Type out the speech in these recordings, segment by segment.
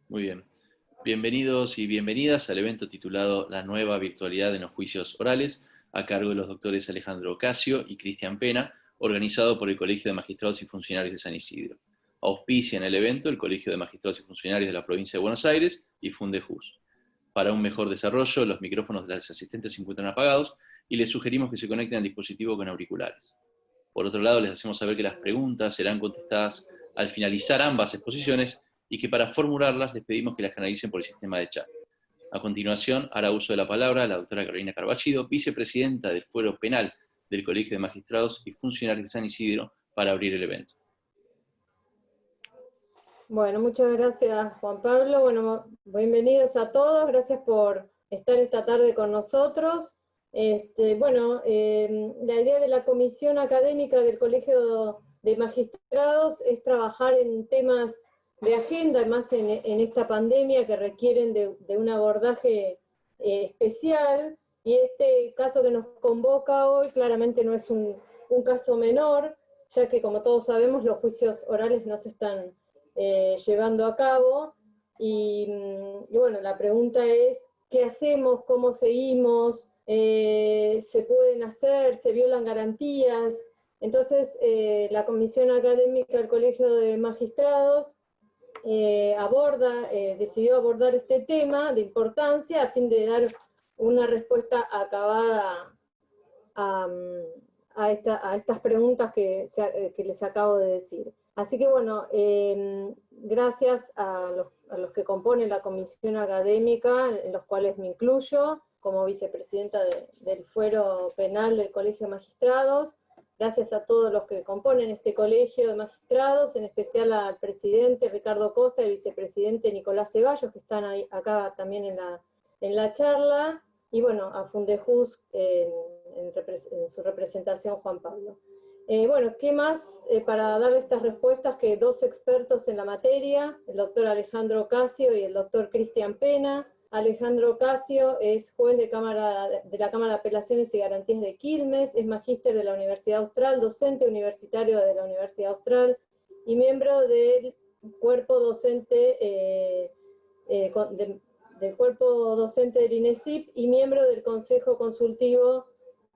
Muy bien. Bienvenidos y bienvenidas al evento titulado La nueva virtualidad en los juicios orales, a cargo de los doctores Alejandro Ocasio y Cristian Pena, organizado por el Colegio de Magistrados y Funcionarios de San Isidro. Auspicia en el evento el Colegio de Magistrados y Funcionarios de la Provincia de Buenos Aires y Fundejus. Para un mejor desarrollo, los micrófonos de las asistentes se encuentran apagados y les sugerimos que se conecten al dispositivo con auriculares. Por otro lado, les hacemos saber que las preguntas serán contestadas al finalizar ambas exposiciones y que para formularlas les pedimos que las canalicen por el sistema de chat. A continuación, hará uso de la palabra la doctora Carolina Carballido, vicepresidenta del Fuero Penal del Colegio de Magistrados y Funcionarios de San Isidro, para abrir el evento. Bueno, muchas gracias, Juan Pablo. Bueno, bienvenidos a todos, gracias por estar esta tarde con nosotros. La idea de la Comisión Académica del Colegio de Magistrados es trabajar en temas de agenda, más en esta pandemia que requieren de un abordaje especial, y este caso que nos convoca hoy claramente no es un caso menor, ya que, como todos sabemos, los juicios orales no se están llevando a cabo, y bueno, la pregunta es, ¿qué hacemos? ¿Cómo seguimos? ¿Se pueden hacer? ¿Se violan garantías? Entonces, la Comisión Académica del Colegio de Magistrados decidió abordar este tema de importancia a fin de dar una respuesta acabada a estas preguntas que les acabo de decir. Así que bueno, gracias a los que componen la comisión académica, en los cuales me incluyo, como vicepresidenta del Fuero Penal del Colegio de Magistrados. Gracias a todos los que componen este Colegio de Magistrados, en especial al presidente Ricardo Costa y al vicepresidente Nicolás Ceballos, que están acá también en la charla, y bueno, a Fundejus en su representación, Juan Pablo. Bueno, ¿qué más para dar estas respuestas que dos expertos en la materia, el doctor Alejandro Ocasio y el doctor Cristian Pena? Alejandro Ocasio es juez de la Cámara de Apelaciones y Garantías de Quilmes, es magíster de la Universidad Austral, docente universitario de la Universidad Austral y miembro del cuerpo docente del INESIP y miembro del Consejo Consultivo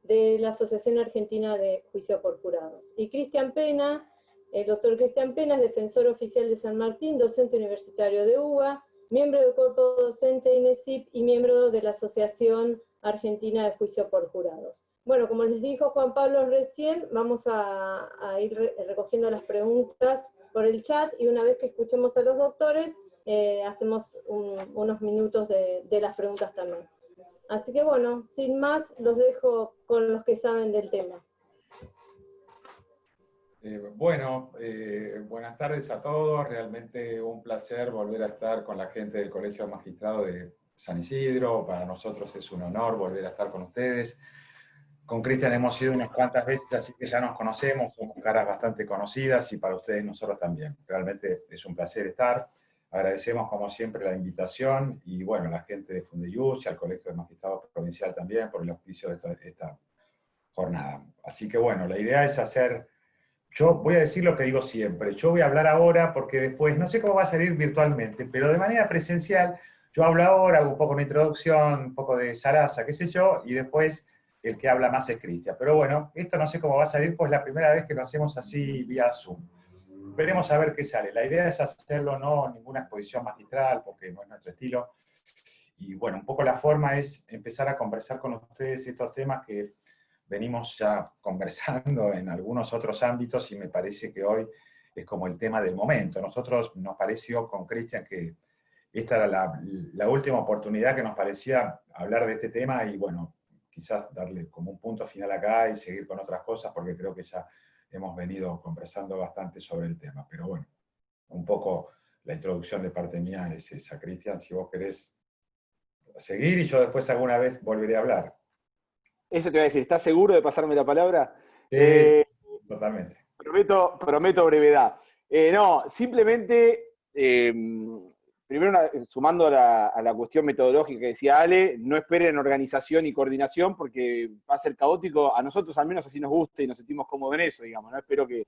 de la Asociación Argentina de Juicio por Jurados. Y Cristian Pena, el doctor Cristian Pena es defensor oficial de San Martín, docente universitario de UBA, miembro del cuerpo docente de INESIP y miembro de la Asociación Argentina de Juicio por Jurados. Bueno, como les dijo Juan Pablo recién, vamos a ir recogiendo las preguntas por el chat, y una vez que escuchemos a los doctores, hacemos unos minutos de las preguntas también. Así que bueno, sin más, los dejo con los que saben del tema. Buenas tardes a todos. Realmente un placer volver a estar con la gente del Colegio de Magistrados de San Isidro. Para nosotros es un honor volver a estar con ustedes. Con Cristian hemos ido unas cuantas veces, así que ya nos conocemos, somos caras bastante conocidas, y para ustedes nosotros también. Realmente es un placer estar. Agradecemos como siempre la invitación, y bueno, a la gente de Fundejus y al Colegio de Magistrados Provincial también por el auspicio de esta jornada. Así que bueno, la idea es hacer... Yo voy a decir lo que digo siempre. Yo voy a hablar ahora porque después, no sé cómo va a salir virtualmente, pero de manera presencial, yo hablo ahora, hago un poco una introducción, un poco de zaraza, qué sé yo, y después el que habla más es Cristian. Pero bueno, esto no sé cómo va a salir, pues es la primera vez que lo hacemos así vía Zoom. Veremos a ver qué sale. La idea es hacerlo no ninguna exposición magistral, porque no es nuestro estilo. Y bueno, un poco la forma es empezar a conversar con ustedes estos temas que venimos ya conversando en algunos otros ámbitos, y me parece que hoy es como el tema del momento. Nosotros nos pareció con Cristian que esta era la última oportunidad que nos parecía hablar de este tema, y bueno, quizás darle como un punto final acá y seguir con otras cosas, porque creo que ya hemos venido conversando bastante sobre el tema. Pero bueno, un poco la introducción de parte mía es esa. Cristian, si vos querés seguir, y yo después alguna vez volveré a hablar. Eso te iba a decir, ¿estás seguro de pasarme la palabra? Sí, totalmente. Prometo brevedad. No, simplemente, primero sumando a la cuestión metodológica que decía Ale, no esperen organización y coordinación porque va a ser caótico. A nosotros al menos así nos gusta y nos sentimos cómodos en eso, digamos. No espero que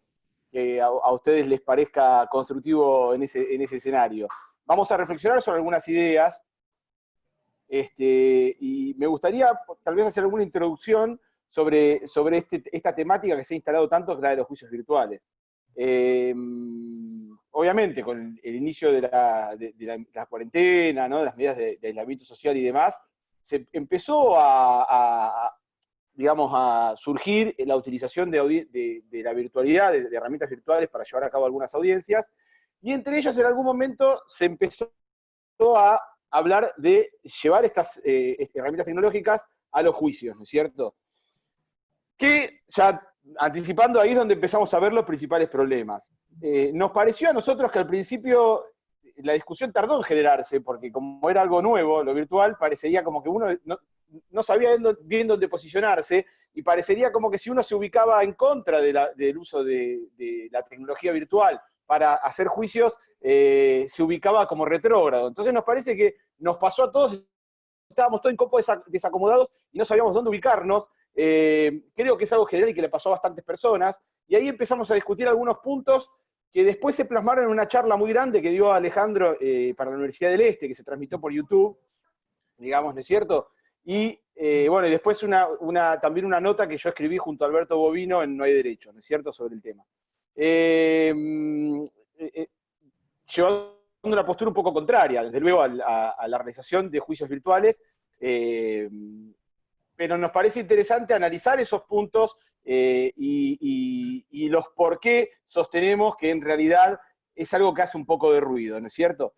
a ustedes les parezca constructivo en ese escenario. vamos a reflexionar sobre algunas ideas, y me gustaría tal vez hacer alguna introducción sobre esta temática que se ha instalado tanto, que es la de los juicios virtuales. Obviamente, con el inicio de la cuarentena, ¿no?, de las medidas de aislamiento social y demás, se empezó digamos, a surgir la utilización de la virtualidad, de herramientas virtuales para llevar a cabo algunas audiencias, y entre ellas en algún momento se empezó a hablar de llevar estas herramientas tecnológicas a los juicios, ¿no es cierto? Que ya anticipando ahí es donde empezamos a ver los principales problemas. Nos pareció a nosotros que al principio la discusión tardó en generarse, porque como era algo nuevo, lo virtual, parecería como que uno no sabía bien dónde posicionarse, y parecería como que si uno se ubicaba en contra del uso de la tecnología virtual para hacer juicios, se ubicaba como retrógrado. Entonces nos parece que nos pasó a todos, estábamos todos un poco desacomodados y no sabíamos dónde ubicarnos. Creo que es algo general y que le pasó a bastantes personas, y ahí empezamos a discutir algunos puntos que después se plasmaron en una charla muy grande que dio Alejandro para la Universidad del Este, que se transmitió por YouTube, digamos, ¿no es cierto? Y bueno, y después también una nota que yo escribí junto a Alberto Bovino en No hay Derecho, ¿no es cierto?, sobre el tema. Llevando una postura un poco contraria, desde luego, a la realización de juicios virtuales, pero nos parece interesante analizar esos puntos y los por qué sostenemos que en realidad es algo que hace un poco de ruido, ¿no es cierto?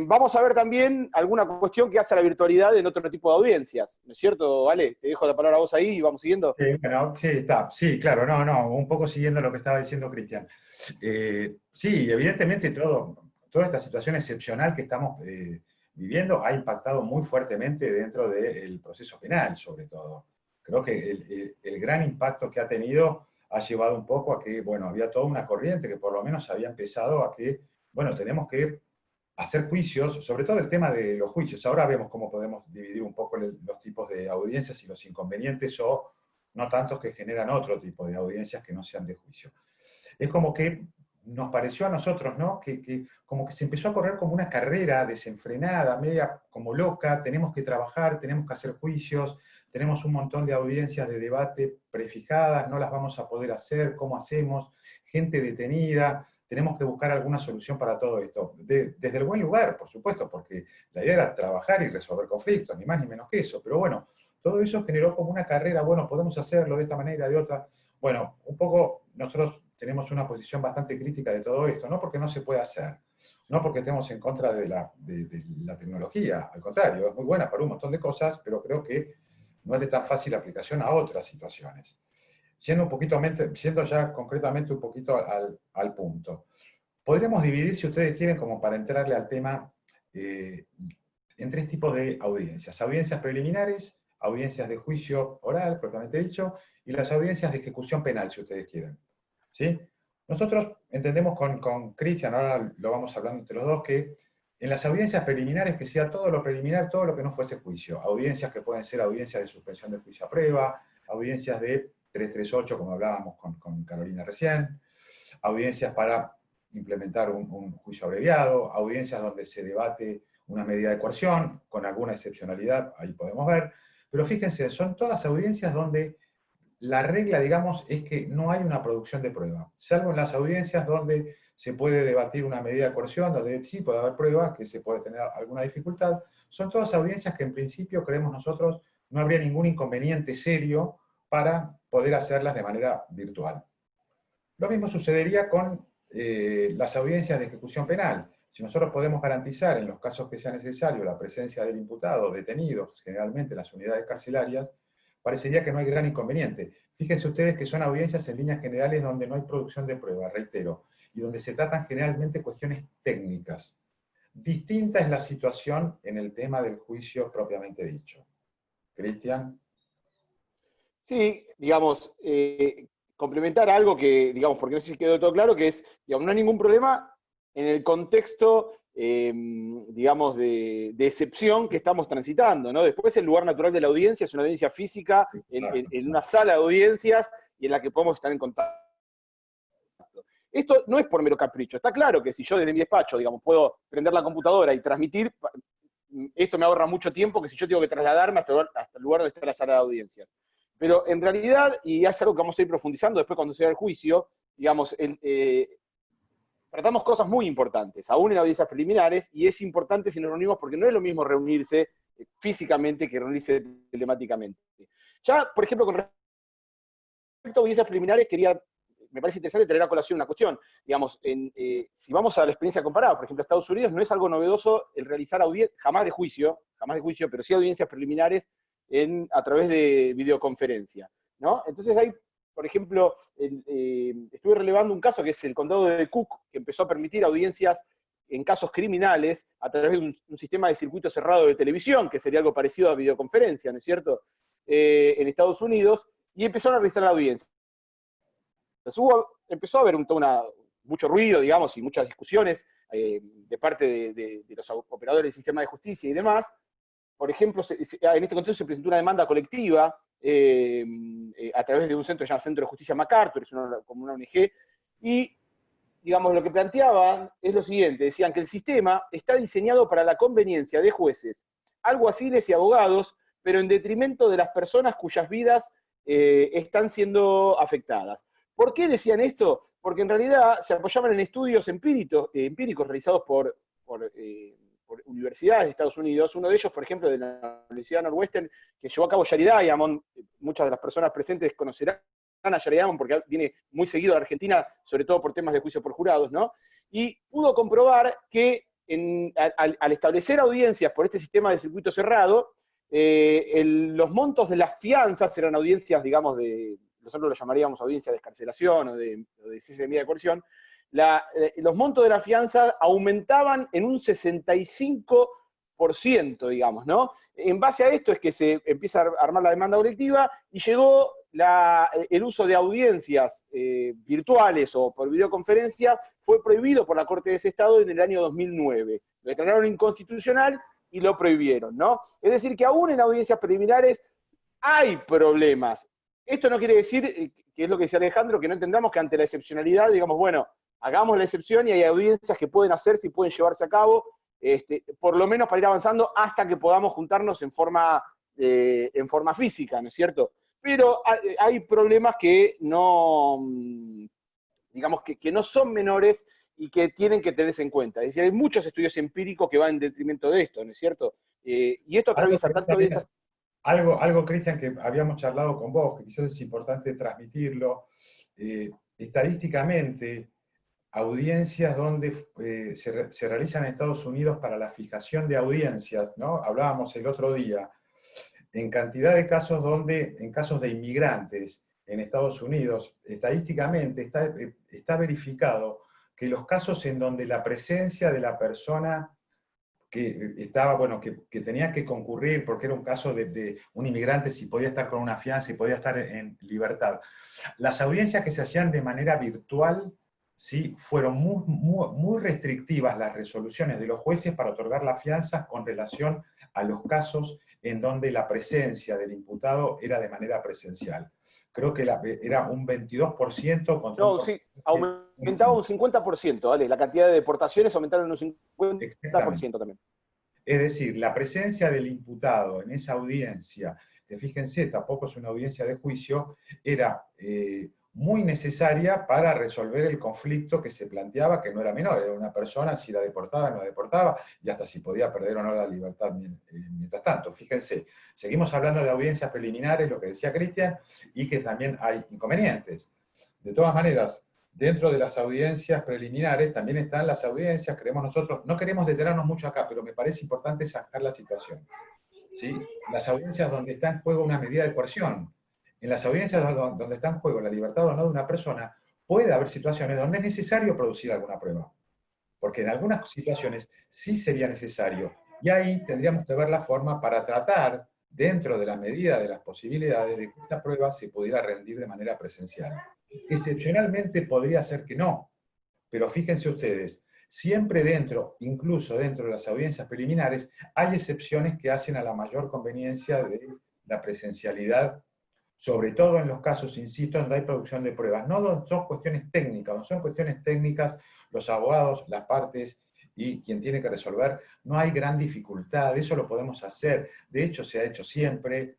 Vamos a ver también alguna cuestión que hace a la virtualidad en otro tipo de audiencias, ¿no es cierto, Ale? Te dejo la palabra a vos ahí y vamos siguiendo. Sí, bueno, sí, está. Sí, claro, un poco siguiendo lo que estaba diciendo Cristian. Sí, evidentemente toda esta situación excepcional que estamos viviendo ha impactado muy fuertemente dentro del proceso penal, sobre todo. Creo que el gran impacto que ha tenido ha llevado un poco a que, bueno, había toda una corriente que por lo menos había empezado a que, bueno, tenemos que hacer juicios, sobre todo el tema de los juicios. Ahora vemos cómo podemos dividir un poco los tipos de audiencias y los inconvenientes o no tantos que generan otro tipo de audiencias que no sean de juicio. Es como que nos pareció a nosotros, ¿no?, que como que se empezó a correr como una carrera desenfrenada, media como loca, tenemos que trabajar, tenemos que hacer juicios, tenemos un montón de audiencias de debate prefijadas, no las vamos a poder hacer, ¿cómo hacemos? Gente detenida, tenemos que buscar alguna solución para todo esto. Desde el buen lugar, por supuesto, porque la idea era trabajar y resolver conflictos, ni más ni menos que eso, pero bueno, todo eso generó como una carrera, bueno, podemos hacerlo de esta manera, de otra. Bueno, un poco nosotros tenemos una posición bastante crítica de todo esto, no porque no se pueda hacer, no porque estemos en contra de la tecnología, al contrario, es muy buena para un montón de cosas, pero creo que no es de tan fácil aplicación a otras situaciones. Yendo ya concretamente un poquito al punto. Podríamos dividir, si ustedes quieren, como para entrarle al tema, en tres tipos de audiencias. Audiencias preliminares, audiencias de juicio oral, propiamente dicho, y las audiencias de ejecución penal, si ustedes quieren. ¿Sí? Nosotros entendemos con Cristian, ahora lo vamos hablando entre los dos, que en las audiencias preliminares que sea todo lo preliminar, todo lo que no fuese juicio. Audiencias que pueden ser audiencias de suspensión de juicio a prueba, audiencias de 338, como hablábamos con Carolina recién, audiencias para implementar un juicio abreviado, audiencias donde se debate una medida de coerción, con alguna excepcionalidad, ahí podemos ver, pero fíjense, son todas audiencias donde la regla, digamos, es que no hay una producción de prueba, salvo en las audiencias donde se puede debatir una medida de coerción, donde sí puede haber prueba, que se puede tener alguna dificultad. Son todas audiencias que en principio, creemos nosotros, no habría ningún inconveniente serio para poder hacerlas de manera virtual. Lo mismo sucedería con las audiencias de ejecución penal. Si nosotros podemos garantizar, en los casos que sea necesario, la presencia del imputado, detenidos, generalmente en las unidades carcelarias, parecería que no hay gran inconveniente. Fíjense ustedes que son audiencias en líneas generales donde no hay producción de prueba, reitero, y donde se tratan generalmente cuestiones técnicas. Distinta es la situación en el tema del juicio propiamente dicho. Cristian. Sí, digamos, complementar algo que, digamos, porque no sé si quedó todo claro, que es, digamos, no hay ningún problema en el contexto, digamos, de excepción que estamos transitando, ¿no? Después el lugar natural de la audiencia es una audiencia física en una sala de audiencias y en la que podemos estar en contacto. Esto no es por mero capricho. Está claro que si yo desde mi despacho, digamos, puedo prender la computadora y transmitir, esto me ahorra mucho tiempo que si yo tengo que trasladarme hasta el lugar donde está la sala de audiencias. Pero en realidad, y es algo que vamos a ir profundizando después cuando sea el juicio, digamos, tratamos cosas muy importantes, aún en audiencias preliminares, y es importante si nos reunimos porque no es lo mismo reunirse físicamente que reunirse telemáticamente. Ya, por ejemplo, con respecto a audiencias preliminares, me parece interesante traer a colación una cuestión. Digamos, si vamos a la experiencia comparada, por ejemplo, Estados Unidos, no es algo novedoso el realizar jamás de juicio, pero sí audiencias preliminares a través de videoconferencia, ¿no? Entonces hay, por ejemplo, estuve relevando un caso que es el condado de Cook, que empezó a permitir audiencias en casos criminales a través de un sistema de circuito cerrado de televisión, que sería algo parecido a videoconferencia, ¿no es cierto?, en Estados Unidos, y empezaron a realizar la audiencia. Empezó a haber mucho ruido, digamos, y muchas discusiones de parte de los operadores del sistema de justicia y demás. Por ejemplo, en este contexto se presentó una demanda colectiva a través de un centro que se llama Centro de Justicia MacArthur, es como una ONG, y digamos, lo que planteaban es lo siguiente: decían que el sistema está diseñado para la conveniencia de jueces, alguaciles y abogados, pero en detrimento de las personas cuyas vidas están siendo afectadas. ¿Por qué decían esto? Porque en realidad se apoyaban en estudios empíricos realizados por universidades de Estados Unidos. Uno de ellos, por ejemplo, de la Universidad Northwestern, que llevó a cabo Jared Diamond. Muchas de las personas presentes conocerán a Jared Diamond porque viene muy seguido a la Argentina, sobre todo por temas de juicio por jurados, ¿no? Y pudo comprobar que al establecer audiencias por este sistema de circuito cerrado, los montos de las fianzas eran audiencias, digamos, nosotros lo llamaríamos audiencia de excarcelación o de cese de medida de coerción. Los montos de la fianza aumentaban en un 65%, digamos, ¿no? En base a esto es que se empieza a armar la demanda colectiva y llegó el uso de audiencias virtuales o por videoconferencia, fue prohibido por la Corte de ese Estado en el año 2009. Lo declararon inconstitucional y lo prohibieron, ¿no? Es decir, que aún en audiencias preliminares hay problemas. Esto no quiere decir, que es lo que decía Alejandro, que no entendamos que ante la excepcionalidad, digamos, bueno, hagamos la excepción y hay audiencias que pueden hacerse y pueden llevarse a cabo, por lo menos para ir avanzando hasta que podamos juntarnos en forma física, ¿no es cierto? Pero hay problemas que no, digamos, que no son menores y que tienen que tenerse en cuenta. Es decir, hay muchos estudios empíricos que van en detrimento de esto, ¿no es cierto? Y esto atraviesa tanto audiencias... Algo, Cristian, que habíamos charlado con vos, que quizás es importante transmitirlo. Estadísticamente, audiencias donde se realizan en Estados Unidos para la fijación de audiencias, ¿no? Hablábamos el otro día, en cantidad de casos en casos de inmigrantes en Estados Unidos, estadísticamente está verificado que los casos en donde la presencia de la persona que estaba, bueno, que tenía que concurrir, porque era un caso de un inmigrante, si podía estar con una fianza y podía estar en libertad. Las audiencias que se hacían de manera virtual, sí, fueron muy restrictivas las resoluciones de los jueces para otorgar la fianza con relación a los casos en donde la presencia del imputado era de manera presencial. Creo que era un 22% contra no, sí, aumentaba un 50%, ¿vale? La cantidad de deportaciones aumentaron un 50% también. Es decir, la presencia del imputado en esa audiencia, que fíjense, tampoco es una audiencia de juicio, era muy necesaria para resolver el conflicto que se planteaba, que no era menor, era una persona, si la deportaba, no la deportaba, y hasta si podía perder o no la libertad mientras tanto. Fíjense, seguimos hablando de audiencias preliminares, lo que decía Cristian, y que también hay inconvenientes. De todas maneras, dentro de las audiencias preliminares también están las audiencias, creemos nosotros, no queremos detenernos mucho acá, pero me parece importante sacar la situación, ¿sí? Las audiencias donde está en juego una medida de coerción. En las audiencias donde está en juego la libertad o no de una persona, puede haber situaciones donde es necesario producir alguna prueba. Porque en algunas situaciones sí sería necesario. Y ahí tendríamos que ver la forma para tratar, dentro de la medida de las posibilidades, de que esa prueba se pudiera rendir de manera presencial. Excepcionalmente podría ser que no. Pero fíjense ustedes, siempre incluso dentro de las audiencias preliminares, hay excepciones que hacen a la mayor conveniencia de la presencialidad sobre todo en los casos, insisto, donde hay producción de pruebas. No son cuestiones técnicas, no son cuestiones técnicas, los abogados, las partes y quien tiene que resolver, no hay gran dificultad, eso lo podemos hacer. De hecho, se ha hecho siempre,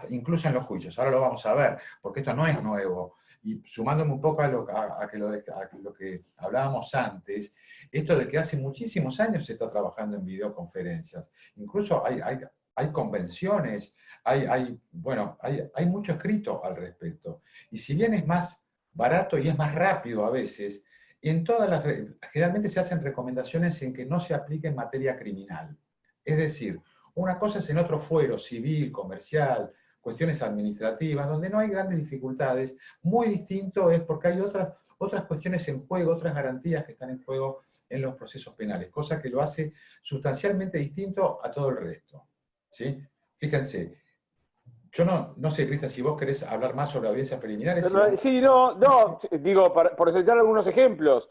incluso en los juicios, ahora lo vamos a ver, porque esto no es nuevo. Y sumándome un poco a lo que hablábamos antes, esto de que hace muchísimos años se está trabajando en videoconferencias. Incluso hay convenciones, hay mucho escrito al respecto. Y si bien es más barato y es más rápido a veces, generalmente se hacen recomendaciones en que no se aplique en materia criminal. Es decir, una cosa es en otro fuero, civil, comercial, cuestiones administrativas, donde no hay grandes dificultades. Muy distinto es porque hay otras cuestiones en juego, otras garantías que están en juego en los procesos penales, cosa que lo hace sustancialmente distinto a todo el resto. ¿Sí? Fíjense, yo no sé, Cristian, si vos querés hablar más sobre audiencias preliminares. Sí, digo, por citar algunos ejemplos.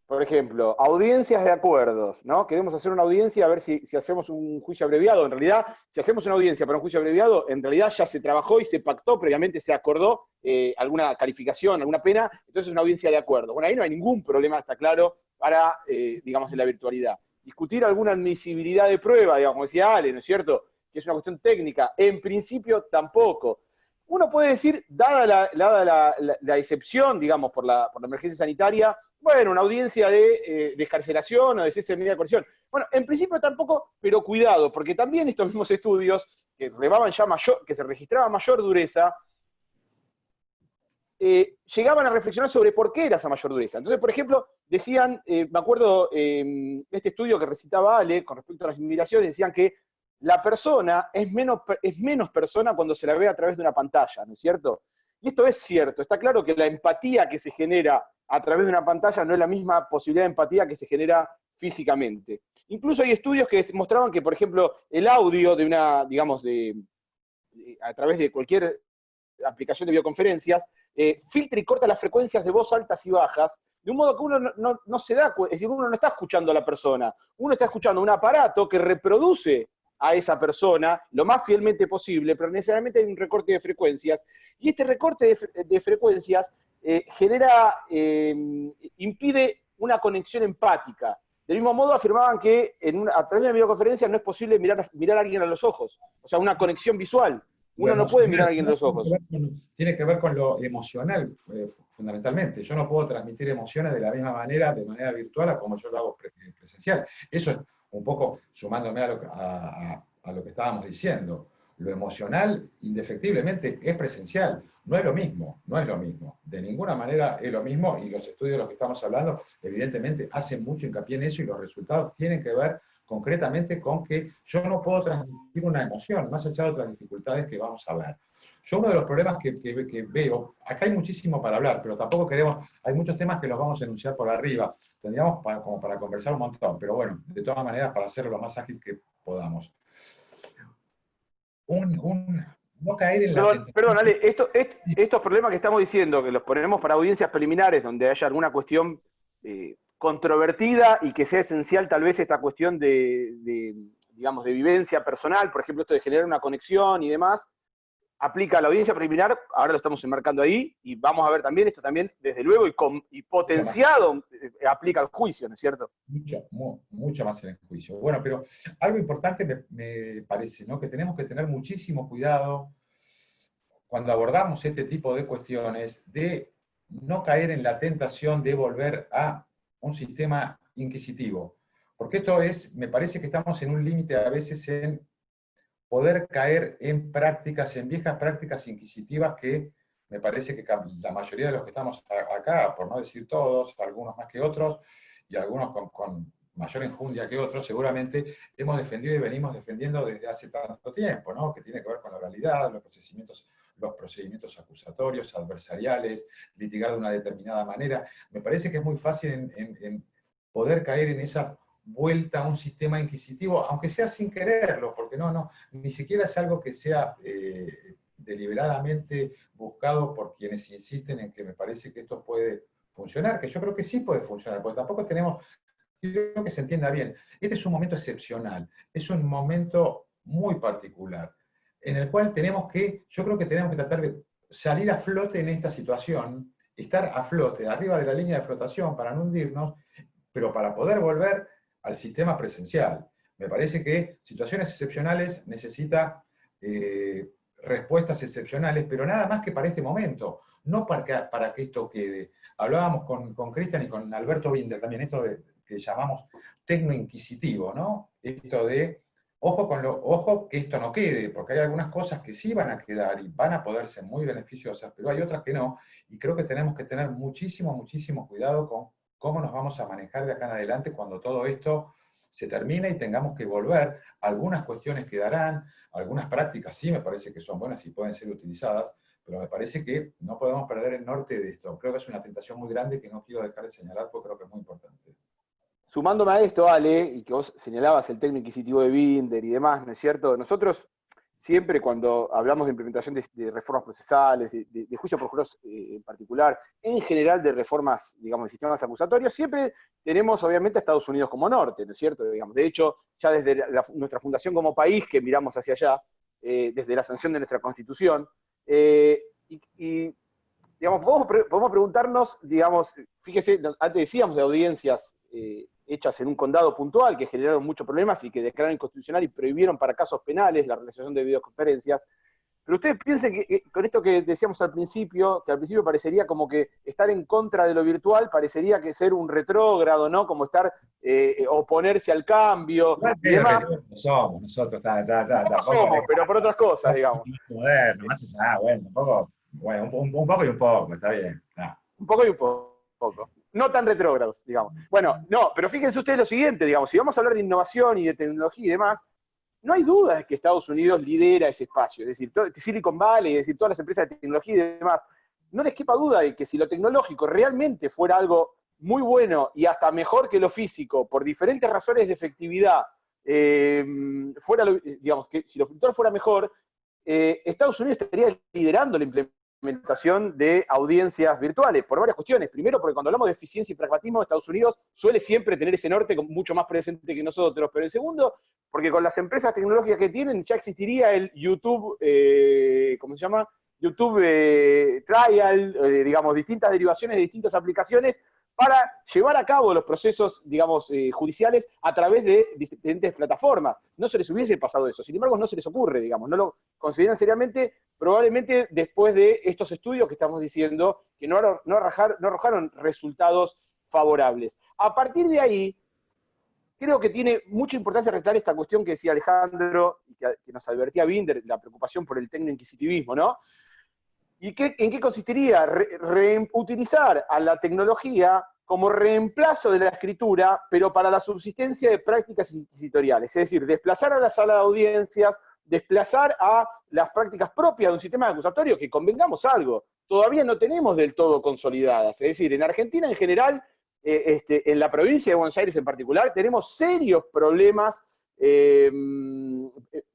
Por ejemplo, audiencias de acuerdos, ¿no? Queremos hacer una audiencia a ver si hacemos un juicio abreviado. En realidad, si hacemos una audiencia para un juicio abreviado, en realidad ya se trabajó y se pactó, previamente se acordó alguna calificación, alguna pena, entonces es una audiencia de acuerdo. Bueno, ahí no hay ningún problema, está claro, para, digamos, en la virtualidad. Discutir alguna admisibilidad de prueba, digamos, como decía Ale, ¿no es cierto?, que es una cuestión técnica, en principio tampoco. Uno puede decir, dada la excepción, digamos, por la emergencia sanitaria, bueno, una audiencia de excarcelación o de cese de medida de coerción. Bueno, en principio tampoco, pero cuidado, porque también estos mismos estudios que se registraba mayor dureza, llegaban a reflexionar sobre por qué era esa mayor dureza. Entonces, por ejemplo, decían, me acuerdo, este estudio que recitaba Ale con respecto a las inmigraciones, decían que la persona es menos persona cuando se la ve a través de una pantalla, ¿no es cierto? Y esto es cierto, está claro que la empatía que se genera a través de una pantalla no es la misma posibilidad de empatía que se genera físicamente. Incluso hay estudios que mostraban que, por ejemplo, el audio de una, digamos, a través de cualquier aplicación de videoconferencias, filtra y corta las frecuencias de voz altas y bajas, de un modo que uno no se da cuenta, es decir, uno no está escuchando a la persona, uno está escuchando un aparato que reproduce a esa persona lo más fielmente posible, pero necesariamente hay un recorte de frecuencias, y este recorte de frecuencias impide una conexión empática. Del mismo modo afirmaban que a través de una videoconferencia no es posible mirar a alguien a los ojos, o sea, una conexión visual. Uno no puede mirar a alguien a los ojos. Tiene que ver con lo emocional, fundamentalmente. Yo no puedo transmitir emociones de la misma manera, de manera virtual, a como yo lo hago presencial. Eso es un poco sumándome a lo que estábamos diciendo. Lo emocional, indefectiblemente, es presencial. No es lo mismo, no es lo mismo. De ninguna manera es lo mismo, y los estudios de los que estamos hablando, evidentemente, hacen mucho hincapié en eso, y los resultados tienen que ver concretamente con que yo no puedo transmitir una emoción, más allá de otras dificultades que vamos a ver. Yo uno de los problemas que veo, acá hay muchísimo para hablar, pero tampoco hay muchos temas que los vamos a enunciar por arriba, tendríamos como para conversar un montón, pero bueno, de todas maneras, para hacerlo lo más ágil que podamos. No caer en la tentación. Perdón, Ale, estos problemas que estamos diciendo, que los ponemos para audiencias preliminares, donde haya alguna cuestión controvertida y que sea esencial tal vez esta cuestión digamos, de vivencia personal, por ejemplo, esto de generar una conexión y demás, aplica a la audiencia preliminar, ahora lo estamos enmarcando ahí, y vamos a ver también, esto también, desde luego, y potenciado, aplica al juicio, ¿no es cierto? Mucho más en el juicio. Bueno, pero algo importante me parece, ¿no? Que tenemos que tener muchísimo cuidado cuando abordamos este tipo de cuestiones, de no caer en la tentación de volver a un sistema inquisitivo. Porque esto me parece que estamos en un límite a veces en poder caer en viejas prácticas inquisitivas que me parece que la mayoría de los que estamos acá, por no decir todos, algunos más que otros, y algunos con mayor enjundia que otros, seguramente hemos defendido y venimos defendiendo desde hace tanto tiempo, ¿no? Que tiene que ver con la oralidad, los procedimientos acusatorios, adversariales, litigar de una determinada manera. Me parece que es muy fácil en poder caer en esa vuelta a un sistema inquisitivo, aunque sea sin quererlo, porque ni siquiera es algo que sea deliberadamente buscado por quienes insisten en que me parece que esto puede funcionar, que yo creo que sí puede funcionar, porque tampoco creo que se entienda bien, este es un momento excepcional, es un momento muy particular. en el cual yo creo que tenemos que tratar de salir a flote en esta situación, estar a flote, arriba de la línea de flotación para no hundirnos, pero para poder volver al sistema presencial. Me parece que situaciones excepcionales necesita respuestas excepcionales, pero nada más que para este momento, no para que esto quede. Hablábamos con Cristian y con Alberto Binder también, esto que llamamos tecno-inquisitivo, ¿no? Esto de, ojo que esto no quede, porque hay algunas cosas que sí van a quedar y van a poder ser muy beneficiosas, pero hay otras que no, y creo que tenemos que tener muchísimo, muchísimo cuidado con cómo nos vamos a manejar de acá en adelante cuando todo esto se termine y tengamos que volver. Algunas cuestiones quedarán, algunas prácticas sí me parece que son buenas y pueden ser utilizadas, pero me parece que no podemos perder el norte de esto. Creo que es una tentación muy grande que no quiero dejar de señalar porque creo que es muy importante. Sumándome a esto, Ale, y que vos señalabas el tecno inquisitivo de Binder y demás, ¿no es cierto? Nosotros siempre cuando hablamos de implementación de reformas procesales, de juicio por juros en particular, en general de reformas, digamos, de sistemas acusatorios, siempre tenemos obviamente a Estados Unidos como norte, ¿no es cierto? Digamos, de hecho, ya desde nuestra fundación como país, que miramos hacia allá, desde la sanción de nuestra Constitución, digamos, podemos preguntarnos, digamos, fíjese, antes decíamos de audiencias hechas en un condado puntual que generaron muchos problemas y que declararon inconstitucional y prohibieron para casos penales la realización de videoconferencias. Pero ustedes piensen que con esto que decíamos al principio, que al principio parecería como que estar en contra de lo virtual parecería que ser un retrógrado, ¿no? Como estar, oponerse al cambio y demás. No somos nosotros, No somos, pero por otras cosas, digamos. Moderno, más allá, bueno, un poco, bueno, un poco y un poco, está bien. Un poco y un poco. No tan retrógrados, digamos. Bueno, no, pero fíjense ustedes lo siguiente, digamos, si vamos a hablar de innovación y de tecnología y demás, no hay duda de que Estados Unidos lidera ese espacio, es decir, Silicon Valley, es decir, todas las empresas de tecnología y demás, no les quepa duda de que si lo tecnológico realmente fuera algo muy bueno y hasta mejor que lo físico, por diferentes razones de efectividad, digamos, que si lo virtual fuera mejor, Estados Unidos estaría liderando la implementación de audiencias virtuales, por varias cuestiones. Primero, porque cuando hablamos de eficiencia y pragmatismo, Estados Unidos suele siempre tener ese norte mucho más presente que nosotros. Pero el segundo, porque con las empresas tecnológicas que tienen, ya existiría el YouTube, ¿cómo se llama? YouTube Trial, digamos, distintas derivaciones de distintas aplicaciones para llevar a cabo los procesos, digamos, judiciales a través de diferentes plataformas. No se les hubiese pasado eso, sin embargo no se les ocurre, digamos, no lo consideran seriamente, probablemente después de estos estudios que estamos diciendo, que no arrojaron resultados favorables. A partir de ahí, creo que tiene mucha importancia resaltar esta cuestión que decía Alejandro, y que nos advertía Binder, la preocupación por el tecnoinquisitivismo, ¿no? ¿Y en qué consistiría? Utilizar a la tecnología como reemplazo de la escritura, pero para la subsistencia de prácticas inquisitoriales. Es decir, desplazar a la sala de audiencias, desplazar a las prácticas propias de un sistema acusatorio que, convengamos algo, todavía no tenemos del todo consolidadas. Es decir, en Argentina en general, en la provincia de Buenos Aires en particular, tenemos serios problemas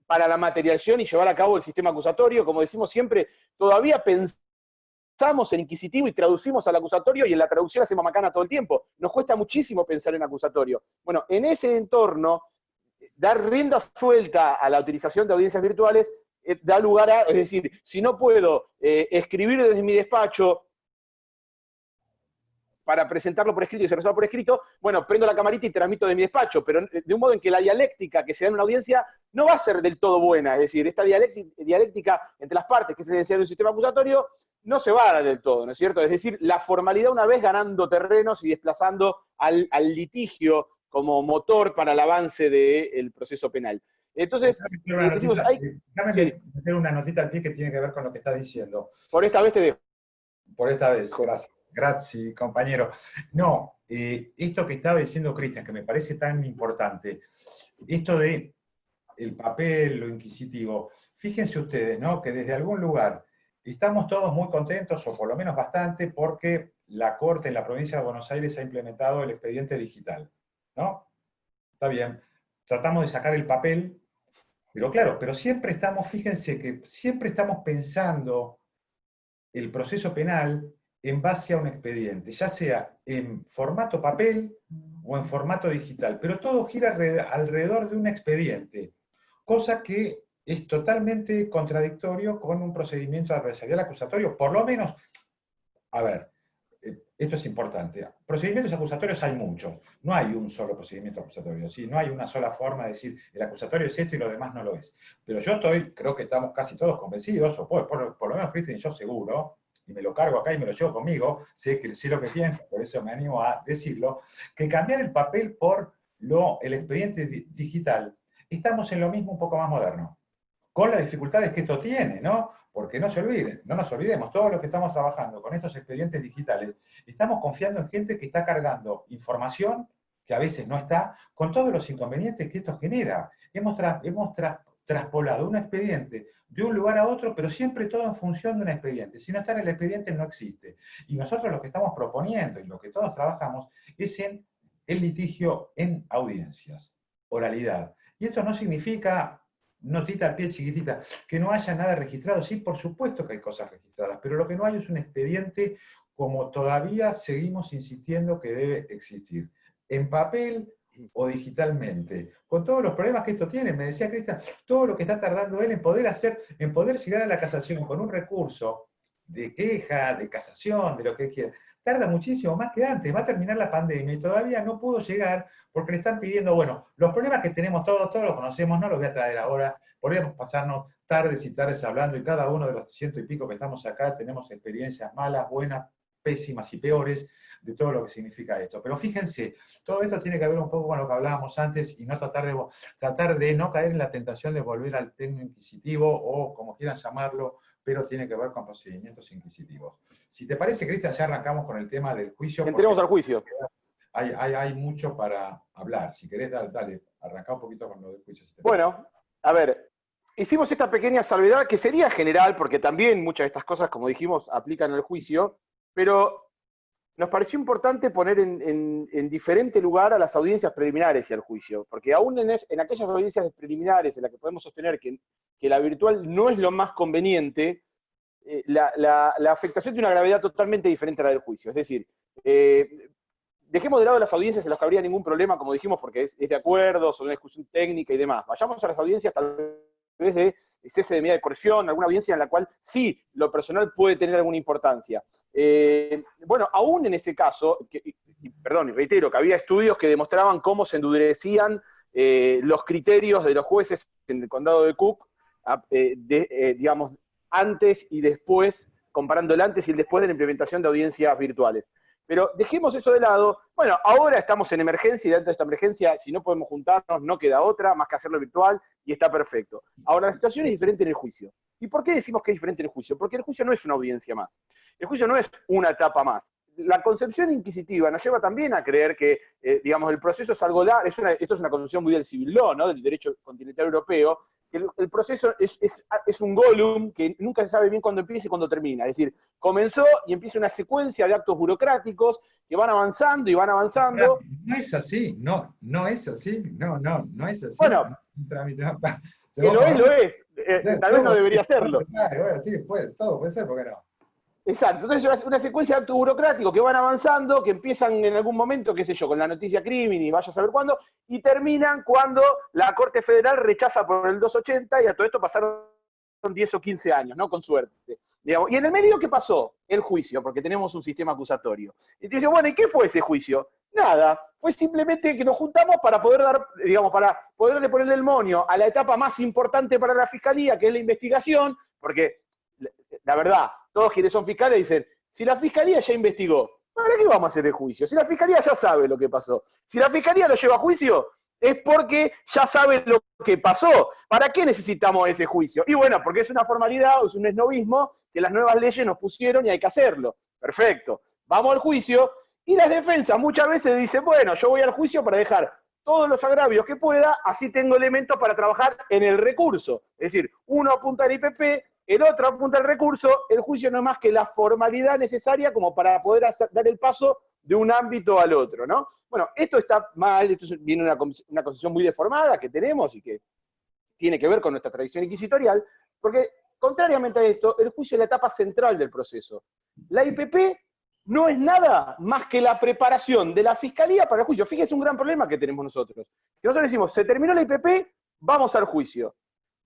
para la materialización y llevar a cabo el sistema acusatorio. Como decimos siempre, todavía pensamos en inquisitivo y traducimos al acusatorio, y en la traducción hacemos macana todo el tiempo. Nos cuesta muchísimo pensar en acusatorio. Bueno, en ese entorno, dar rienda suelta a la utilización de audiencias virtuales da lugar a, es decir, si no puedo escribir desde mi despacho para presentarlo por escrito y se resuelva por escrito, bueno, prendo la camarita y transmito de mi despacho, pero de un modo en que la dialéctica que se da en una audiencia no va a ser del todo buena. Es decir, esta dialéctica entre las partes que se esencial en un sistema acusatorio no se va a dar del todo, ¿no es cierto? Es decir, la formalidad una vez ganando terrenos y desplazando al litigio como motor para el avance del proceso penal. Entonces, déjame meter una notita al pie que tiene que ver con lo que estás diciendo. Por esta vez te dejo. Por esta vez, gracias. Gracias, compañero. No, esto que estaba diciendo Cristian, que me parece tan importante, esto de el papel, lo inquisitivo, fíjense ustedes, ¿no? Que desde algún lugar estamos todos muy contentos, o por lo menos bastante, porque la Corte en la provincia de Buenos Aires ha implementado el expediente digital, ¿no? Está bien, tratamos de sacar el papel, pero claro, pero siempre estamos, fíjense que siempre estamos pensando el proceso penal en base a un expediente, ya sea en formato papel o en formato digital, pero todo gira alrededor de un expediente, cosa que es totalmente contradictorio con un procedimiento adversarial acusatorio, por lo menos, a ver, esto es importante. Procedimientos acusatorios hay muchos. No hay un solo procedimiento acusatorio, ¿sí? No hay una sola forma de decir el acusatorio es esto y lo demás no lo es. Pero yo creo que estamos casi todos convencidos, o por lo menos Cristian y yo seguro, y me lo cargo acá y me lo llevo conmigo, sé lo que piensa, por eso me animo a decirlo, que cambiar el papel por el expediente digital, estamos en lo mismo un poco más moderno. Con las dificultades que esto tiene, ¿no? Porque no nos olvidemos, todos los que estamos trabajando con estos expedientes digitales, estamos confiando en gente que está cargando información que a veces no está, con todos los inconvenientes que esto genera. Hemos traspolado un expediente de un lugar a otro, pero siempre todo en función de un expediente. Si no está en el expediente, no existe. Y nosotros lo que estamos proponiendo, y lo que todos trabajamos, es en el litigio en audiencias, oralidad. Y esto no significa, notita al pie chiquitita, que no haya nada registrado. Sí, por supuesto que hay cosas registradas, pero lo que no hay es un expediente como todavía seguimos insistiendo que debe existir. En papel o digitalmente, con todos los problemas que esto tiene. Me decía Cristian, todo lo que está tardando él en poder llegar a la casación con un recurso de queja, de casación, de lo que quiera, tarda muchísimo más que antes. Va a terminar la pandemia y todavía no pudo llegar porque le están pidiendo, bueno, los problemas que tenemos todos los conocemos, no los voy a traer ahora, podríamos pasarnos tardes y tardes hablando, y cada uno de los 100 y pico que estamos acá tenemos experiencias malas, buenas, pésimas y peores de todo lo que significa esto. Pero fíjense, todo esto tiene que ver un poco con lo que hablábamos antes y no tratar de no caer en la tentación de volver al tecno inquisitivo o como quieran llamarlo, pero tiene que ver con procedimientos inquisitivos. Si te parece, Cristian, ya arrancamos con el tema del juicio. Entremos al juicio. Hay mucho para hablar. Si querés, dale, arrancá un poquito con lo del juicio. Si bueno, a ver, hicimos esta pequeña salvedad que sería general, porque también muchas de estas cosas, como dijimos, aplican al juicio, pero nos pareció importante poner en diferente lugar a las audiencias preliminares y al juicio, porque aún en aquellas audiencias preliminares en las que podemos sostener que la virtual no es lo más conveniente, la afectación tiene una gravedad totalmente diferente a la del juicio. Es decir, dejemos de lado las audiencias en las que habría ningún problema, como dijimos, porque es de acuerdo, son una discusión técnica y demás. Vayamos a las audiencias tal vez de cese de medida de coerción, alguna audiencia en la cual sí, lo personal puede tener alguna importancia. Bueno, aún en ese caso, perdón, reitero, que había estudios que demostraban cómo se endurecían los criterios de los jueces en el condado de Cook, digamos, antes y después, comparando el antes y el después de la implementación de audiencias virtuales. Pero dejemos eso de lado. Bueno, ahora estamos en emergencia y dentro de esta emergencia, si no podemos juntarnos, no queda otra más que hacerlo virtual y está perfecto. Ahora, la situación es diferente en el juicio. ¿Y por qué decimos que es diferente en el juicio? Porque el juicio no es una audiencia más. El juicio no es una etapa más. La concepción inquisitiva nos lleva también a creer que, digamos, el proceso es algo largo. Esto es una concepción muy del civil law, ¿no? Del derecho continental europeo, que el proceso es un golem que nunca se sabe bien cuándo empieza y cuándo termina. Es decir, comenzó y empieza una secuencia de actos burocráticos que van avanzando y van avanzando. No es así, no es así, no es así. Bueno, que lo es. Tal vez no debería serlo. Bueno, sí, todo puede ser, ¿por qué no? Exacto, entonces es una secuencia de actos burocráticos que van avanzando, que empiezan en algún momento, qué sé yo, con la noticia crimen y vaya a saber cuándo, y terminan cuando la Corte Federal rechaza por el 280 y a todo esto pasaron 10 o 15 años, ¿no? Con suerte. Digamos. Y en el medio, ¿qué pasó? El juicio, porque tenemos un sistema acusatorio. Y te dice, bueno, ¿y qué fue ese juicio? Nada, fue simplemente que nos juntamos para poder para poderle ponerle el moño a la etapa más importante para la fiscalía, que es la investigación, porque la verdad, todos quienes son fiscales dicen, si la fiscalía ya investigó, ¿para qué vamos a hacer el juicio? Si la fiscalía ya sabe lo que pasó. Si la fiscalía lo lleva a juicio, es porque ya sabe lo que pasó. ¿Para qué necesitamos ese juicio? Y bueno, porque es una formalidad, es un esnovismo que las nuevas leyes nos pusieron y hay que hacerlo. Perfecto. Vamos al juicio y las defensas muchas veces dicen, bueno, yo voy al juicio para dejar todos los agravios que pueda, así tengo elementos para trabajar en el recurso. Es decir, uno apunta al IPP, el otro apunta al recurso, el juicio no es más que la formalidad necesaria como para poder dar el paso de un ámbito al otro, ¿no? Bueno, esto está mal, esto viene una concepción muy deformada que tenemos y que tiene que ver con nuestra tradición inquisitorial, porque contrariamente a esto, el juicio es la etapa central del proceso. La IPP no es nada más que la preparación de la fiscalía para el juicio. Fíjese un gran problema que tenemos nosotros. Que nosotros decimos, se terminó la IPP, vamos al juicio.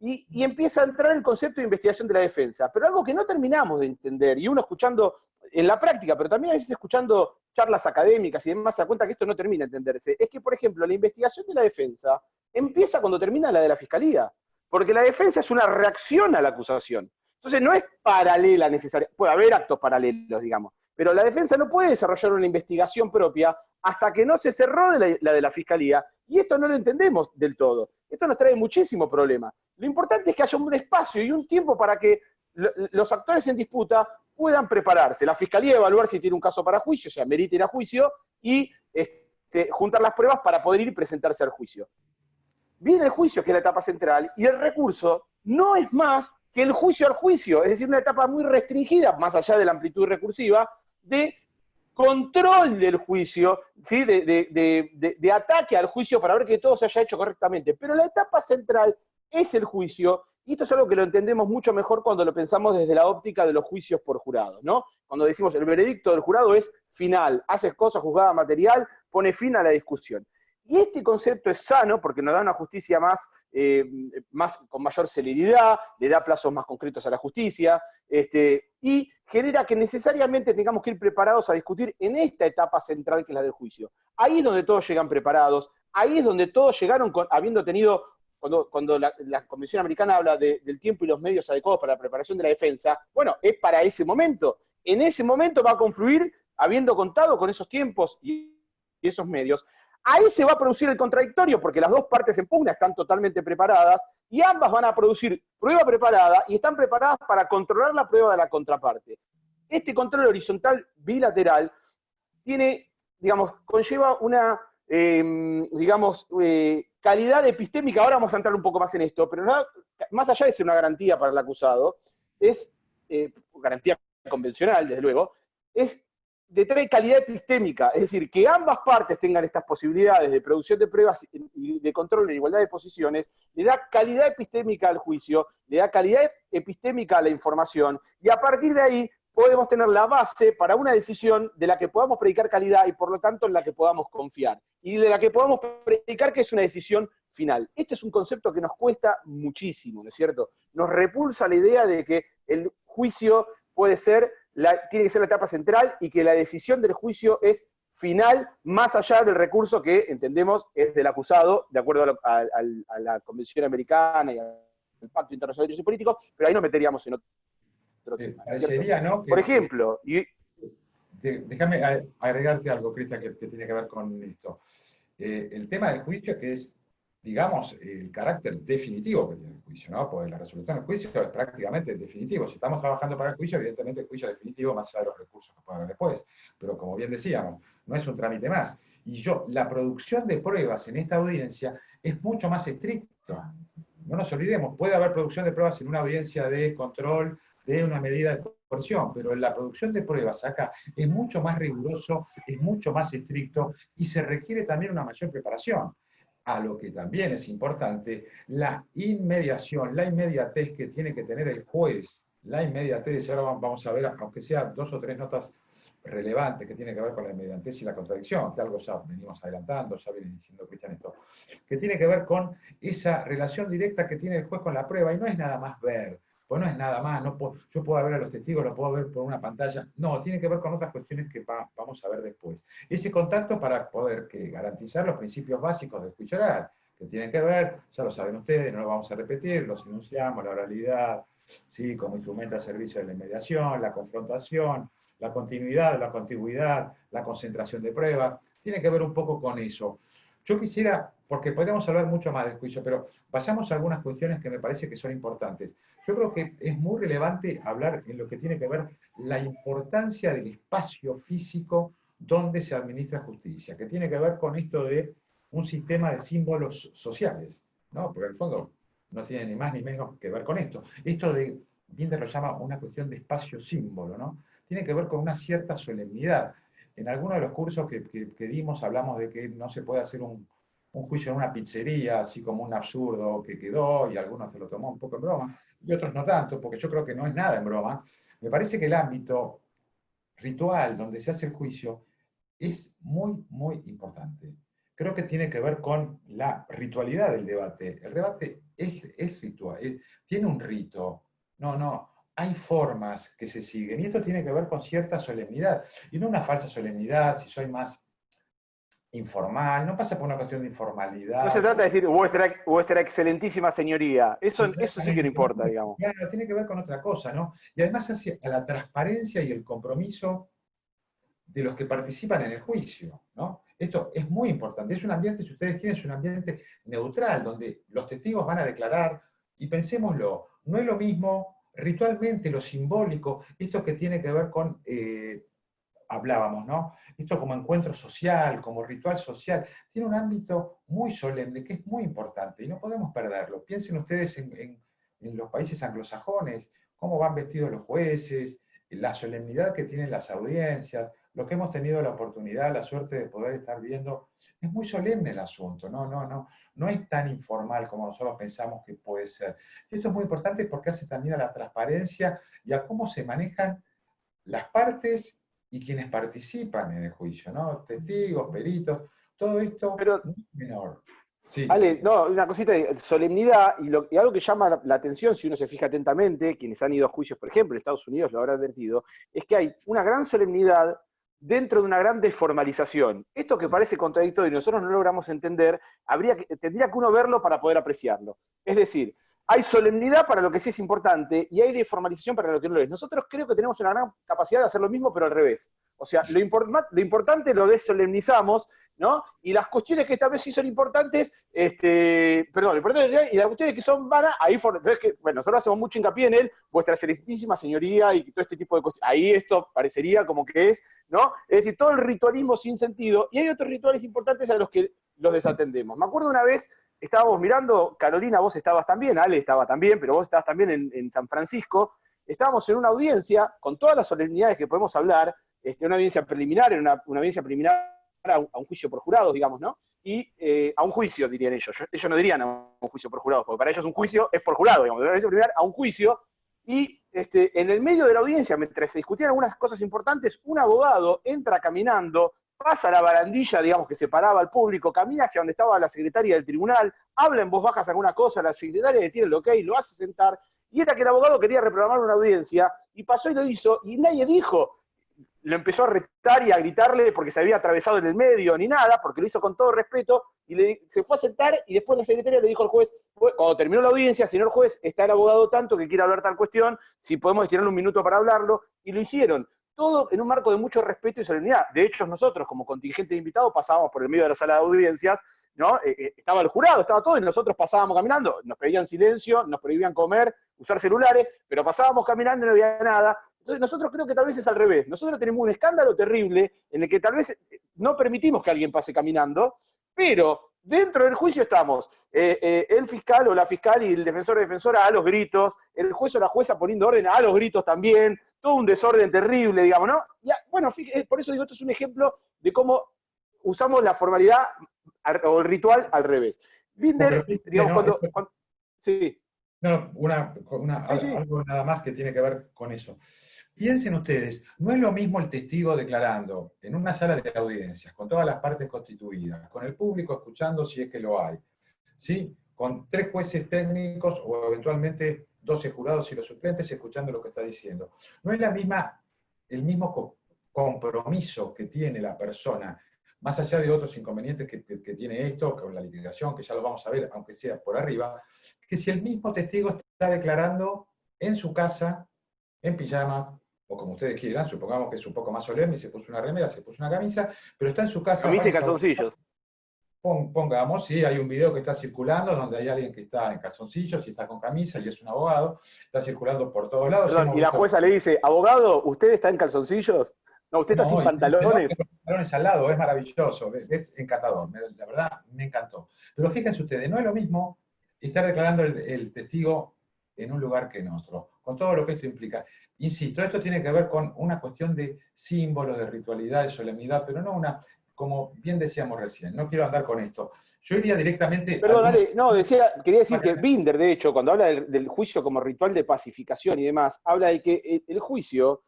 Y empieza a entrar el concepto de investigación de la defensa, pero algo que no terminamos de entender, y uno escuchando en la práctica, pero también a veces escuchando charlas académicas y demás, se da cuenta que esto no termina de entenderse, es que, por ejemplo, la investigación de la defensa empieza cuando termina la de la fiscalía, porque la defensa es una reacción a la acusación. Entonces no es paralela necesariamente, puede haber actos paralelos, digamos, pero la defensa no puede desarrollar una investigación propia hasta que no se cerró la de la fiscalía, y esto no lo entendemos del todo. Esto nos trae muchísimo problema. Lo importante es que haya un espacio y un tiempo para que los actores en disputa puedan prepararse. La fiscalía evaluar si tiene un caso para juicio, o sea, merita ir a juicio, y juntar las pruebas para poder ir y presentarse al juicio. Viene el juicio, que es la etapa central, y el recurso no es más que el juicio al juicio, es decir, una etapa muy restringida, más allá de la amplitud recursiva, de control del juicio, ¿sí? de ataque al juicio para ver que todo se haya hecho correctamente. Pero la etapa central es el juicio, y esto es algo que lo entendemos mucho mejor cuando lo pensamos desde la óptica de los juicios por jurados, ¿no? Cuando decimos el veredicto del jurado es final, hace cosa juzgada material, pone fin a la discusión. Y este concepto es sano porque nos da una justicia con mayor celeridad, le da plazos más concretos a la justicia, y genera que necesariamente tengamos que ir preparados a discutir en esta etapa central que es la del juicio. Ahí es donde todos llegan preparados, ahí es donde todos llegaron habiendo tenido, cuando la Convención Americana habla del tiempo y los medios adecuados para la preparación de la defensa, bueno, es para ese momento. En ese momento va a confluir, habiendo contado con esos tiempos y esos medios, ahí se va a producir el contradictorio, porque las dos partes en pugna están totalmente preparadas, y ambas van a producir prueba preparada, y están preparadas para controlar la prueba de la contraparte. Este control horizontal bilateral conlleva una, calidad epistémica, ahora vamos a entrar un poco más en esto, pero más allá de ser una garantía para el acusado, es garantía convencional, desde luego, trae calidad epistémica, es decir, que ambas partes tengan estas posibilidades de producción de pruebas y de control en igualdad de posiciones, le da calidad epistémica al juicio, le da calidad epistémica a la información, y a partir de ahí podemos tener la base para una decisión de la que podamos predicar calidad y por lo tanto en la que podamos confiar, y de la que podamos predicar que es una decisión final. Este es un concepto que nos cuesta muchísimo, ¿no es cierto? Nos repulsa la idea de que el juicio tiene que ser la etapa central y que la decisión del juicio es final, más allá del recurso que entendemos es del acusado, de acuerdo a la Convención Americana y al Pacto Internacional de Derechos Políticos, pero ahí nos meteríamos en otro tema. Parecería, ¿no? Por ejemplo, déjame agregarte algo, Cristian, que tiene que ver con esto. El tema del juicio, que es, digamos, el carácter definitivo que tiene el juicio, ¿no? Porque la resolución del juicio es prácticamente definitivo. Si estamos trabajando para el juicio, evidentemente el juicio es definitivo, más allá de los recursos que pueda haber después. Pero como bien decíamos, no es un trámite más. Y la producción de pruebas en esta audiencia es mucho más estricta. No nos olvidemos, puede haber producción de pruebas en una audiencia de control de una medida de coerción, pero la producción de pruebas acá es mucho más riguroso, es mucho más estricto, y se requiere también una mayor preparación. A lo que también es importante, la inmediación, la inmediatez que tiene que tener el juez, la inmediatez, ahora vamos a ver, aunque sea 2 o 3 notas relevantes que tienen que ver con la inmediatez y la contradicción, que algo ya venimos adelantando, ya viene diciendo Cristian esto, que tiene que ver con esa relación directa que tiene el juez con la prueba, y no es nada más ver, pues no es nada más, yo puedo ver a los testigos, lo puedo ver por una pantalla, no, tiene que ver con otras cuestiones que vamos a ver después. Ese contacto para poder garantizar los principios básicos del juicio oral, que tienen que ver, ya lo saben ustedes, no lo vamos a repetir, los enunciamos, la oralidad, ¿sí? Como instrumento al servicio de la inmediación, la confrontación, la continuidad, la contigüidad, la concentración de pruebas, tiene que ver un poco con eso. Yo quisiera, porque podríamos hablar mucho más del juicio, pero vayamos a algunas cuestiones que me parece que son importantes. Yo creo que es muy relevante hablar en lo que tiene que ver la importancia del espacio físico donde se administra justicia, que tiene que ver con esto de un sistema de símbolos sociales, ¿no? Porque en el fondo no tiene ni más ni menos que ver con esto. Esto de, Binder lo llama una cuestión de espacio-símbolo, ¿no? Tiene que ver con una cierta solemnidad. En algunos de los cursos que dimos hablamos de que no se puede hacer un juicio en una pizzería, así como un absurdo que quedó, y algunos se lo tomó un poco en broma, y otros no tanto, porque yo creo que no es nada en broma. Me parece que el ámbito ritual donde se hace el juicio es muy, muy importante. creo que tiene que ver con la ritualidad del debate. El debate es ritual, tiene un rito. No, hay formas que se siguen, y esto tiene que ver con cierta solemnidad, y no una falsa solemnidad, si soy más informal, no pasa por una cuestión de No se informalidad. trata de decir vuestra excelentísima señoría, eso sí que no importa, digamos. Claro, tiene que ver con otra cosa, ¿no? Y además hacia la transparencia y el compromiso de los que participan en el juicio, ¿no? Esto es muy importante. Es un ambiente, si ustedes quieren, es un ambiente neutral, donde los testigos van a declarar, y pensémoslo, no es lo mismo ritualmente, lo simbólico, esto que tiene que ver con, hablábamos, ¿no? Esto como encuentro social, como ritual social, tiene un ámbito muy solemne, que es muy importante, y no podemos perderlo. Piensen ustedes en los países anglosajones, cómo van vestidos los jueces, la solemnidad que tienen las audiencias, lo que hemos tenido la oportunidad, la suerte de poder estar viendo, es muy solemne el asunto, no es tan informal como nosotros pensamos que puede ser. Y esto es muy importante porque hace también a la transparencia y a cómo se manejan las partes y quienes participan en el juicio, ¿no? Testigos, peritos, todo esto Pero, no es menor. Sí. Ale, no, una cosita de solemnidad, y algo que llama la atención, si uno se fija atentamente, quienes han ido a juicios, por ejemplo, en Estados Unidos lo habrán advertido, es que hay una gran solemnidad dentro de una gran desformalización. Esto que parece contradictorio y nosotros no logramos entender, tendría que uno verlo para poder apreciarlo. Es decir, hay solemnidad para lo que sí es importante y hay desformalización para lo que no lo es. Nosotros creo que tenemos una gran capacidad de hacer lo mismo, pero al revés. O sea, lo importante lo desolemnizamos, ¿no? Y las cuestiones que esta vez sí son importantes, lo importante y las cuestiones que son vanas, entonces, bueno, nosotros hacemos mucho hincapié en vuestra excelentísima señoría y todo este tipo de cuestiones. Ahí esto parecería como que es, ¿no? Es decir, todo el ritualismo sin sentido, y hay otros rituales importantes a los que los desatendemos. Me acuerdo una vez, estábamos mirando, Carolina, vos estabas también, Ale estaba también, pero vos estabas también en San Francisco, estábamos en una audiencia, con todas las solemnidades que podemos hablar, una audiencia preliminar, una audiencia preliminar a un juicio por jurados, digamos, ¿no? Y a un juicio, dirían ellos. Ellos no dirían a un juicio por jurados, porque para ellos un juicio es por jurado, digamos. Una audiencia preliminar a un juicio, y en el medio de la audiencia, mientras se discutían algunas cosas importantes, un abogado entra caminando, pasa la barandilla, digamos, que separaba al público, camina hacia donde estaba la secretaria del tribunal, habla en voz baja alguna cosa, la secretaria detiene el ok, lo hace sentar, y era que el abogado quería reprogramar una audiencia, y pasó y lo hizo, y nadie dijo, lo empezó a retar y a gritarle porque se había atravesado en el medio, ni nada, porque lo hizo con todo respeto, y se fue a sentar, y después la secretaria le dijo al juez, cuando terminó la audiencia, señor juez, está el abogado tanto que quiere hablar tal cuestión, si podemos destinarle un minuto para hablarlo, y lo hicieron. Todo en un marco de mucho respeto y solemnidad. De hecho, nosotros, como contingente de invitados, pasábamos por el medio de la sala de audiencias, ¿no? Estaba el jurado, estaba todo, y nosotros pasábamos caminando, nos pedían silencio, nos prohibían comer, usar celulares, pero pasábamos caminando y no había nada. Entonces nosotros creo que tal vez es al revés. Nosotros tenemos un escándalo terrible en el que tal vez no permitimos que alguien pase caminando, pero dentro del juicio estamos el fiscal o la fiscal y el defensor o defensora a los gritos, el juez o la jueza poniendo orden a los gritos también, todo un desorden terrible, digamos, ¿no? Y, bueno, por eso digo, esto es un ejemplo de cómo usamos la formalidad o el ritual al revés. Binder, digamos, sí. No, Sí. algo nada más que tiene que ver con eso. Piensen ustedes, no es lo mismo el testigo declarando en una sala de audiencias, con todas las partes constituidas, con el público escuchando si es que lo hay, ¿sí? Con 3 jueces técnicos o eventualmente 12 jurados y los suplentes escuchando lo que está diciendo. No es el mismo compromiso que tiene la persona, más allá de otros inconvenientes que tiene esto, con la litigación, que ya lo vamos a ver, aunque sea por arriba, que si el mismo testigo está declarando en su casa, en pijama, o como ustedes quieran, supongamos que es un poco más solemne, se puso una remera, se puso una camisa, pero está en su casa. Camisa y calzoncillos. Pongamos, sí, hay un video que está circulando donde hay alguien que está en calzoncillos y está con camisa y es un abogado, está circulando por todos lados. Perdón, y la jueza le dice, abogado, ¿usted está en calzoncillos? No, usted está sin pantalones. Pantalones al lado, es maravilloso, es encantador, la verdad me encantó. Pero fíjense ustedes, no es lo mismo estar declarando el testigo en un lugar que en otro, con todo lo que esto implica. Insisto, esto tiene que ver con una cuestión de símbolos, de ritualidad, de solemnidad, pero no una, como bien decíamos recién, no quiero andar con esto. Yo iría directamente... Perdón, Ale, no, quería decir que Binder, de hecho, cuando habla del juicio como ritual de pacificación y demás, habla de que el juicio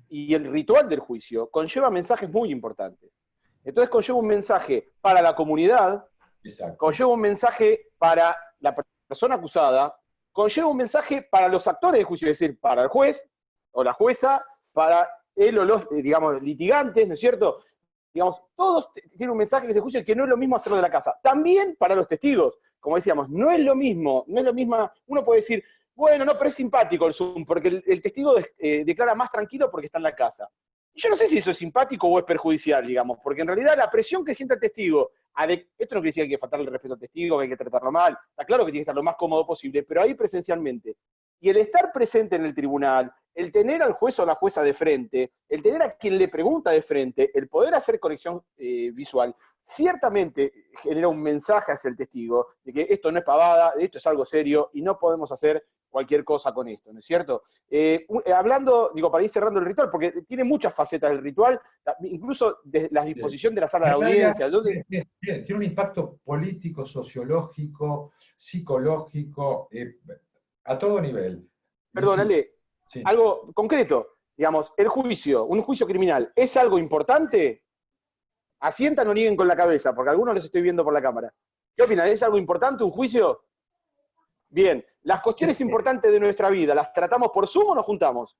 y el ritual del juicio conlleva mensajes muy importantes. Entonces conlleva un mensaje para la comunidad, Exacto. conlleva un mensaje para la persona acusada, conlleva un mensaje para los actores del juicio, es decir, para el juez o la jueza, para él o los, digamos, litigantes, ¿no es cierto? Digamos, todos tienen un mensaje que se juicio que no es lo mismo hacerlo de la casa. También para los testigos, como decíamos, no es lo mismo, no es lo mismo, uno puede decir, bueno, no, pero es simpático el Zoom, porque el testigo declara más tranquilo porque está en la casa. Y yo no sé si eso es simpático o es perjudicial, digamos, porque en realidad la presión que siente el testigo, esto no quiere decir que hay que faltarle el respeto al testigo, que hay que tratarlo mal, está claro que tiene que estar lo más cómodo posible, pero ahí presencialmente. Y el estar presente en el tribunal, el tener al juez o la jueza de frente, el tener a quien le pregunta de frente, el poder hacer conexión visual, ciertamente genera un mensaje hacia el testigo de que esto no es pavada, esto es algo serio y no podemos hacer cualquier cosa con esto, ¿no es cierto? Hablando, digo, para ir cerrando el ritual, porque tiene muchas facetas del ritual, incluso de la disposición de la sala de audiencia. Tiene un impacto político, sociológico, psicológico, a todo nivel. Perdón, Ale, sí. Algo concreto, digamos, el juicio, un juicio criminal, ¿es algo importante? Asientan o nieguen con la cabeza, porque a algunos les estoy viendo por la cámara. ¿Qué opinan? ¿Es algo importante un juicio? Bien, las cuestiones importantes de nuestra vida, ¿las tratamos por Zoom o nos juntamos?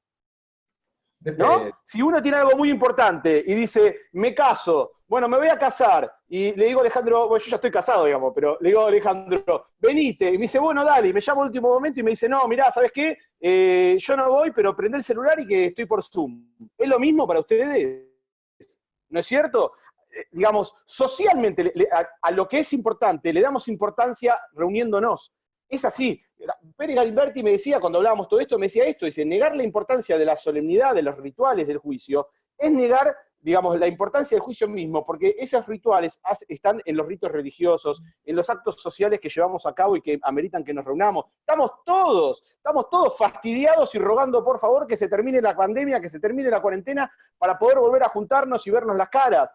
¿No? Si uno tiene algo muy importante y dice, me caso, bueno, me voy a casar, y le digo a Alejandro, bueno, yo ya estoy casado, digamos, pero le digo a Alejandro, venite, y me dice, bueno, dale, y me llama al último momento y me dice, no, mirá, ¿sabes qué? Yo no voy, pero prende el celular y que estoy por Zoom. ¿Es lo mismo para ustedes? ¿No es cierto? Digamos, socialmente, a lo que es importante, le damos importancia reuniéndonos. Es así. Pérez Galimberti me decía, cuando hablábamos todo esto, me decía esto, dice, negar la importancia de la solemnidad, de los rituales del juicio, es negar, digamos, la importancia del juicio mismo, porque esos rituales están en los ritos religiosos, en los actos sociales que llevamos a cabo y que ameritan que nos reunamos. Estamos todos fastidiados y rogando, por favor, que se termine la pandemia, que se termine la cuarentena, para poder volver a juntarnos y vernos las caras.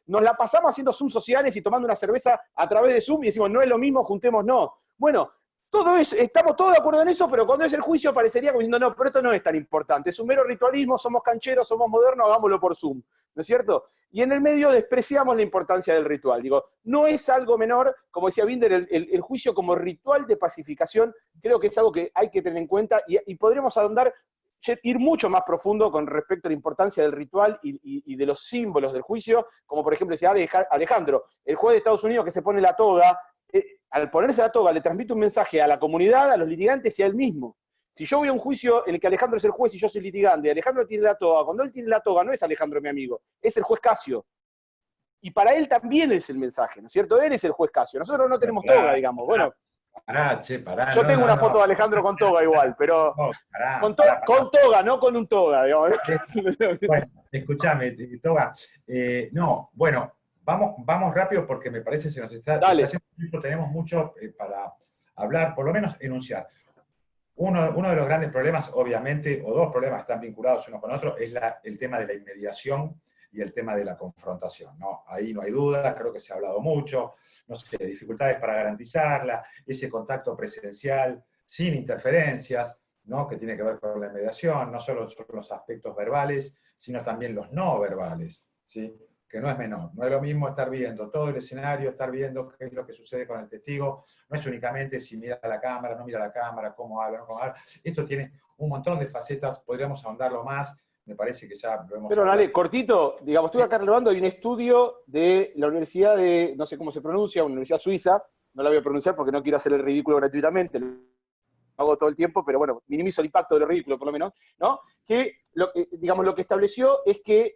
Nos la pasamos haciendo Zoom sociales y tomando una cerveza a través de Zoom y decimos, no es lo mismo, juntémonos. Bueno, todo eso, estamos todos de acuerdo en eso, pero cuando es el juicio parecería como diciendo, no, pero esto no es tan importante, es un mero ritualismo, somos cancheros, somos modernos, hagámoslo por Zoom, ¿no es cierto? Y en el medio despreciamos la importancia del ritual. Digo, no es algo menor, como decía Binder, el juicio como ritual de pacificación, creo que es algo que hay que tener en cuenta y podríamos ahondar, ir mucho más profundo con respecto a la importancia del ritual y de los símbolos del juicio, como por ejemplo decía Alejandro, el juez de Estados Unidos que se pone la toga, al ponerse la toga le transmite un mensaje a la comunidad, a los litigantes y a él mismo. Si yo voy a un juicio en el que Alejandro es el juez y yo soy litigante, y Alejandro tiene la toga, cuando él tiene la toga no es Alejandro mi amigo, es el juez Casio. Y para él también es el mensaje, ¿no es cierto? Él es el juez Casio, nosotros no tenemos toga, digamos. Bueno, pará, yo tengo una foto de Alejandro con toga igual, pero con toga, no con un toga, digamos. Bueno, escuchame, toga. No, bueno, vamos rápido porque me parece que se nos está haciendo tiempo, tenemos mucho para hablar, por lo menos enunciar. Uno de los grandes problemas, obviamente, o dos problemas están vinculados uno con otro, es el tema de la inmediación y el tema de la confrontación, ¿no? Ahí no hay duda, creo que se ha hablado mucho, no sé, dificultades para garantizarla, ese contacto presencial sin interferencias, ¿no? Que tiene que ver con la inmediación, no solo son los aspectos verbales, sino también los no verbales, ¿sí? Que no es menor. No es lo mismo estar viendo todo el escenario, estar viendo qué es lo que sucede con el testigo, no es únicamente si mira la cámara, no mira la cámara, cómo habla, no cómo habla. Esto tiene un montón de facetas, podríamos ahondarlo más, me parece que ya lo hemos... Pero dale, cortito, digamos, estuve acá relevando, hay un estudio de la Universidad de, no sé cómo se pronuncia, una universidad suiza, no la voy a pronunciar porque no quiero hacer el ridículo gratuitamente, lo hago todo el tiempo, pero bueno, minimizo el impacto de lo ridículo por lo menos, ¿no? Que, digamos, lo que estableció es que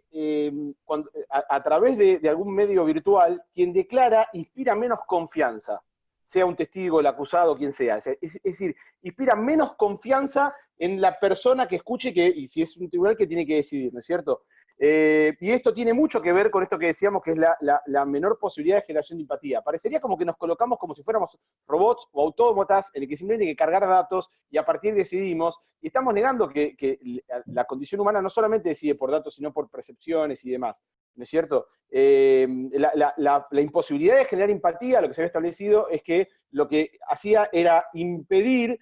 a través de algún medio virtual, quien declara inspira menos confianza, sea un testigo, el acusado, quien sea. Es decir, inspira menos confianza en la persona que escuche y si es un tribunal que tiene que decidir, ¿no es cierto? Y esto tiene mucho que ver con esto que decíamos, que es la menor posibilidad de generación de empatía. Parecería como que nos colocamos como si fuéramos robots o autómatas en el que simplemente hay que cargar datos y a partir decidimos, y estamos negando que la condición humana no solamente decide por datos, sino por percepciones y demás, ¿no es cierto? La imposibilidad de generar empatía, lo que se había establecido es que lo que hacía era impedir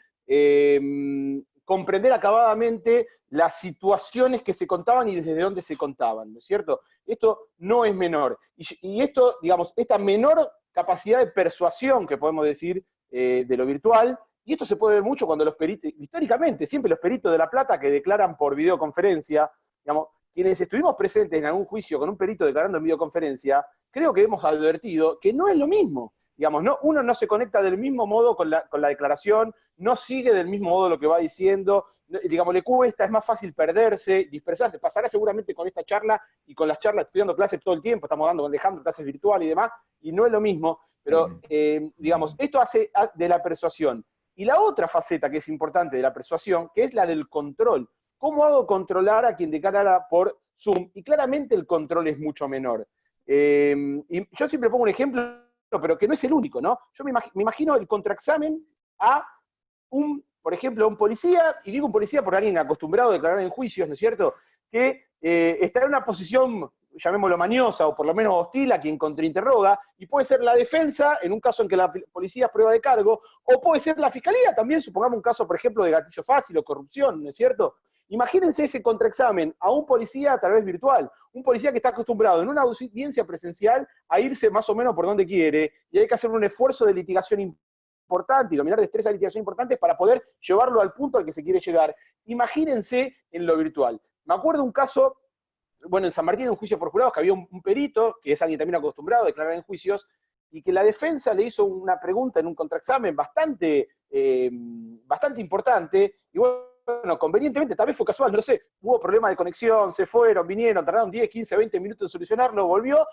comprender acabadamente las situaciones que se contaban y desde dónde se contaban, ¿no es cierto? Esto no es menor. Y esto, digamos, esta menor capacidad de persuasión que podemos decir de lo virtual, y esto se puede ver mucho cuando los peritos, históricamente, siempre los peritos de La Plata que declaran por videoconferencia, digamos, quienes estuvimos presentes en algún juicio con un perito declarando en videoconferencia, creo que hemos advertido que no es lo mismo. Digamos, no, uno no se conecta del mismo modo con la declaración, no sigue del mismo modo lo que va diciendo, digamos, le cuesta, es más fácil perderse, dispersarse. Pasará seguramente con esta charla y con las charlas, estudiando clases todo el tiempo, estamos dando con Alejandro clases virtuales y demás, y no es lo mismo, pero digamos, esto hace de la persuasión. Y la otra faceta que es importante de la persuasión, que es la del control. ¿Cómo hago controlar a quien declara por Zoom? Y claramente el control es mucho menor. Y yo siempre pongo un ejemplo, pero que no es el único, ¿no? Yo me imagino el contraexamen a por ejemplo, a un policía, y digo un policía por alguien acostumbrado a declarar en juicios, ¿no es cierto?, que está en una posición, llamémoslo mañosa, o por lo menos hostil a quien contrainterroga, y puede ser la defensa, en un caso en que la policía es prueba de cargo, o puede ser la fiscalía también, supongamos un caso, por ejemplo, de gatillo fácil o corrupción, ¿no es cierto? Imagínense ese contraexamen a un policía a través virtual, un policía que está acostumbrado en una audiencia presencial a irse más o menos por donde quiere, y hay que hacer un esfuerzo de litigación importante y dominar destrezas de litigación importantes para poder llevarlo al punto al que se quiere llegar. Imagínense en lo virtual. Me acuerdo un caso, bueno, en San Martín, en un juicio por jurados, que había un perito, que es alguien también acostumbrado a declarar en juicios, y que la defensa le hizo una pregunta en un contraexamen bastante importante, y bueno, convenientemente, tal vez fue casual, no lo sé, hubo problemas de conexión, se fueron, vinieron, tardaron 10, 15, 20 minutos en solucionarlo, volvió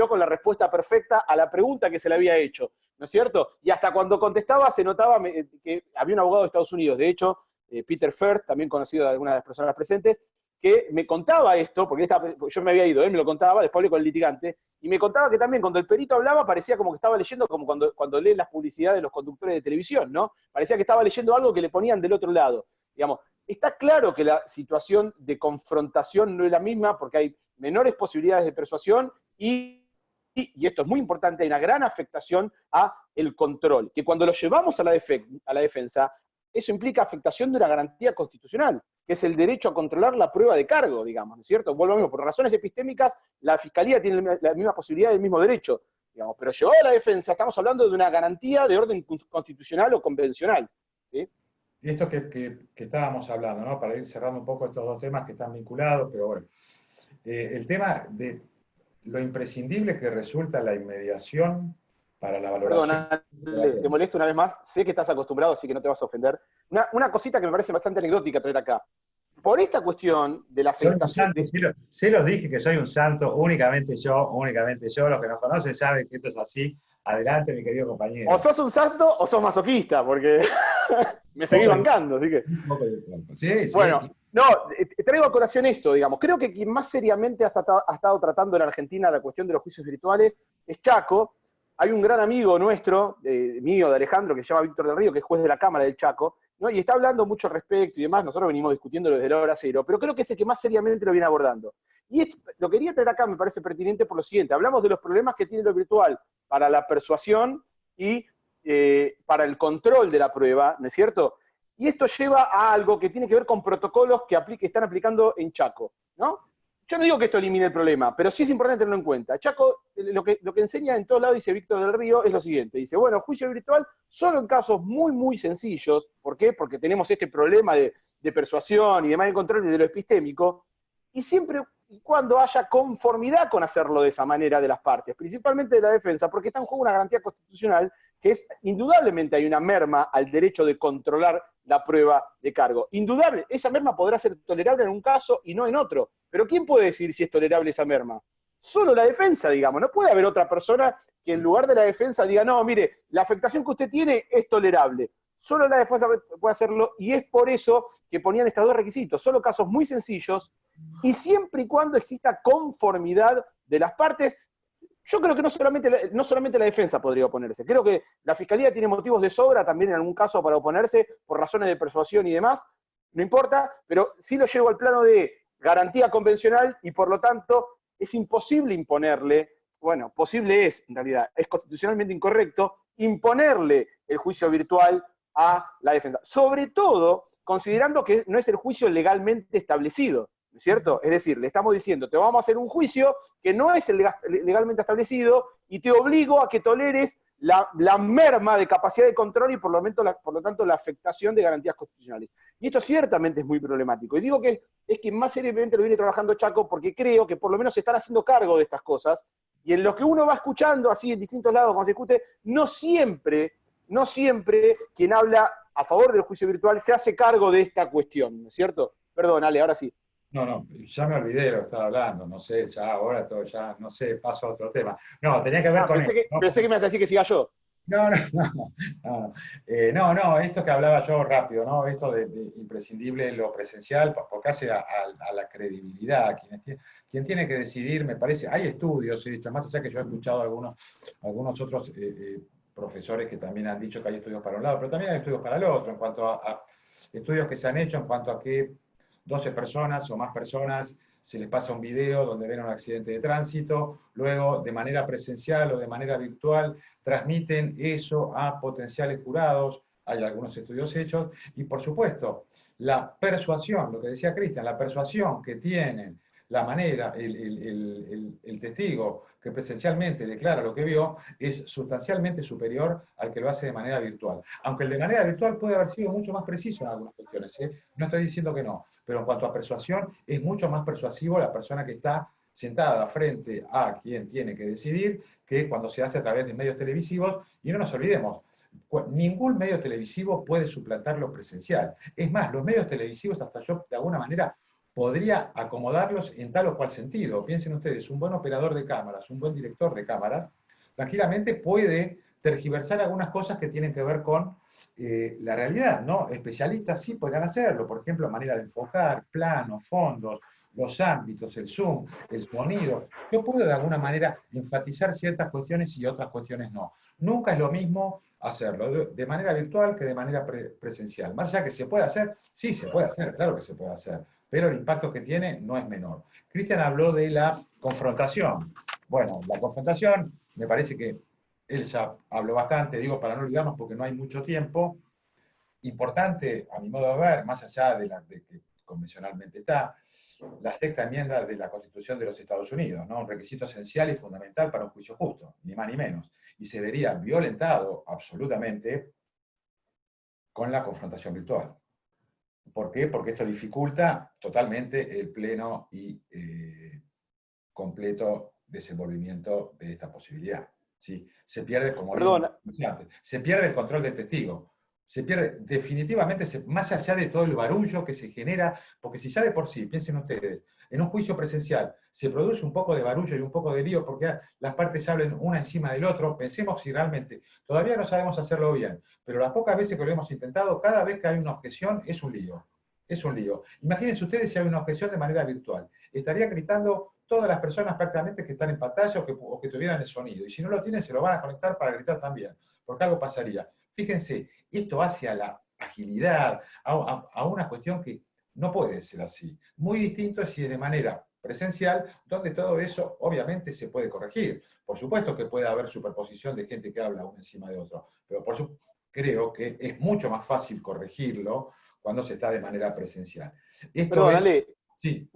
con la respuesta perfecta a la pregunta que se le había hecho, ¿no es cierto? Y hasta cuando contestaba se notaba que había un abogado de Estados Unidos, de hecho, Peter Firth, también conocido de algunas de las personas presentes, que me contaba esto, porque yo me había ido, él me lo contaba, después hablé con el litigante, y me contaba que también cuando el perito hablaba parecía como que estaba leyendo, como cuando leen las publicidades de los conductores de televisión, ¿no? Parecía que estaba leyendo algo que le ponían del otro lado. Digamos, está claro que la situación de confrontación no es la misma porque hay menores posibilidades de persuasión y esto es muy importante, hay una gran afectación a el control, que cuando lo llevamos a la defensa, eso implica afectación de una garantía constitucional, que es el derecho a controlar la prueba de cargo, digamos, ¿no es cierto? Vuelvo a lo mismo, por razones epistémicas, la Fiscalía tiene la misma posibilidad y el mismo derecho, digamos, pero llevado a la defensa estamos hablando de una garantía de orden constitucional o convencional, ¿sí? Y esto que estábamos hablando, ¿no? Para ir cerrando un poco estos dos temas que están vinculados, pero bueno, el tema de lo imprescindible que resulta la inmediación para la valoración. Perdona, te molesto una vez más, sé que estás acostumbrado, así que no te vas a ofender. Una cosita que me parece bastante anecdótica traer acá. Por esta cuestión de la afectación... Se los dije que soy un santo, únicamente yo, los que nos conocen saben que esto es así. Adelante, mi querido compañero. O sos un santo o sos masoquista, porque me seguís bancando, así que... Sí, sí. Bueno, no, traigo a colación esto, digamos. Creo que quien más seriamente ha estado tratando en Argentina la cuestión de los juicios virtuales es Chaco. Hay un gran amigo nuestro, mío, de Alejandro, que se llama Víctor del Río, que es juez de la Cámara del Chaco, ¿no? Y está hablando mucho al respecto y demás. Nosotros venimos discutiéndolo desde la hora cero, pero creo que es el que más seriamente lo viene abordando. Y lo quería traer acá, me parece pertinente por lo siguiente. Hablamos de los problemas que tiene lo virtual para la persuasión y para el control de la prueba, ¿no es cierto? Y esto lleva a algo que tiene que ver con protocolos que están aplicando en Chaco, ¿no? Yo no digo que esto elimine el problema, pero sí es importante tenerlo en cuenta. Chaco, lo que enseña en todos lados, dice Víctor del Río, es lo siguiente. Dice, bueno, juicio virtual solo en casos muy, muy sencillos. ¿Por qué? Porque tenemos este problema de persuasión y demás de control y de lo epistémico. Y siempre y cuando haya conformidad con hacerlo de esa manera de las partes, principalmente de la defensa, porque está en juego una garantía constitucional que es, indudablemente hay una merma al derecho de controlar la prueba de cargo. Indudable, esa merma podrá ser tolerable en un caso y no en otro. Pero ¿quién puede decir si es tolerable esa merma? Solo la defensa, digamos. No puede haber otra persona que en lugar de la defensa diga, no, mire, la afectación que usted tiene es tolerable. Solo la defensa puede hacerlo, y es por eso que ponían estos dos requisitos. Solo casos muy sencillos, y siempre y cuando exista conformidad de las partes. Yo creo que no solamente la defensa podría oponerse. Creo que la Fiscalía tiene motivos de sobra también en algún caso para oponerse por razones de persuasión y demás. No importa, pero sí lo llevo al plano de garantía convencional y por lo tanto es imposible imponerle, bueno, posible es en realidad, es constitucionalmente incorrecto imponerle el juicio virtual a la defensa. Sobre todo considerando que no es el juicio legalmente establecido, ¿no es cierto? Es decir, le estamos diciendo, te vamos a hacer un juicio que no es el legalmente establecido y te obligo a que toleres la merma de capacidad de control y por lo tanto la afectación de garantías constitucionales. Y esto ciertamente es muy problemático. Y digo que es que más seriamente lo viene trabajando Chaco porque creo que por lo menos se están haciendo cargo de estas cosas y en lo que uno va escuchando así en distintos lados cuando se discute, no siempre quien habla a favor del juicio virtual se hace cargo de esta cuestión, ¿no es cierto? Perdón, Ale, ahora sí. No, ya me olvidé de lo que estaba hablando, no sé, ya ahora todo, ya, no sé, paso a otro tema. No, tenía que ver con pensé, esto, ¿no? Pensé que me ibas a decir que siga yo. No, esto que hablaba yo rápido, ¿no? Esto de imprescindible lo presencial, porque hace a la credibilidad, quien tiene que decidir, me parece, hay estudios, he dicho, más allá que yo he escuchado algunos otros profesores que también han dicho que hay estudios para un lado, pero también hay estudios para el otro, en cuanto a estudios que se han hecho en cuanto a que 12 personas o más personas se les pasa un video donde ven un accidente de tránsito, luego de manera presencial o de manera virtual transmiten eso a potenciales jurados, hay algunos estudios hechos, y por supuesto, la persuasión, lo que decía Cristian, la persuasión que tienen, la manera, el testigo que presencialmente declara lo que vio, es sustancialmente superior al que lo hace de manera virtual. Aunque el de manera virtual puede haber sido mucho más preciso en algunas cuestiones, ¿eh? No estoy diciendo que no, pero en cuanto a persuasión, es mucho más persuasivo la persona que está sentada frente a quien tiene que decidir, que cuando se hace a través de medios televisivos, y no nos olvidemos, ningún medio televisivo puede suplantar lo presencial. Es más, los medios televisivos, hasta yo de alguna manera podría acomodarlos en tal o cual sentido. Piensen ustedes, un buen operador de cámaras, un buen director de cámaras, tranquilamente puede tergiversar algunas cosas que tienen que ver con la realidad, ¿no? Especialistas sí podrían hacerlo, por ejemplo, manera de enfocar, planos, fondos, los ámbitos, el zoom, el sonido. Yo puedo de alguna manera enfatizar ciertas cuestiones y otras cuestiones no. Nunca es lo mismo hacerlo de manera virtual que de manera presencial. Más allá que se puede hacer, sí se puede hacer, claro que se puede hacer, pero el impacto que tiene no es menor. Cristian habló de la confrontación. Bueno, la confrontación, me parece que él ya habló bastante, digo, para no olvidarnos porque no hay mucho tiempo. Importante, a mi modo de ver, más allá de que convencionalmente está, la sexta enmienda de la Constitución de los Estados Unidos, ¿no? Un requisito esencial y fundamental para un juicio justo, ni más ni menos. Y se vería violentado absolutamente con la confrontación virtual. ¿Por qué? Porque esto dificulta totalmente el pleno y completo desenvolvimiento de esta posibilidad. ¿Sí? Se pierde, como se pierde el control del testigo. Se pierde definitivamente, más allá de todo el barullo que se genera, porque si ya de por sí, piensen ustedes, en un juicio presencial se produce un poco de barullo y un poco de lío porque las partes hablan una encima del otro, pensemos si realmente, todavía no sabemos hacerlo bien, pero las pocas veces que lo hemos intentado, cada vez que hay una objeción es un lío. Es un lío. Imagínense ustedes si hay una objeción de manera virtual. Estaría gritando todas las personas prácticamente que están en pantalla o que tuvieran el sonido. Y si no lo tienen, se lo van a conectar para gritar también, porque algo pasaría. Fíjense, esto hace a la agilidad, a una cuestión que no puede ser así. Muy distinto si es de manera presencial, donde todo eso obviamente se puede corregir. Por supuesto que puede haber superposición de gente que habla uno encima de otro, pero creo que es mucho más fácil corregirlo cuando se está de manera presencial. Perdón, Ale. Sí.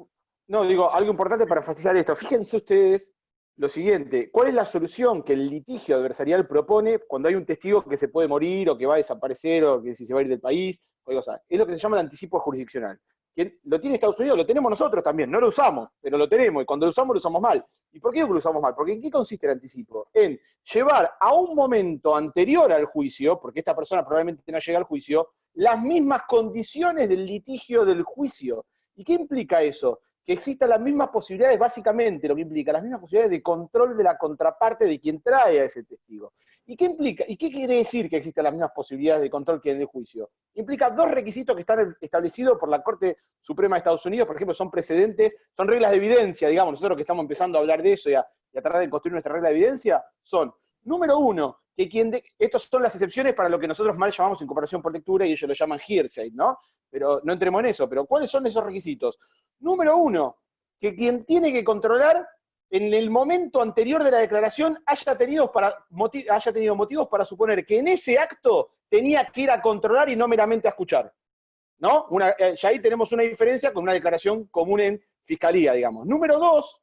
No, digo, algo importante para enfatizar esto. Fíjense ustedes lo siguiente, ¿cuál es la solución que el litigio adversarial propone cuando hay un testigo que se puede morir o que va a desaparecer o que si se va a ir del país? Es lo que se llama el anticipo jurisdiccional. ¿Quién lo tiene Estados Unidos? Lo tenemos nosotros también, no lo usamos, pero lo tenemos, y cuando lo usamos mal. ¿Y por qué lo usamos mal? Porque ¿en qué consiste el anticipo? En llevar a un momento anterior al juicio, porque esta persona probablemente no llega al juicio, las mismas condiciones del litigio del juicio. ¿Y qué implica eso? Que existan las mismas posibilidades, básicamente lo que implica, las mismas posibilidades de control de la contraparte de quien trae a ese testigo. ¿Y qué implica? ¿Y qué quiere decir que existan las mismas posibilidades de control que en el juicio? Implica dos requisitos que están establecidos por la Corte Suprema de Estados Unidos, por ejemplo, son precedentes, son reglas de evidencia, digamos, nosotros que estamos empezando a hablar de eso y a tratar de construir nuestra regla de evidencia, son, número uno, que estos son las excepciones para lo que nosotros mal llamamos incomparación por lectura y ellos lo llaman hearsay, ¿no? Pero no entremos en eso, pero ¿cuáles son esos requisitos? Número uno, que quien tiene que controlar en el momento anterior de la declaración haya tenido motivos para suponer que en ese acto tenía que ir a controlar y no meramente a escuchar. ¿no? Ya ahí tenemos una diferencia con una declaración común en fiscalía, digamos. Número 2,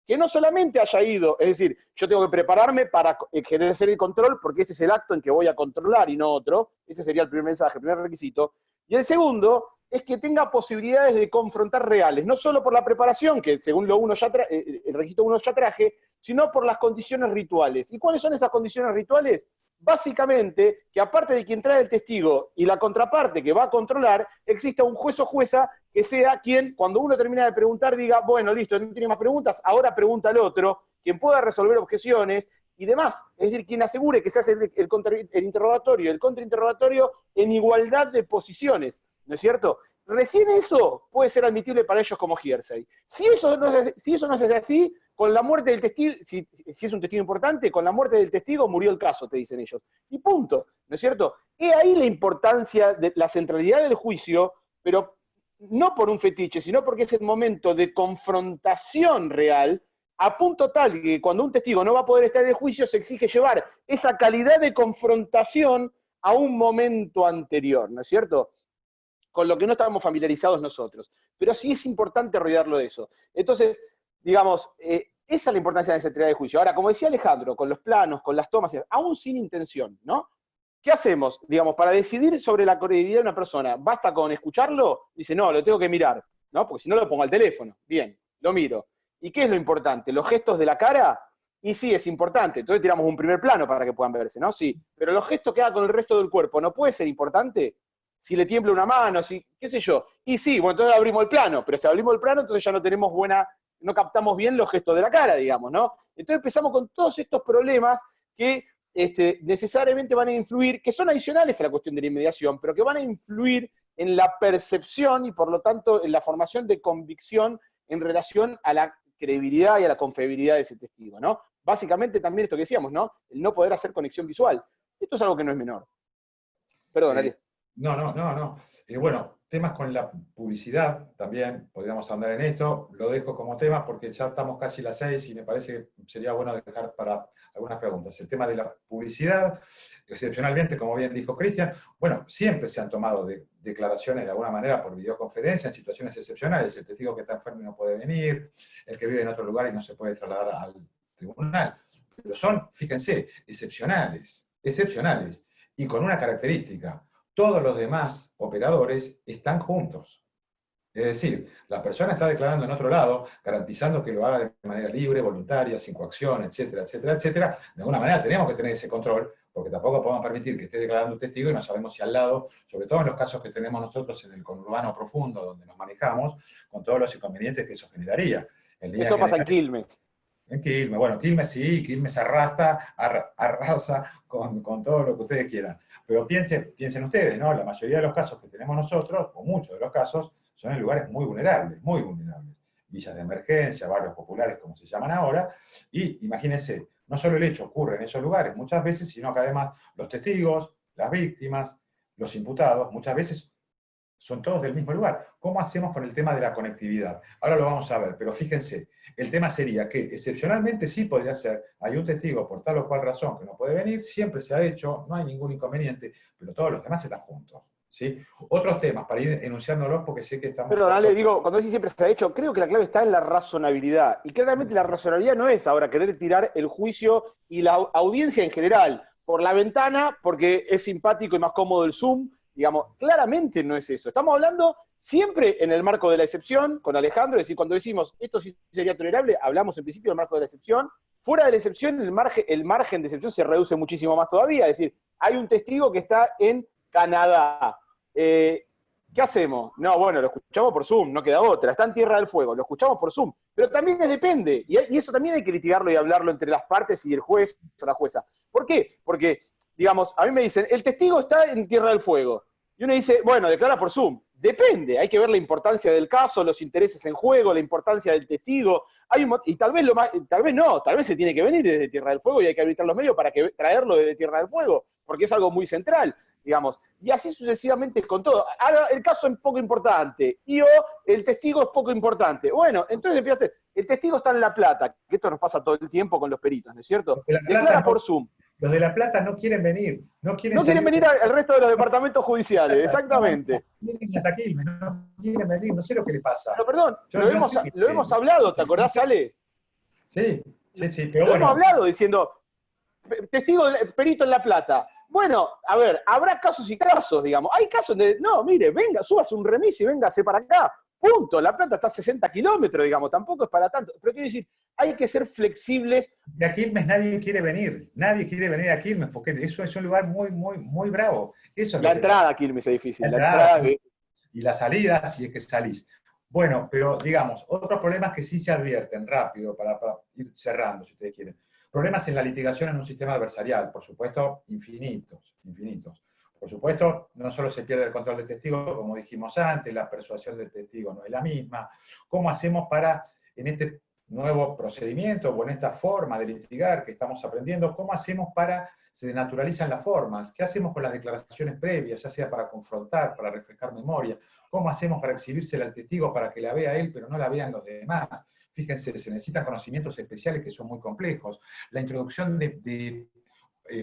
que no solamente haya ido, es decir, yo tengo que prepararme para ejercer el control, porque ese es el acto en que voy a controlar y no otro. Ese sería el primer mensaje, el primer requisito. Y el segundo es que tenga posibilidades de confrontar reales, no solo por la preparación, que según el requisito 1 ya traje, sino por las condiciones rituales. ¿Y cuáles son esas condiciones rituales? Básicamente, que aparte de quien trae el testigo y la contraparte que va a controlar, exista un juez o jueza que sea quien, cuando uno termina de preguntar, diga, bueno, listo, no tiene más preguntas, ahora pregunta al otro, quien pueda resolver objeciones y demás. Es decir, quien asegure que se hace el interrogatorio y el contrainterrogatorio en igualdad de posiciones, ¿no es cierto? Recién eso puede ser admitible para ellos como hearsay. Si eso no se hace así, con la muerte del testigo, si es un testigo importante, con la muerte del testigo murió el caso, te dicen ellos. Y punto, ¿no es cierto? He ahí la importancia de la centralidad del juicio, pero no por un fetiche, sino porque es el momento de confrontación real, a punto tal que cuando un testigo no va a poder estar en el juicio, se exige llevar esa calidad de confrontación a un momento anterior, ¿no es cierto? Con lo que no estábamos familiarizados nosotros. Pero sí es importante rodearlo de eso. Entonces, digamos, esa es la importancia de la centralidad de juicio. Ahora, como decía Alejandro, con los planos, con las tomas, aún sin intención, ¿no? ¿Qué hacemos? Digamos, para decidir sobre la credibilidad de una persona, ¿basta con escucharlo? Dice, no, lo tengo que mirar, ¿no? Porque si no lo pongo al teléfono. Bien, lo miro. ¿Y qué es lo importante? ¿Los gestos de la cara? Y sí, es importante. Entonces tiramos un primer plano para que puedan verse, ¿no? Sí. Pero los gestos que haga con el resto del cuerpo, ¿no puede ser importante? Si le tiembla una mano, si, qué sé yo. Y sí, bueno, entonces abrimos el plano. Pero si abrimos el plano, entonces ya no tenemos no captamos bien los gestos de la cara, digamos, ¿no? Entonces empezamos con todos estos problemas que necesariamente van a influir, que son adicionales a la cuestión de la inmediación, pero que van a influir en la percepción y por lo tanto en la formación de convicción en relación a la credibilidad y a la confiabilidad de ese testigo, ¿no? Básicamente también esto que decíamos, ¿no? El no poder hacer conexión visual. Esto es algo que no es menor. Perdón, Ale. No. Bueno, temas con la publicidad también, podríamos andar en esto, lo dejo como tema porque ya estamos casi las 6 y me parece que sería bueno dejar para algunas preguntas. El tema de la publicidad, excepcionalmente, como bien dijo Cristian, bueno, siempre se han tomado declaraciones de alguna manera por videoconferencia en situaciones excepcionales, el testigo que está enfermo y no puede venir, el que vive en otro lugar y no se puede trasladar al tribunal, pero son, fíjense, excepcionales, y con una característica: todos los demás operadores están juntos. Es decir, la persona está declarando en otro lado, garantizando que lo haga de manera libre, voluntaria, sin coacción, etcétera, etcétera, etcétera. De alguna manera tenemos que tener ese control, porque tampoco podemos permitir que esté declarando un testigo y no sabemos si al lado, sobre todo en los casos que tenemos nosotros en el conurbano profundo, donde nos manejamos, con todos los inconvenientes que eso generaría. Eso pasa en Quilmes. En Quilmes, bueno, Quilmes sí, Quilmes arrasa con todo lo que ustedes quieran. Pero piensen ustedes, ¿no? La mayoría de los casos que tenemos nosotros, o muchos de los casos, son en lugares muy vulnerables, muy vulnerables. Villas de emergencia, barrios populares, como se llaman ahora, y imagínense, no solo el hecho ocurre en esos lugares muchas veces, sino que además los testigos, las víctimas, los imputados, muchas veces son todos del mismo lugar. ¿Cómo hacemos con el tema de la conectividad? Ahora lo vamos a ver, pero fíjense, el tema sería que excepcionalmente sí podría ser, hay un testigo por tal o cual razón que no puede venir, siempre se ha hecho, no hay ningún inconveniente, pero todos los demás están juntos. ¿Sí? Otros temas, para ir enunciándolos, porque sé que estamos... Perdón, Ale, digo, cuando dice siempre se ha hecho, creo que la clave está en la razonabilidad. Y claramente la razonabilidad no es ahora querer tirar el juicio y la audiencia en general por la ventana, porque es simpático y más cómodo el Zoom. Digamos, claramente no es eso. Estamos hablando siempre en el marco de la excepción, con Alejandro, es decir, cuando decimos esto sí sería tolerable, hablamos en principio del marco de la excepción. Fuera de la excepción, el margen de excepción se reduce muchísimo más todavía. Es decir, hay un testigo que está en Canadá. ¿Qué hacemos? No, bueno, lo escuchamos por Zoom, no queda otra. Está en Tierra del Fuego, lo escuchamos por Zoom. Pero también depende, y eso también hay que litigarlo y hablarlo entre las partes y el juez o la jueza. ¿Por qué? Porque, digamos, a mí me dicen, el testigo está en Tierra del Fuego. Y uno dice, bueno, declara por Zoom. Depende, hay que ver la importancia del caso, los intereses en juego, la importancia del testigo. Y tal vez se tiene que venir desde Tierra del Fuego y hay que habilitar los medios para traerlo desde Tierra del Fuego, porque es algo muy central, digamos. Y así sucesivamente con todo. Ahora, el caso es poco importante, el testigo es poco importante. Bueno, entonces empieza a ser, el testigo está en La Plata, que esto nos pasa todo el tiempo con los peritos, ¿no es cierto? Declara por Zoom. Los de La Plata no quieren venir, no quieren No quieren salir. venir al resto de los departamentos judiciales, exactamente. No quieren hasta Quilmes, no quieren venir, no sé lo que le pasa. Pero perdón, Yo lo no sé lo hemos hablado, ¿te acordás, Ale? Sí, sí, pero Lo hemos bueno. hablado diciendo, testigo, perito en La Plata. Bueno, a ver, habrá casos y casos, digamos. Hay casos de, no, mire, venga, súbase un remis y véngase para acá. Punto. La Plata está a 60 kilómetros, digamos, tampoco es para tanto. Pero quiero decir, hay que ser flexibles. De a Quilmes nadie quiere venir a Quilmes, porque eso es un lugar muy bravo. Eso es La lo que entrada a Quilmes es difícil. la entrada y la salida, si es que salís. Bueno, pero digamos, otros problemas que sí se advierten rápido, para ir cerrando, si ustedes quieren. Problemas en la litigación en un sistema adversarial, por supuesto, infinitos. Por supuesto, no solo se pierde el control del testigo, como dijimos antes, la persuasión del testigo no es la misma. ¿Cómo hacemos para, en este nuevo procedimiento o en esta forma de litigar que estamos aprendiendo, cómo hacemos para, se denaturalizan las formas? ¿Qué hacemos con las declaraciones previas, ya sea para confrontar, para refrescar memoria? ¿Cómo hacemos para exhibírsela al testigo para que la vea él, pero no la vean los demás? Fíjense, se necesitan conocimientos especiales que son muy complejos. La introducción de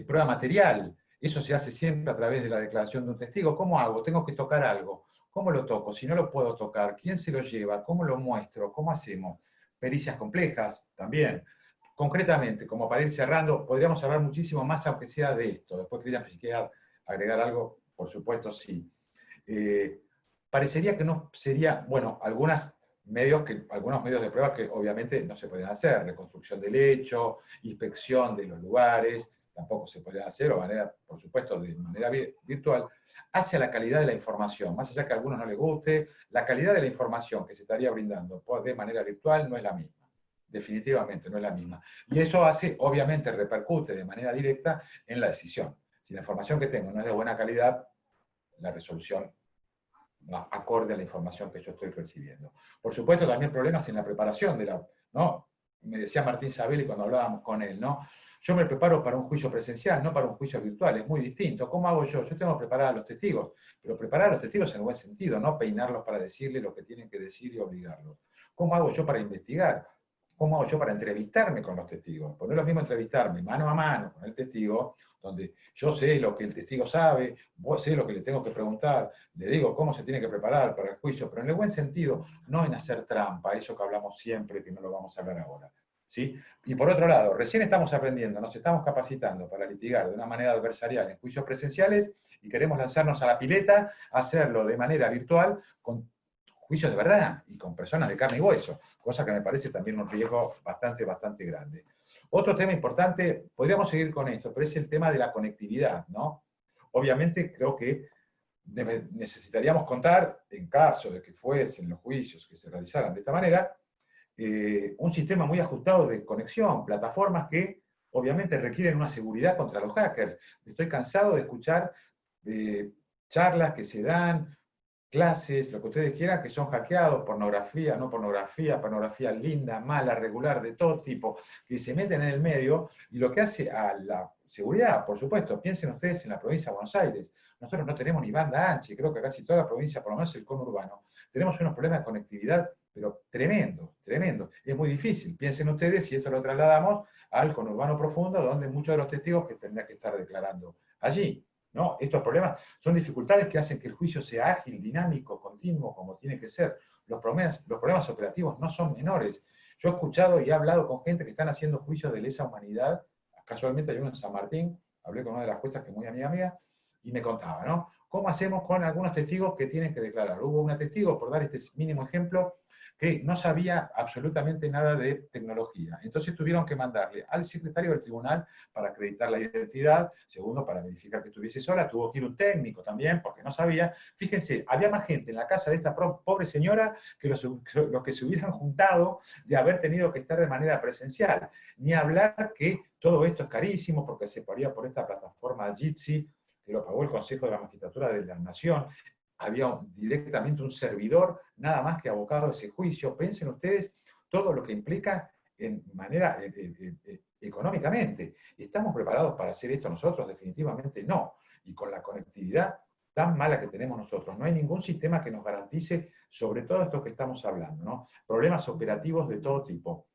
prueba material, eso se hace siempre a través de la declaración de un testigo. ¿Cómo hago? Tengo que tocar algo. ¿Cómo lo toco? Si no lo puedo tocar, ¿quién se lo lleva? ¿Cómo lo muestro? ¿Cómo hacemos? Pericias complejas también. Concretamente, como para ir cerrando, podríamos hablar muchísimo más, aunque sea de esto. Después, Cristian, si quiere agregar algo, por supuesto, sí. Parecería que no sería, bueno, algunos medios de prueba que obviamente no se pueden hacer, reconstrucción del hecho, inspección de los lugares, tampoco se puede hacer, o manera, por supuesto, de manera virtual, hacia la calidad de la información. Más allá que a algunos no les guste, la calidad de la información que se estaría brindando de manera virtual no es la misma. Definitivamente no es la misma. Y eso hace, obviamente, repercute de manera directa en la decisión. Si la información que tengo no es de buena calidad, la resolución va acorde a la información que yo estoy recibiendo. Por supuesto, también problemas en la preparación de la, ¿no? Me decía Martín Sabelli cuando hablábamos con él, ¿no? Yo me preparo para un juicio presencial, no para un juicio virtual, es muy distinto. ¿Cómo hago yo? Yo tengo que preparar a los testigos, pero preparar a los testigos en el buen sentido, no peinarlos para decirles lo que tienen que decir y obligarlos. ¿Cómo hago yo para investigar? ¿Cómo hago yo para entrevistarme con los testigos? Porque no es lo mismo entrevistarme mano a mano con el testigo, donde yo sé lo que el testigo sabe, sé lo que le tengo que preguntar, le digo cómo se tiene que preparar para el juicio, pero en el buen sentido, no en hacer trampa, eso que hablamos siempre, que no lo vamos a hablar ahora. ¿Sí? Y por otro lado, recién estamos aprendiendo, nos estamos capacitando para litigar de una manera adversarial en juicios presenciales y queremos lanzarnos a la pileta, hacerlo de manera virtual con juicios de verdad y con personas de carne y hueso, cosa que me parece también un riesgo bastante grande. Otro tema importante, podríamos seguir con esto, pero es el tema de la conectividad, ¿no? Obviamente creo que necesitaríamos contar, en caso de que fuesen los juicios que se realizaran de esta manera, un sistema muy ajustado de conexión, plataformas que obviamente requieren una seguridad contra los hackers. Estoy cansado de escuchar charlas que se dan, clases, lo que ustedes quieran, que son hackeados, pornografía, no pornografía, pornografía linda, mala, regular, de todo tipo, que se meten en el medio, y lo que hace a la seguridad, por supuesto, piensen ustedes en la provincia de Buenos Aires, nosotros no tenemos ni banda ancha, y creo que casi toda la provincia, por lo menos el conurbano, tenemos unos problemas de conectividad, pero tremendo. Es muy difícil, piensen ustedes si esto lo trasladamos al conurbano profundo, donde muchos de los testigos que tendrán que estar declarando allí. ¿No? Estos problemas son dificultades que hacen que el juicio sea ágil, dinámico, continuo, como tiene que ser. Los problemas operativos no son menores. Yo he escuchado y he hablado con gente que están haciendo juicios de lesa humanidad. Casualmente hay uno en San Martín, hablé con una de las juezas que es muy amiga mía, y me contaba, ¿no? ¿Cómo hacemos con algunos testigos que tienen que declarar? Hubo una testigo, por dar este mínimo ejemplo, que no sabía absolutamente nada de tecnología. Entonces tuvieron que mandarle al secretario del tribunal para acreditar la identidad, segundo, para verificar que estuviese sola, tuvo que ir un técnico también, porque no sabía. Fíjense, había más gente en la casa de esta pobre señora que los que se hubieran juntado de haber tenido que estar de manera presencial. Ni hablar que todo esto es carísimo, porque se paría por esta plataforma Jitsi, que lo pagó el Consejo de la Magistratura de la Nación. Había directamente un servidor, nada más que abocado a ese juicio. Piensen ustedes todo lo que implica en manera económicamente. ¿Estamos preparados para hacer esto nosotros? Definitivamente no. Y con la conectividad tan mala que tenemos nosotros, no hay ningún sistema que nos garantice sobre todo esto que estamos hablando, ¿no? Problemas operativos de todo tipo.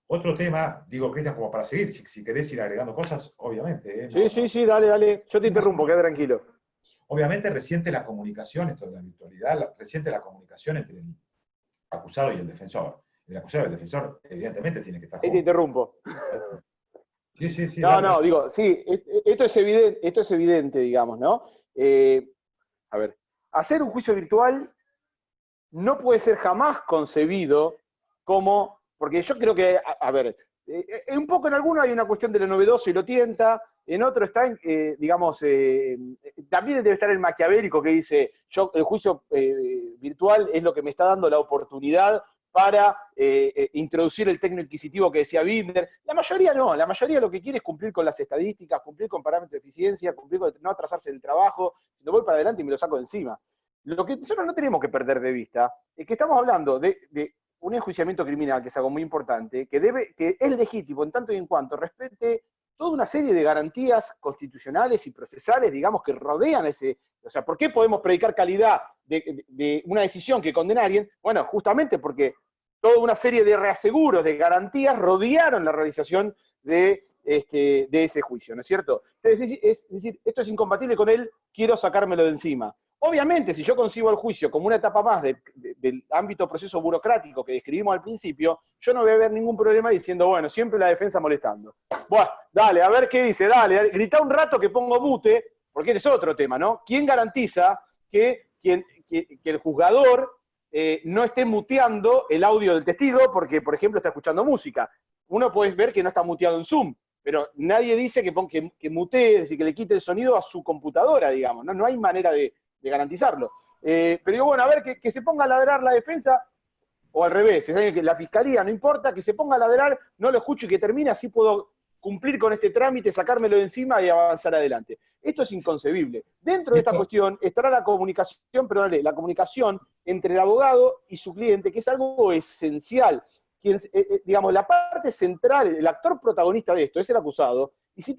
Otro tema, digo, Cristian, como para seguir, si querés ir agregando cosas, obviamente. No, Sí, dale. Yo te interrumpo, quédate tranquilo. Obviamente resiente la comunicación, esto de la virtualidad, resiente la comunicación entre el acusado y el defensor. El acusado y el defensor, evidentemente, tienen que estar Ahí te juntos. interrumpo. Sí, No, digo, sí, esto es evidente, digamos, ¿no? A ver, hacer un juicio virtual no puede ser jamás concebido como, porque yo creo que, a ver, un poco en alguno hay una cuestión de lo novedoso y lo tienta, en otro está, digamos, también debe estar el maquiavélico que dice, el juicio virtual es lo que me está dando la oportunidad para introducir el tecno inquisitivo que decía Binder. La mayoría no, la mayoría lo que quiere es cumplir con las estadísticas, cumplir con parámetros de eficiencia, cumplir con no atrasarse en el trabajo, no voy para adelante y me lo saco de encima. Lo que nosotros no tenemos que perder de vista es que estamos hablando de un enjuiciamiento criminal, que es algo muy importante, que es legítimo en tanto y en cuanto respete toda una serie de garantías constitucionales y procesales, digamos, que rodean ese. O sea, ¿por qué podemos predicar calidad de una decisión que condena a alguien? Bueno, justamente porque toda una serie de reaseguros, de garantías, rodearon la realización de ese juicio, ¿no es cierto? Es decir, esto es incompatible con él, quiero sacármelo de encima. Obviamente, si yo concibo el juicio como una etapa más del ámbito proceso burocrático que describimos al principio, yo no voy a ver ningún problema diciendo, bueno, siempre la defensa molestando. Bueno, dale, a ver qué dice, dale, grita un rato que pongo mute, porque ese es otro tema, ¿no? ¿Quién garantiza que el juzgador no esté muteando el audio del testigo porque, por ejemplo, está escuchando música? Uno puede ver que no está muteado en Zoom, pero nadie dice que mutee, es decir, que le quite el sonido a su computadora, digamos, ¿no? No hay manera de garantizarlo. Pero digo, bueno, a ver, que se ponga a ladrar la defensa, o al revés, es decir, que la fiscalía, no importa, que se ponga a ladrar, no lo escucho y que termine, así puedo cumplir con este trámite, sacármelo de encima y avanzar adelante. Esto es inconcebible. Dentro de esta cuestión estará la comunicación entre el abogado y su cliente, que es algo esencial. Digamos, la parte central, el actor protagonista de esto es el acusado, y si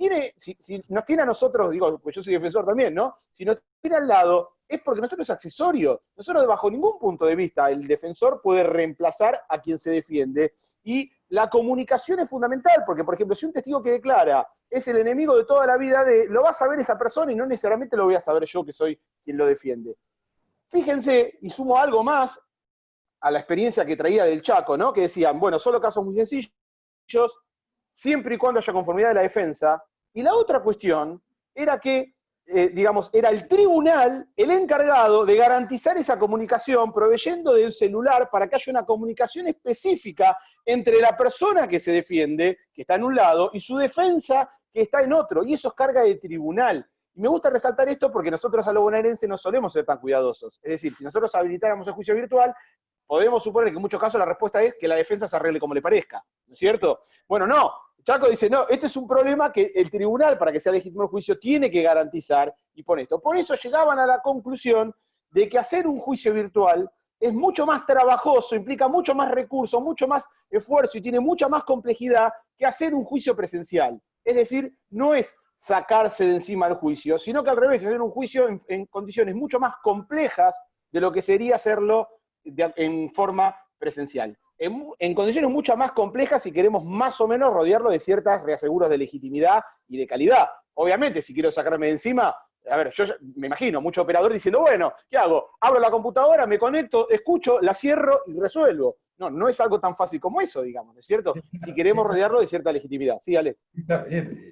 nos tiene a nosotros, digo, pues yo soy defensor también, ¿no? Si nos tiene al lado, es porque nosotros es accesorio. Nosotros, bajo ningún punto de vista, el defensor puede reemplazar a quien se defiende. Y la comunicación es fundamental, porque, por ejemplo, si un testigo que declara es el enemigo de toda la vida, lo va a saber esa persona y no necesariamente lo voy a saber yo, que soy quien lo defiende. Fíjense, y sumo algo más a la experiencia que traía del Chaco, ¿no? Que decían, bueno, solo casos muy sencillos, siempre y cuando haya conformidad de la defensa. Y la otra cuestión era que, digamos, era el tribunal el encargado de garantizar esa comunicación, proveyendo del celular para que haya una comunicación específica entre la persona que se defiende, que está en un lado, y su defensa, que está en otro. Y eso es carga del tribunal. Y me gusta resaltar esto porque nosotros a los bonaerenses no solemos ser tan cuidadosos. Es decir, si nosotros habilitáramos el juicio virtual, podemos suponer que en muchos casos la respuesta es que la defensa se arregle como le parezca, ¿no es cierto? Bueno, no. Chaco dice, no, este es un problema que el tribunal, para que sea legítimo el juicio, tiene que garantizar y pone esto. Por eso llegaban a la conclusión de que hacer un juicio virtual es mucho más trabajoso, implica mucho más recursos, mucho más esfuerzo y tiene mucha más complejidad que hacer un juicio presencial. Es decir, no es sacarse de encima el juicio, sino que al revés, hacer un juicio en condiciones mucho más complejas de lo que sería hacerlo en forma presencial. En condiciones mucho más complejas si queremos más o menos rodearlo de ciertas reaseguros de legitimidad y de calidad. Obviamente, si quiero sacarme de encima, a ver, yo me imagino mucho operador diciendo, bueno, ¿qué hago? Abro la computadora, me conecto, escucho, la cierro y resuelvo. No, no es algo tan fácil como eso, digamos, ¿no es cierto? Si queremos rodearlo de cierta legitimidad. Sí, Ale.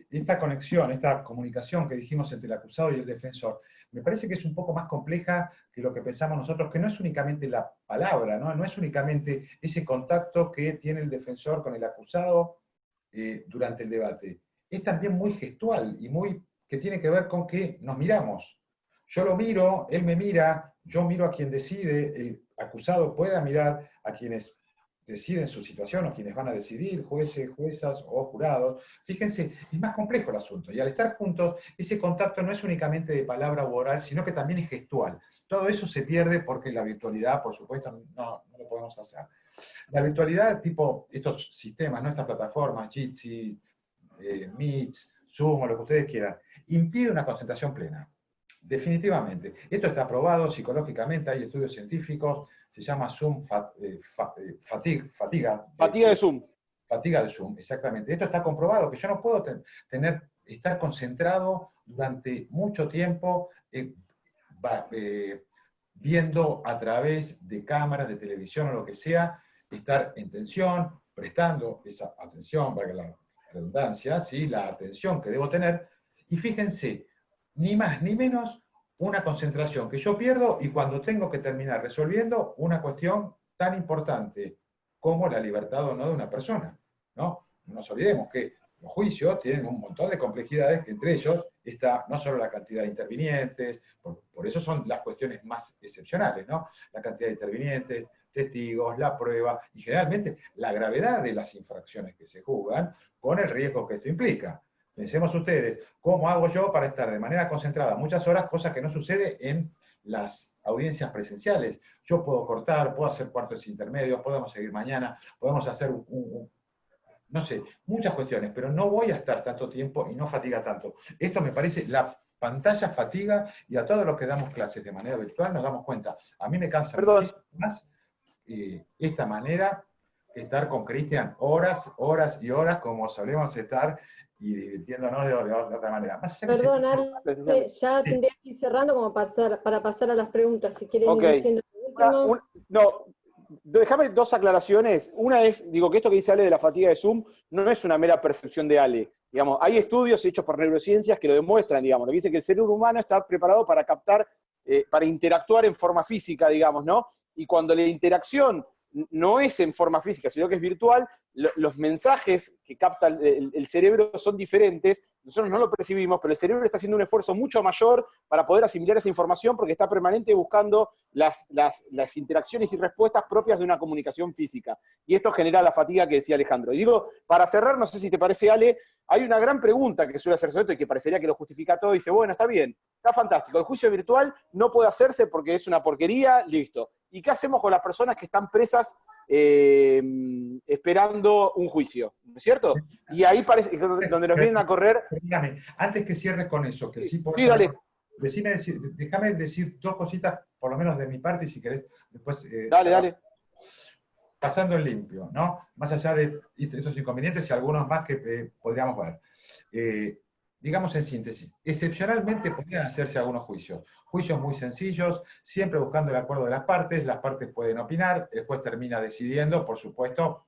Esta conexión, esta comunicación que dijimos entre el acusado y el defensor, me parece que es un poco más compleja que lo que pensamos nosotros, que no es únicamente la palabra, no es únicamente ese contacto que tiene el defensor con el acusado durante el debate. Es también muy gestual y que tiene que ver con que nos miramos. Yo lo miro, él me mira, yo miro a quien decide, el acusado pueda mirar a quienes deciden su situación o quienes van a decidir, jueces, juezas o jurados. Fíjense, es más complejo el asunto. Y al estar juntos, ese contacto no es únicamente de palabra u oral, sino que también es gestual. Todo eso se pierde porque la virtualidad, por supuesto, no lo podemos hacer. La virtualidad, tipo estos sistemas, ¿no? Estas plataformas, Jitsi, Meet, Zoom o lo que ustedes quieran, impide una concentración plena. Definitivamente. Esto está probado psicológicamente, hay estudios científicos, se llama Zoom fatiga. Fatiga de Zoom. fatiga de Zoom, exactamente. Esto está comprobado, que yo no puedo estar concentrado durante mucho tiempo viendo a través de cámaras, de televisión o lo que sea, estar en tensión, prestando esa atención, para la redundancia, ¿sí? La atención que debo tener, y fíjense, ni más ni menos una concentración que yo pierdo y cuando tengo que terminar resolviendo una cuestión tan importante como la libertad o no de una persona, ¿no? No nos olvidemos que los juicios tienen un montón de complejidades, que entre ellos está no solo la cantidad de intervinientes, por eso son las cuestiones más excepcionales, ¿no? La cantidad de intervinientes, testigos, la prueba, y generalmente la gravedad de las infracciones que se juzgan con el riesgo que esto implica. Pensemos ustedes, ¿cómo hago yo para estar de manera concentrada muchas horas, cosa que no sucede en las audiencias presenciales? Yo puedo cortar, puedo hacer cuartos intermedios, podemos seguir mañana, podemos hacer no sé, muchas cuestiones, pero no voy a estar tanto tiempo y no fatiga tanto. Esto me parece, la pantalla fatiga, y a todos los que damos clases de manera virtual nos damos cuenta. A mí me cansa muchísimo más esta manera que estar con Cristian horas, horas y horas, como solemos estar, y divirtiéndonos de otra manera. Perdón, Ale, ya tendría que ir cerrando como para pasar a las preguntas, si quieren ir diciendo lo último. No, déjame dos aclaraciones. Una es, digo, que esto que dice Ale de la fatiga de Zoom no es una mera percepción de Ale. Digamos, hay estudios hechos por neurociencias que lo demuestran, digamos, lo que dice que el cerebro humano está preparado para captar, para interactuar en forma física, digamos, ¿no? Y cuando la interacción no es en forma física, sino que es virtual, los mensajes que capta el cerebro son diferentes, nosotros no lo percibimos, pero el cerebro está haciendo un esfuerzo mucho mayor para poder asimilar esa información porque está permanente buscando las interacciones y respuestas propias de una comunicación física. Y esto genera la fatiga que decía Alejandro. Y digo, para cerrar, no sé si te parece, Ale, hay una gran pregunta que suele hacerse esto y que parecería que lo justifica todo y dice, bueno, está bien, está fantástico, el juicio virtual no puede hacerse porque es una porquería, listo. ¿Y qué hacemos con las personas que están presas esperando un juicio? ¿No es cierto? Y ahí parece donde nos vienen a correr. Dígame, antes que cierres con eso, que sí puedo dale. Déjame decir dos cositas, por lo menos de mi parte, y si querés, después. Dale. Pasando en limpio, ¿no? Más allá de esos inconvenientes y algunos más que podríamos ver. Digamos en síntesis, excepcionalmente podrían hacerse algunos juicios muy sencillos, siempre buscando el acuerdo de las partes pueden opinar, el juez termina decidiendo, por supuesto,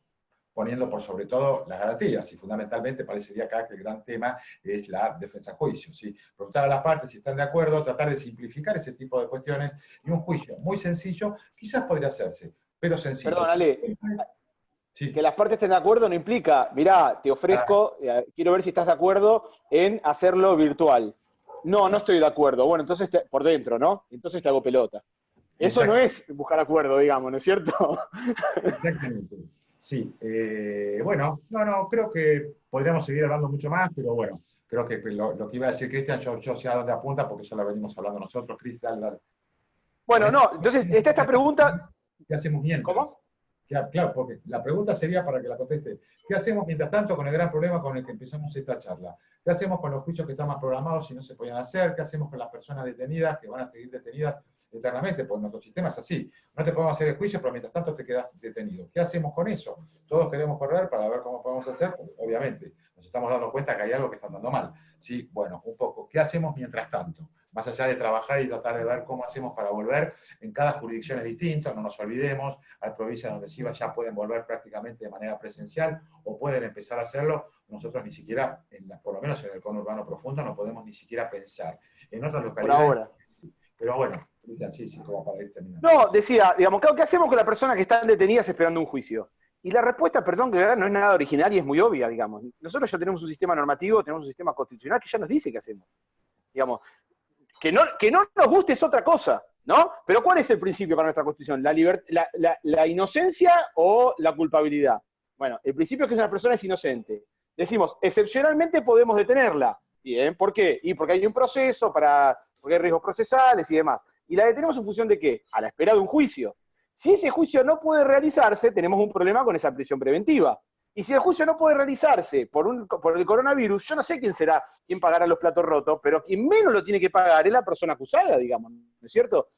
poniendo por sobre todo las garantías, y fundamentalmente parecería acá que el gran tema es la defensa-juicio, ¿sí? Preguntar a las partes si están de acuerdo, tratar de simplificar ese tipo de cuestiones, y un juicio muy sencillo quizás podría hacerse, pero sencillo. Perdón, Ale. Sí. Que las partes estén de acuerdo no implica, mirá, te ofrezco, quiero ver si estás de acuerdo en hacerlo virtual. No estoy de acuerdo. Bueno, entonces por dentro, ¿no? Entonces te hago pelota. Eso no es buscar acuerdo, digamos, ¿no es cierto? Exactamente. Sí. Bueno, no, creo que podríamos seguir hablando mucho más, pero bueno, creo que lo que iba a decir Cristian, yo sé a dónde apunta porque ya lo venimos hablando nosotros. Cristian, dale. Bueno, no, entonces está esta pregunta. ¿Qué hacemos mientras? ¿Cómo? Claro, porque la pregunta sería para que la conteste. ¿Qué hacemos mientras tanto con el gran problema con el que empezamos esta charla? ¿Qué hacemos con los juicios que estaban programados y no se podían hacer? ¿Qué hacemos con las personas detenidas que van a seguir detenidas eternamente? Porque nuestro sistema es así. No te podemos hacer el juicio, pero mientras tanto te quedas detenido. ¿Qué hacemos con eso? Todos queremos correr para ver cómo podemos hacer. Obviamente, nos estamos dando cuenta que hay algo que está andando mal. Sí, bueno, un poco. ¿Qué hacemos mientras tanto? Más allá de trabajar y tratar de ver cómo hacemos para volver, en cada jurisdicción es distinto, no nos olvidemos, hay provincias donde sí ya pueden volver prácticamente de manera presencial o pueden empezar a hacerlo, nosotros ni siquiera, por lo menos en el conurbano profundo, no podemos ni siquiera pensar. En otras localidades, por ahora. Pero bueno, Cristian, sí, como para ir terminando. No, decía, digamos, ¿qué hacemos con las personas que están detenidas esperando un juicio? Y la respuesta, perdón, que no es nada original y es muy obvia, digamos. Nosotros ya tenemos un sistema normativo, tenemos un sistema constitucional que ya nos dice qué hacemos. Digamos, que no nos guste es otra cosa, ¿no? Pero ¿cuál es el principio para nuestra Constitución? ¿La inocencia o la culpabilidad? Bueno, el principio es que una persona es inocente. Decimos, excepcionalmente podemos detenerla. Bien, ¿por qué? Y porque hay un proceso, porque hay riesgos procesales y demás. ¿Y la detenemos en función de qué? A la espera de un juicio. Si ese juicio no puede realizarse, tenemos un problema con esa prisión preventiva. Y si el juicio no puede realizarse por el coronavirus, yo no sé quién pagará los platos rotos, pero quien menos lo tiene que pagar es la persona acusada, digamos, ¿no es cierto?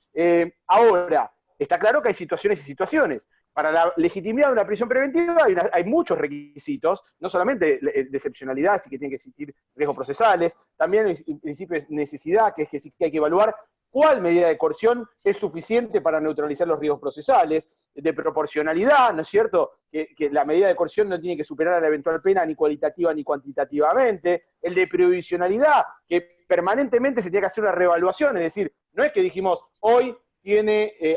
Ahora, está claro que hay situaciones y situaciones. para la legitimidad de una prisión preventiva hay muchos requisitos, no solamente de excepcionalidad, así que tienen que existir riesgos procesales, también el principio de necesidad, que es que hay que evaluar cuál medida de coerción es suficiente para neutralizar los riesgos procesales, de proporcionalidad, ¿no es cierto? Que la medida de coerción no tiene que superar a la eventual pena ni cualitativa ni cuantitativamente, el de provisionalidad, que permanentemente se tiene que hacer una reevaluación, es decir, no es que dijimos hoy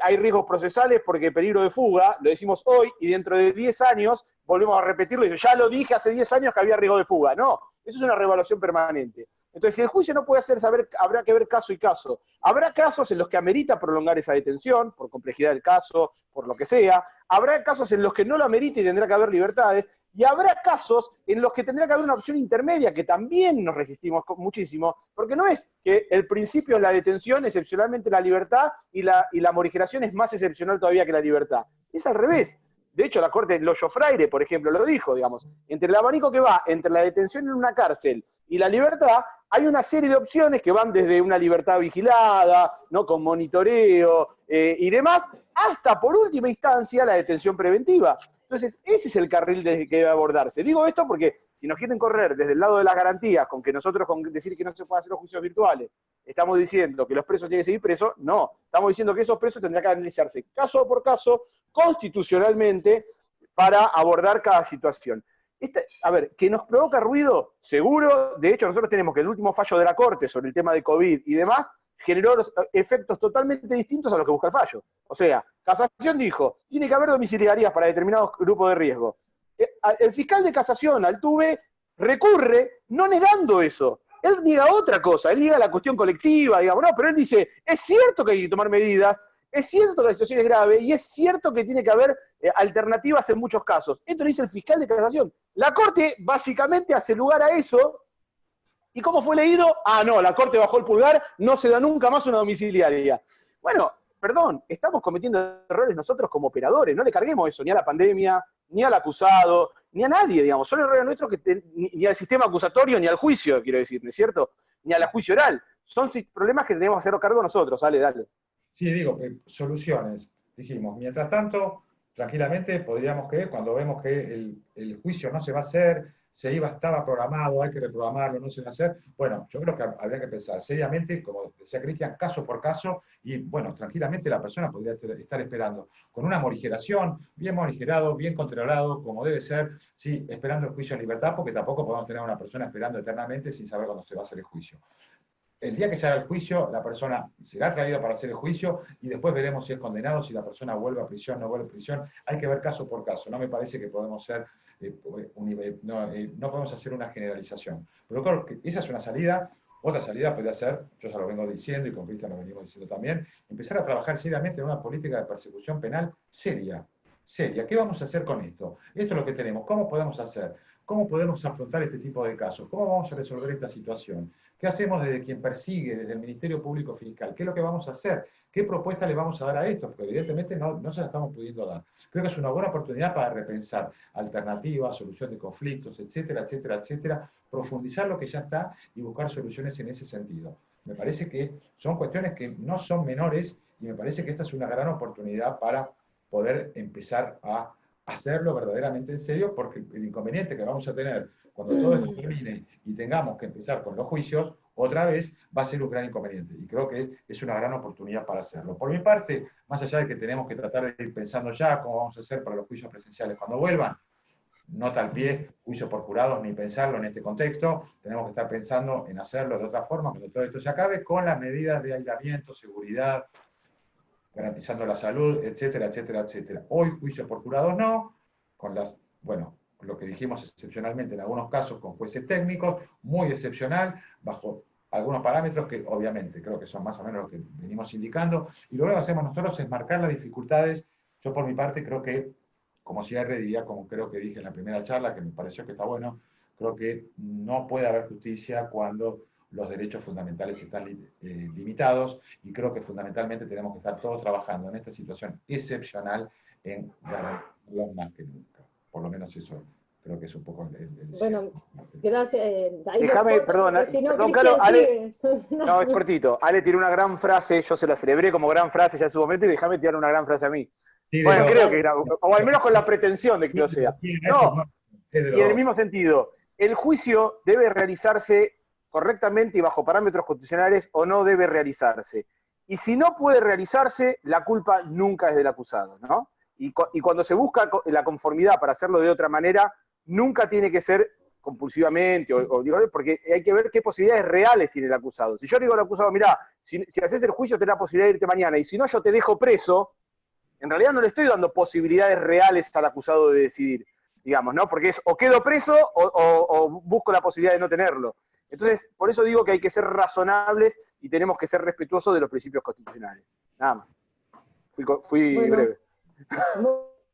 hay riesgos procesales porque peligro de fuga, lo decimos hoy y dentro de 10 años volvemos a repetirlo y ya lo dije hace 10 años que había riesgo de fuga. No, eso es una reevaluación permanente. Entonces, si el juicio no puede habrá que ver caso y caso. Habrá casos en los que amerita prolongar esa detención, por complejidad del caso, por lo que sea. Habrá casos en los que no lo amerita y tendrá que haber libertades. Y habrá casos en los que tendrá que haber una opción intermedia, que también nos resistimos muchísimo, porque no es que el principio es la detención, excepcionalmente la libertad, y la morigeración es más excepcional todavía que la libertad. Es al revés. De hecho, la Corte de Loyo Freire, por ejemplo, lo dijo, digamos, entre el abanico que va entre la detención en una cárcel y la libertad, hay una serie de opciones que van desde una libertad vigilada, ¿no? Con monitoreo y demás, hasta por última instancia la detención preventiva. Entonces, ese es el carril que debe abordarse. Digo esto porque si nos quieren correr desde el lado de las garantías, con que nosotros con decir que no se pueden hacer los juicios virtuales, estamos diciendo que los presos tienen que seguir presos, no. Estamos diciendo que esos presos tendrán que analizarse caso por caso, constitucionalmente, para abordar cada situación. A ver, ¿que nos provoca ruido? Seguro. De hecho, nosotros tenemos que el último fallo de la Corte sobre el tema de COVID y demás generó efectos totalmente distintos a los que busca el fallo. O sea, Casación dijo, tiene que haber domiciliarías para determinados grupos de riesgo. El fiscal de Casación, Altuve, recurre no negando eso. Él niega otra cosa, él niega la cuestión colectiva, digamos, no, pero él dice, es cierto que hay que tomar medidas, es cierto que la situación es grave y es cierto que tiene que haber alternativas en muchos casos. Esto lo dice el fiscal de Casación. La Corte básicamente hace lugar a eso. ¿Y cómo fue leído? Ah, no, la Corte bajó el pulgar, no se da nunca más una domiciliaria. Bueno, perdón, estamos cometiendo errores nosotros como operadores, no le carguemos eso ni a la pandemia, ni al acusado, ni a nadie, digamos, son errores nuestros ni al sistema acusatorio, ni al juicio, quiero decir, ¿no es cierto? Ni a la juicio oral. Son problemas que tenemos que hacer cargo nosotros, dale. Sí, digo, soluciones. Dijimos, mientras tanto, tranquilamente podríamos que, cuando vemos que el juicio no se va a hacer, estaba programado, hay que reprogramarlo, no se va a hacer, bueno, yo creo que habría que pensar seriamente, como decía Cristian, caso por caso, y bueno, tranquilamente la persona podría estar esperando con una morigeración, bien morigerado, bien controlado, como debe ser, sí, esperando el juicio en libertad, porque tampoco podemos tener a una persona esperando eternamente sin saber cuándo se va a hacer el juicio. El día que se haga el juicio, la persona será traída para hacer el juicio y después veremos si es condenado, si la persona vuelve a prisión, no vuelve a prisión. Hay que ver caso por caso. No me parece que podemos ser, no podemos hacer una generalización. Pero claro que esa es una salida. Otra salida podría ser, yo ya lo vengo diciendo y con Cristian lo venimos diciendo también, empezar a trabajar seriamente en una política de persecución penal seria. ¿Qué vamos a hacer con esto? Esto es lo que tenemos. ¿Cómo podemos hacer? ¿Cómo podemos afrontar este tipo de casos? ¿Cómo vamos a resolver esta situación? ¿Qué hacemos desde quien persigue, desde el Ministerio Público Fiscal? ¿Qué es lo que vamos a hacer? ¿Qué propuesta le vamos a dar a esto? Porque evidentemente no se la estamos pudiendo dar. Creo que es una buena oportunidad para repensar alternativas, solución de conflictos, etcétera, etcétera, etcétera, profundizar lo que ya está y buscar soluciones en ese sentido. Me parece que son cuestiones que no son menores y me parece que esta es una gran oportunidad para poder empezar a hacerlo verdaderamente en serio, porque el inconveniente que vamos a tener cuando todo esto termine y tengamos que empezar con los juicios, otra vez va a ser un gran inconveniente. Y creo que es una gran oportunidad para hacerlo. Por mi parte, más allá de que tenemos que tratar de ir pensando ya cómo vamos a hacer para los juicios presenciales cuando vuelvan, no tal pie, juicio por jurados, ni pensarlo en este contexto, tenemos que estar pensando en hacerlo de otra forma, cuando todo esto se acabe, con las medidas de aislamiento, seguridad, garantizando la salud, etcétera, etcétera, etcétera. Hoy juicio por jurados no, con lo que dijimos excepcionalmente en algunos casos con jueces técnicos, muy excepcional, bajo algunos parámetros que obviamente creo que son más o menos los que venimos indicando, y lo que hacemos nosotros es marcar las dificultades. Yo por mi parte creo que, como cierre diría, como creo que dije en la primera charla, que me pareció que está bueno, creo que no puede haber justicia cuando los derechos fundamentales están limitados, y creo que fundamentalmente tenemos que estar todos trabajando en esta situación excepcional en garantirlos más que nunca. Por lo menos eso creo que es un poco el bueno, gracias. Déjame, perdón, Carlos, Ale, no, es cortito. Ale tiró una gran frase, yo se la celebré como gran frase ya en su momento, y déjame tirar una gran frase a mí. Sí, Bueno, los, creo que era, o al menos con la pretensión de que lo sea. No, es de y en el los, mismo sentido, el juicio debe realizarse correctamente y bajo parámetros constitucionales o no debe realizarse. Y si no puede realizarse, la culpa nunca es del acusado, ¿no? Y cuando se busca la conformidad para hacerlo de otra manera, nunca tiene que ser compulsivamente, porque hay que ver qué posibilidades reales tiene el acusado. Si yo le digo al acusado, mirá, si haces el juicio tenés la posibilidad de irte mañana, y si no yo te dejo preso, en realidad no le estoy dando posibilidades reales al acusado de decidir, digamos, ¿no? Porque es o quedo preso o busco la posibilidad de no tenerlo. Entonces, por eso digo que hay que ser razonables y tenemos que ser respetuosos de los principios constitucionales. Nada más. Fui Bueno, breve.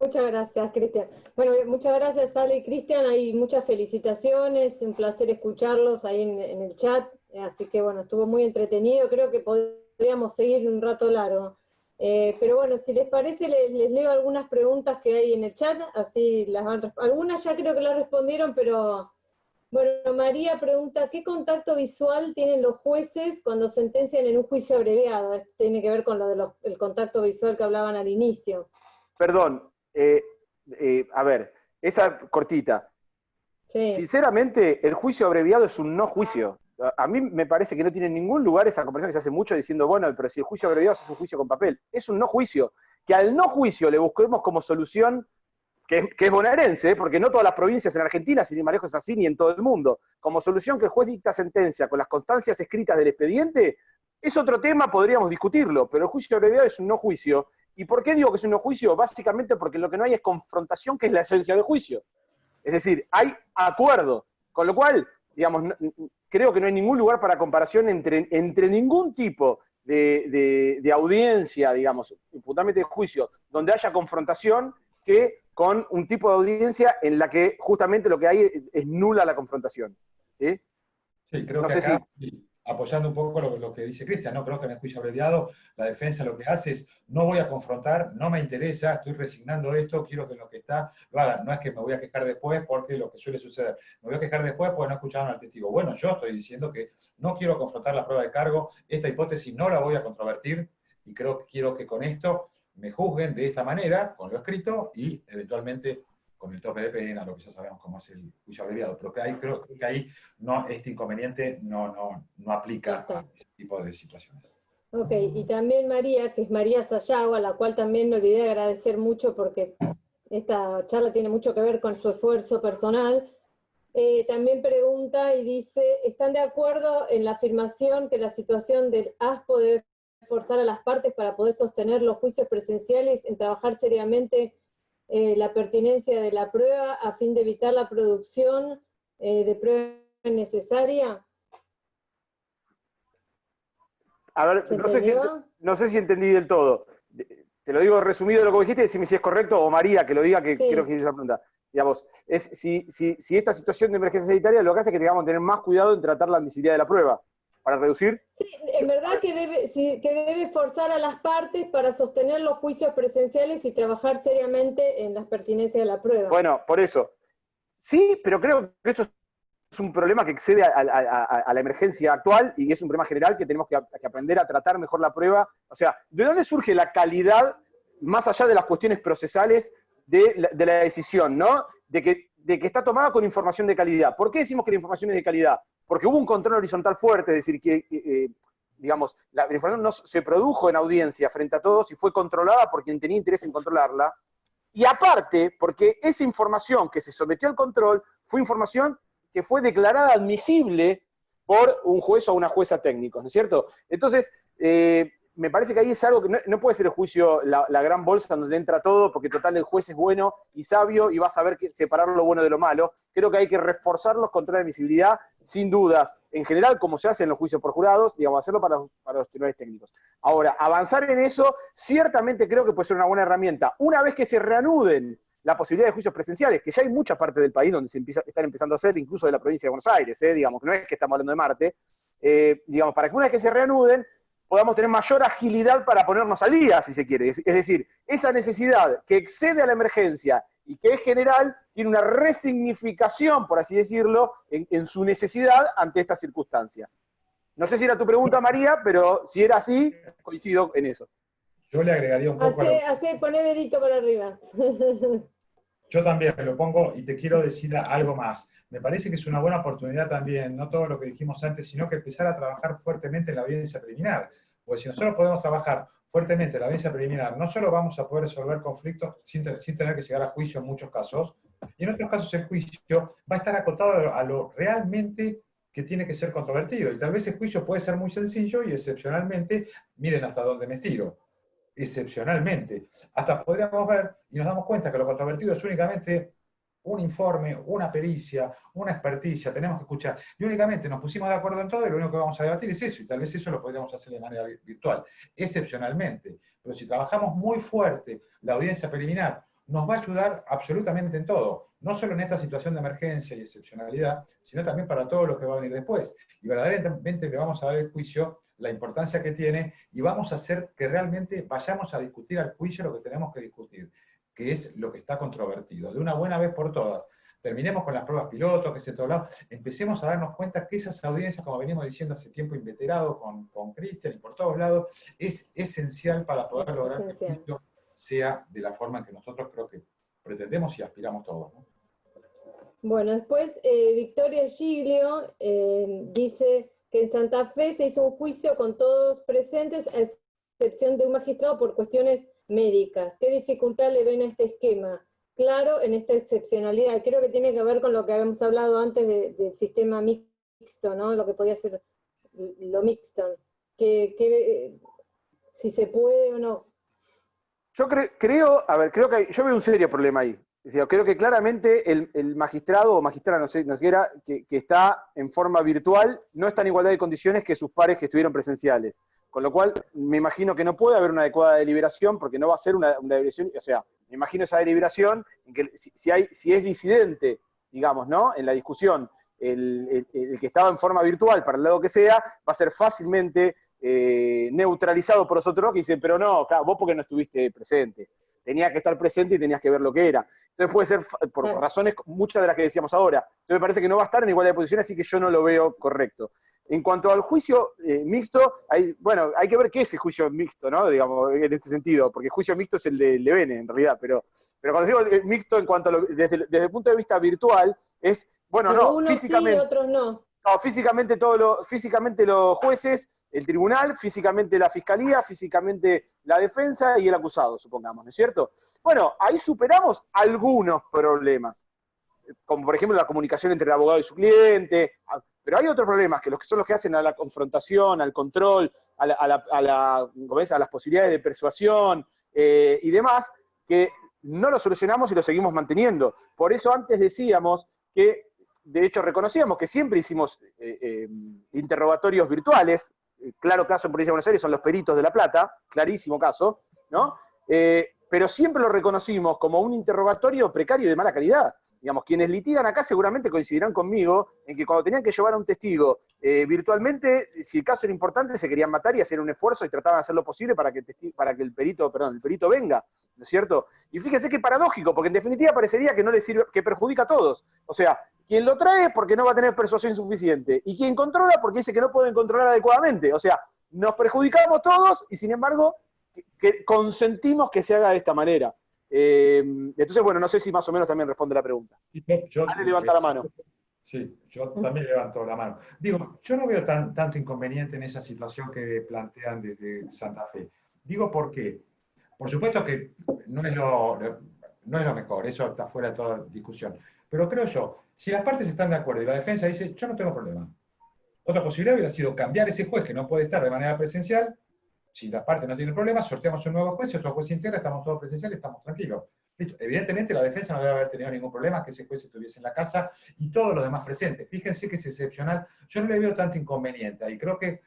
muchas gracias, Cristian. Bueno, muchas gracias, Ale y Cristian. Hay muchas felicitaciones, un placer escucharlos ahí en el chat. Así que bueno, estuvo muy entretenido. Creo que podríamos seguir un rato largo. Pero bueno, si les parece, les leo algunas preguntas que hay en el chat. Así algunas ya creo que las respondieron, pero bueno, María pregunta, ¿qué contacto visual tienen los jueces cuando sentencian en un juicio abreviado? Esto tiene que ver con lo del contacto visual que hablaban al inicio. Perdón, a ver, esa cortita. Sí. Sinceramente, el juicio abreviado es un no juicio. A mí me parece que no tiene ningún lugar esa conversación que se hace mucho diciendo, bueno, pero si el juicio abreviado es un juicio con papel. Es un no juicio. Que al no juicio le busquemos como solución, que es bonaerense, porque no todas las provincias en Argentina, sin ir más lejos, es así, ni en todo el mundo. Como solución que el juez dicta sentencia con las constancias escritas del expediente, es otro tema, podríamos discutirlo, pero el juicio abreviado es un no juicio. ¿Y por qué digo que es un no juicio? Básicamente porque lo que no hay es confrontación, que es la esencia del juicio. Es decir, hay acuerdo, con lo cual, digamos, creo que no hay ningún lugar para comparación entre ningún tipo de audiencia, digamos, imputamente de juicio, donde haya confrontación, que con un tipo de audiencia en la que justamente lo que hay es nula la confrontación. ¿Sí? sí, creo No que sé acá, si... apoyando un poco lo que dice Cristian, ¿no? Creo que en el juicio abreviado la defensa lo que hace es, no voy a confrontar, no me interesa, estoy resignando esto, quiero que lo que está lo hagan. No es que me voy a quejar después porque lo que suele suceder, me voy a quejar después porque no escucharon al testigo. Bueno, yo estoy diciendo que no quiero confrontar la prueba de cargo, esta hipótesis no la voy a controvertir y quiero que con esto me juzguen de esta manera, con lo escrito, y eventualmente con el tope de pena, lo que ya sabemos cómo es el juicio abreviado. Pero creo que ahí no, este inconveniente no aplica a ese tipo de situaciones. Ok, y también María, que es María Sayago, a la cual también me olvidé de agradecer mucho porque esta charla tiene mucho que ver con su esfuerzo personal, también pregunta y dice, ¿están de acuerdo en la afirmación que la situación del ASPO debe forzar a las partes para poder sostener los juicios presenciales en trabajar seriamente la pertinencia de la prueba a fin de evitar la producción de prueba innecesaria? A ver, ¿Se entendió? no sé si entendí del todo. Te lo digo resumido lo que dijiste, decime si es correcto, o María, que lo diga, que creo Sí. que hice esa pregunta. Digamos, si esta situación de emergencia sanitaria lo que hace es que tengamos que tener más cuidado en tratar la admisibilidad de la prueba, para reducir. Sí, en verdad que debe forzar a las partes para sostener los juicios presenciales y trabajar seriamente en las pertinencias de la prueba. Bueno, por eso. Sí, pero creo que eso es un problema que excede a la emergencia actual y es un problema general que tenemos que aprender a tratar mejor la prueba. O sea, ¿de dónde surge la calidad, más allá de las cuestiones procesales, de la decisión, ¿no? De que está tomada con información de calidad. ¿Por qué decimos que la información es de calidad? Porque hubo un control horizontal fuerte, es decir, que digamos, la información no se produjo en audiencia frente a todos y fue controlada por quien tenía interés en controlarla. Y aparte, porque esa información que se sometió al control fue información que fue declarada admisible por un juez o una jueza técnicos, ¿no es cierto? Entonces, me parece que ahí es algo que no puede ser el juicio la gran bolsa donde entra todo, porque total el juez es bueno y sabio y va a saber separar lo bueno de lo malo. Creo que hay que reforzar los controles de admisibilidad, sin dudas, en general, como se hace en los juicios por jurados, digamos, hacerlo para los tribunales técnicos. Ahora, avanzar en eso, ciertamente creo que puede ser una buena herramienta. Una vez que se reanuden la posibilidad de juicios presenciales, que ya hay mucha parte del país donde están empezando a hacer, incluso de la provincia de Buenos Aires, digamos, que no es que estamos hablando de Marte, digamos, para que una vez que se reanuden, podamos tener mayor agilidad para ponernos al día, si se quiere. Es decir, esa necesidad que excede a la emergencia y que es general, tiene una resignificación, por así decirlo, en su necesidad ante esta circunstancia. No sé si era tu pregunta, María, pero si era así, coincido en eso. Yo le agregaría un poco Poné dedito para arriba. Yo también lo pongo y te quiero decir algo más. Me parece que es una buena oportunidad también, no todo lo que dijimos antes, sino que empezar a trabajar fuertemente en la audiencia preliminar. Porque si nosotros podemos trabajar fuertemente en la audiencia preliminar, no solo vamos a poder resolver conflictos sin tener que llegar a juicio en muchos casos, y en otros casos el juicio va a estar acotado a lo realmente que tiene que ser controvertido. Y tal vez el juicio puede ser muy sencillo y excepcionalmente, miren hasta dónde me tiro. Excepcionalmente. Hasta podríamos ver y nos damos cuenta que lo controvertido es únicamente un informe, una pericia, una experticia, tenemos que escuchar. Y únicamente nos pusimos de acuerdo en todo y lo único que vamos a debatir es eso, y tal vez eso lo podríamos hacer de manera virtual, excepcionalmente. Pero si trabajamos muy fuerte la audiencia preliminar, nos va a ayudar absolutamente en todo, no solo en esta situación de emergencia y excepcionalidad, sino también para todo lo que va a venir después. Y verdaderamente le vamos a dar el juicio la importancia que tiene y vamos a hacer que realmente vayamos a discutir al juicio lo que tenemos que discutir, que es lo que está controvertido, de una buena vez por todas. Terminemos con las pruebas piloto, que se todo lado, empecemos a darnos cuenta que esas audiencias, como venimos diciendo hace tiempo inveterado con Cristian y por todos lados, es esencial para poder lograr que el juicio sea de la forma en que nosotros creo que pretendemos y aspiramos todos, ¿no? Bueno, después Victoria Giglio dice que en Santa Fe se hizo un juicio con todos presentes, a excepción de un magistrado por cuestiones médicas. ¿Qué dificultad le ven a este esquema? Claro, en esta excepcionalidad. Creo que tiene que ver con lo que habíamos hablado antes del sistema mixto, ¿no? Lo que podía ser lo mixto. Si se puede o no. Yo creo que yo veo un serio problema ahí. Es decir, creo que claramente el magistrado o magistrada, no sé qué era, que está en forma virtual, no está en igualdad de condiciones que sus pares que estuvieron presenciales. Con lo cual, me imagino que no puede haber una adecuada deliberación, porque no va a ser una deliberación, o sea, me imagino esa deliberación en que si es disidente, digamos, ¿no? En la discusión, el que estaba en forma virtual, para el lado que sea, va a ser fácilmente neutralizado por los otros que dicen, pero no, claro, vos porque no estuviste presente. Tenías que estar presente y tenías que ver lo que era. Entonces puede ser por razones, muchas de las que decíamos ahora. Entonces me parece que no va a estar en igualdad de posición, así que yo no lo veo correcto. En cuanto al juicio mixto, hay que ver qué es el juicio mixto, ¿no? Digamos, en este sentido, porque el juicio mixto es el de Levene, en realidad, pero cuando digo el mixto en cuanto a desde el punto de vista virtual, es, bueno, pero no, unos físicamente. Sí, otros no. No, físicamente los jueces, el tribunal, físicamente la fiscalía, físicamente la defensa y el acusado, supongamos, ¿no es cierto? Bueno, ahí superamos algunos problemas, como por ejemplo la comunicación entre el abogado y su cliente, pero hay otros problemas que son los que hacen a la confrontación, al control, a las posibilidades de persuasión y demás, que no los solucionamos y los seguimos manteniendo. Por eso antes decíamos que de hecho, reconocíamos que siempre hicimos interrogatorios virtuales. Claro caso en Provincia de Buenos Aires son los peritos de La Plata, clarísimo caso, ¿no? Pero siempre lo reconocimos como un interrogatorio precario y de mala calidad. Digamos, quienes litigan acá seguramente coincidirán conmigo en que cuando tenían que llevar a un testigo virtualmente, si el caso era importante, se querían matar y hacer un esfuerzo y trataban de hacer lo posible para que el perito venga, ¿no es cierto? Y fíjense qué paradójico, porque en definitiva parecería que no le sirve, que perjudica a todos. O sea, quien lo trae porque no va a tener persuasión suficiente, y quien controla porque dice que no pueden controlar adecuadamente. O sea, nos perjudicamos todos y sin embargo que consentimos que se haga de esta manera. Entonces, bueno, no sé si más o menos también responde la pregunta. Ale levanta la mano. Sí, yo también levanto la mano. Digo, yo no veo tanto inconveniente en esa situación que plantean desde Santa Fe. Digo, ¿por qué? Por supuesto que no es lo mejor, eso está fuera de toda discusión. Pero creo yo, si las partes están de acuerdo y la defensa dice, yo no tengo problema. Otra posibilidad hubiera sido cambiar ese juez que no puede estar de manera presencial. Si las partes no tienen problema, sorteamos un nuevo juez, si otro juez se integra, estamos todos presenciales, estamos tranquilos. Listo. Evidentemente la defensa no debe haber tenido ningún problema que ese juez estuviese en la casa y todos los demás presentes. Fíjense que es excepcional. Yo no le veo tanto inconveniente y creo que,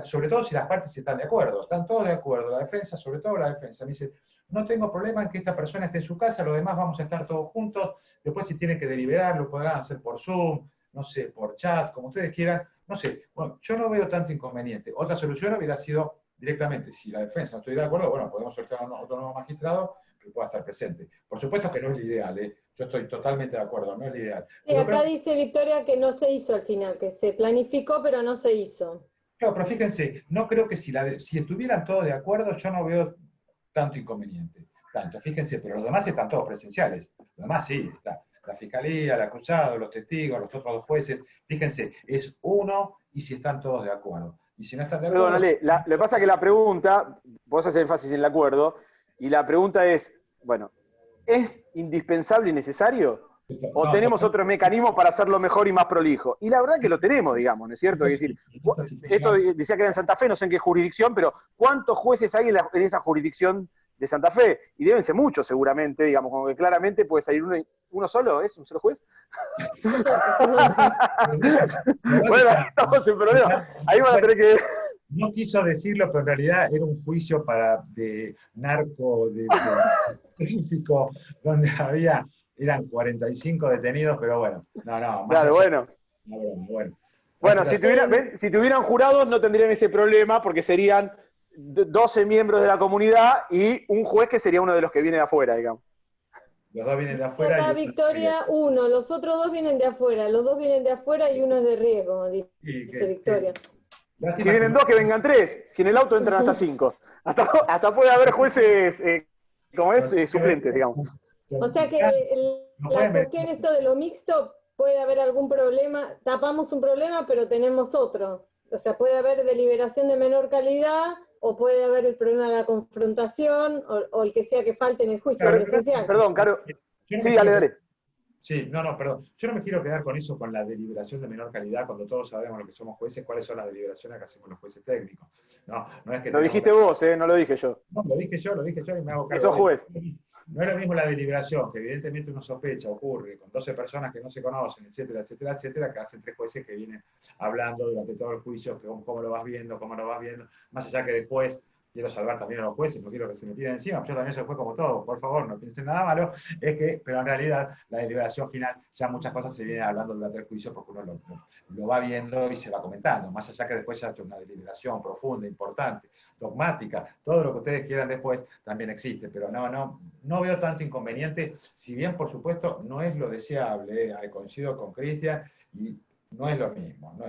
sobre todo si las partes están de acuerdo, están todos de acuerdo, la defensa, sobre todo la defensa, me dice, no tengo problema en que esta persona esté en su casa, los demás vamos a estar todos juntos, después si tienen que deliberar, lo podrán hacer por Zoom, no sé, por chat, como ustedes quieran, no sé. Bueno, yo no veo tanto inconveniente. Otra solución hubiera sido directamente, si la defensa no estuviera de acuerdo, bueno, podemos sortear otro nuevo magistrado que pueda estar presente. Por supuesto que no es lo ideal, ¿eh? Yo estoy totalmente de acuerdo, no es lo ideal. Sí, pero acá dice Victoria que no se hizo al final, que se planificó, pero no se hizo. Claro, pero fíjense, no creo que si estuvieran todos de acuerdo, yo no veo tanto inconveniente. Tanto, fíjense, pero los demás están todos presenciales. Los demás sí, está la fiscalía, el acusado, los testigos, los otros dos jueces. Fíjense, es uno y si están todos de acuerdo. Y si no están de acuerdo... Perdón, Ale, lo que pasa es que la pregunta, vos haces énfasis en el acuerdo, y la pregunta es, bueno, ¿es indispensable y necesario? ¿O no, tenemos otro mecanismo para hacerlo mejor y más prolijo? Y la verdad que lo tenemos, digamos, ¿no es cierto? Es decir, esto decía que era en Santa Fe, no sé en qué jurisdicción, pero ¿cuántos jueces hay en esa jurisdicción de Santa Fe? Y deben ser muchos seguramente, digamos, como que claramente puede salir uno solo, ¿es un solo juez? Bueno, estamos en problema. Ahí van a tener que... No quiso decirlo, pero en realidad era un juicio de narco, de tráfico, donde eran 45 detenidos, pero bueno, no. Claro, bueno. Bueno. Bueno, si tuvieran jurados no tendrían ese problema porque serían 12 miembros de la comunidad y un juez que sería uno de los que viene de afuera, digamos. Los dos vienen de afuera. Acá Victoria, uno, los otros dos vienen de afuera, los dos vienen de afuera y uno es de riesgo, dice Victoria. Si vienen dos, que vengan tres. Si en el auto entran hasta 5. Hasta puede haber jueces, como es, suplentes, digamos. O sea que la cuestión esto de lo mixto, puede haber algún problema, tapamos un problema, pero tenemos otro. O sea, puede haber deliberación de menor calidad, o puede haber el problema de la confrontación, o el que sea que falte en el juicio presencial. Perdón, Caro. Sí, dale. Sí, perdón. Yo no me quiero quedar con eso, con la deliberación de menor calidad, cuando todos sabemos lo que somos jueces, cuáles son las deliberaciones que hacemos los jueces técnicos. No es que lo dijiste vos, no lo dije yo. No, lo dije yo y me hago cargo. Sos juez. No es lo mismo la deliberación, que evidentemente uno sospecha, ocurre, con 12 personas que no se conocen, etcétera, que hacen 3 jueces que vienen hablando durante todo el juicio, cómo lo vas viendo, más allá que después... Quiero salvar también a los jueces, no quiero que se me tiren encima, yo también soy juez como todos, por favor, no piensen nada malo, pero en realidad la deliberación final, ya muchas cosas se vienen hablando durante el juicio porque uno lo va viendo y se va comentando, más allá que después ya ha hecho una deliberación profunda, importante, dogmática, todo lo que ustedes quieran después también existe, pero no veo tanto inconveniente, si bien por supuesto no es lo deseable, coincido con Cristian, y no es lo mismo,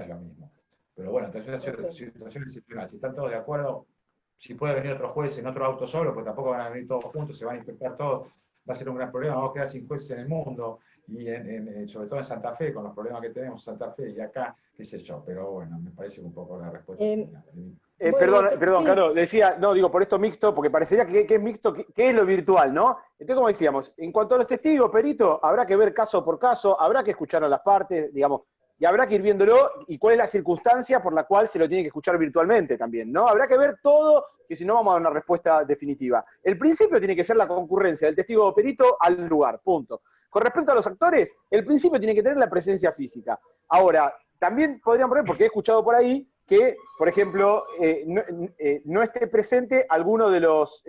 pero bueno, entonces la situación excepcional, si están todos de acuerdo, si puede venir otro juez en otro auto solo, pues tampoco van a venir todos juntos, se van a infectar todos, va a ser un gran problema, vamos a quedar sin jueces en el mundo, y sobre todo en Santa Fe, con los problemas que tenemos en Santa Fe, y acá, qué sé yo, pero bueno, me parece un poco la respuesta. Perdón, sí. Caro, decía, por esto mixto, porque parecería que es mixto, que es lo virtual, ¿no? Entonces, como decíamos, en cuanto a los testigos, perito, habrá que ver caso por caso, habrá que escuchar a las partes, digamos, y habrá que ir viéndolo, y cuál es la circunstancia por la cual se lo tiene que escuchar virtualmente también, ¿no? Habrá que ver todo, que si no vamos a dar una respuesta definitiva. El principio tiene que ser la concurrencia del testigo o perito al lugar, punto. Con respecto a los actores, el principio tiene que tener la presencia física. Ahora, también podrían poner, porque he escuchado por ahí, que, por ejemplo, no esté presente alguno de los,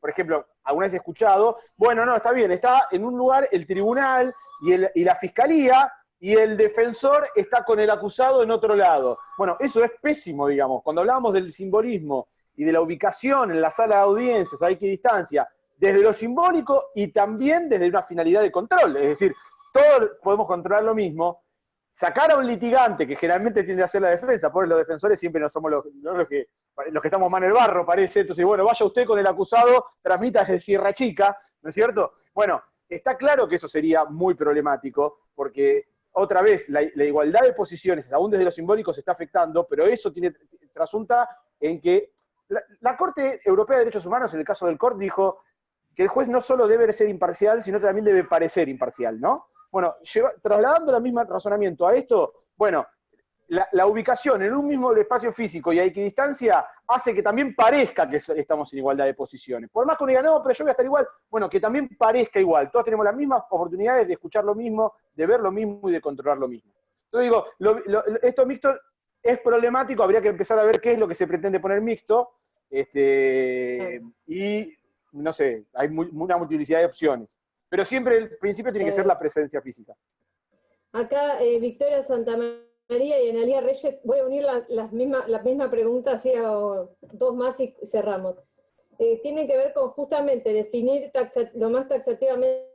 por ejemplo, alguna vez he escuchado, bueno, no, está bien, está en un lugar el tribunal y la fiscalía, y el defensor está con el acusado en otro lado. Bueno, eso es pésimo, digamos. Cuando hablábamos del simbolismo y de la ubicación en la sala de audiencias a equidistancia, desde lo simbólico y también desde una finalidad de control. Es decir, todos podemos controlar lo mismo. Sacar a un litigante, que generalmente tiende a hacer la defensa, porque los defensores siempre no somos los que estamos más en el barro, parece. Entonces, bueno, vaya usted con el acusado, transmita desde Sierra Chica, ¿no es cierto? Bueno, está claro que eso sería muy problemático, porque otra vez, la igualdad de posiciones, aún desde lo simbólico, se está afectando, pero eso trasunta en que la Corte Europea de Derechos Humanos, en el caso del CORT, dijo que el juez no solo debe ser imparcial, sino también debe parecer imparcial, ¿no? Bueno, trasladando el mismo razonamiento a esto, bueno, la ubicación en un mismo espacio físico y a equidistancia hace que también parezca que estamos en igualdad de posiciones. Por más que uno diga, no, pero yo voy a estar igual, bueno, que también parezca igual. Todos tenemos las mismas oportunidades de escuchar lo mismo, de ver lo mismo y de controlar lo mismo. Entonces digo, esto mixto es problemático, habría que empezar a ver qué es lo que se pretende poner mixto, y no sé, hay una multiplicidad de opciones. Pero siempre el principio tiene que ser la presencia física. Acá Victoria Santamaría y Analía Reyes, voy a unir la misma pregunta, hacia dos más y cerramos. Tiene que ver con justamente definir lo más taxativamente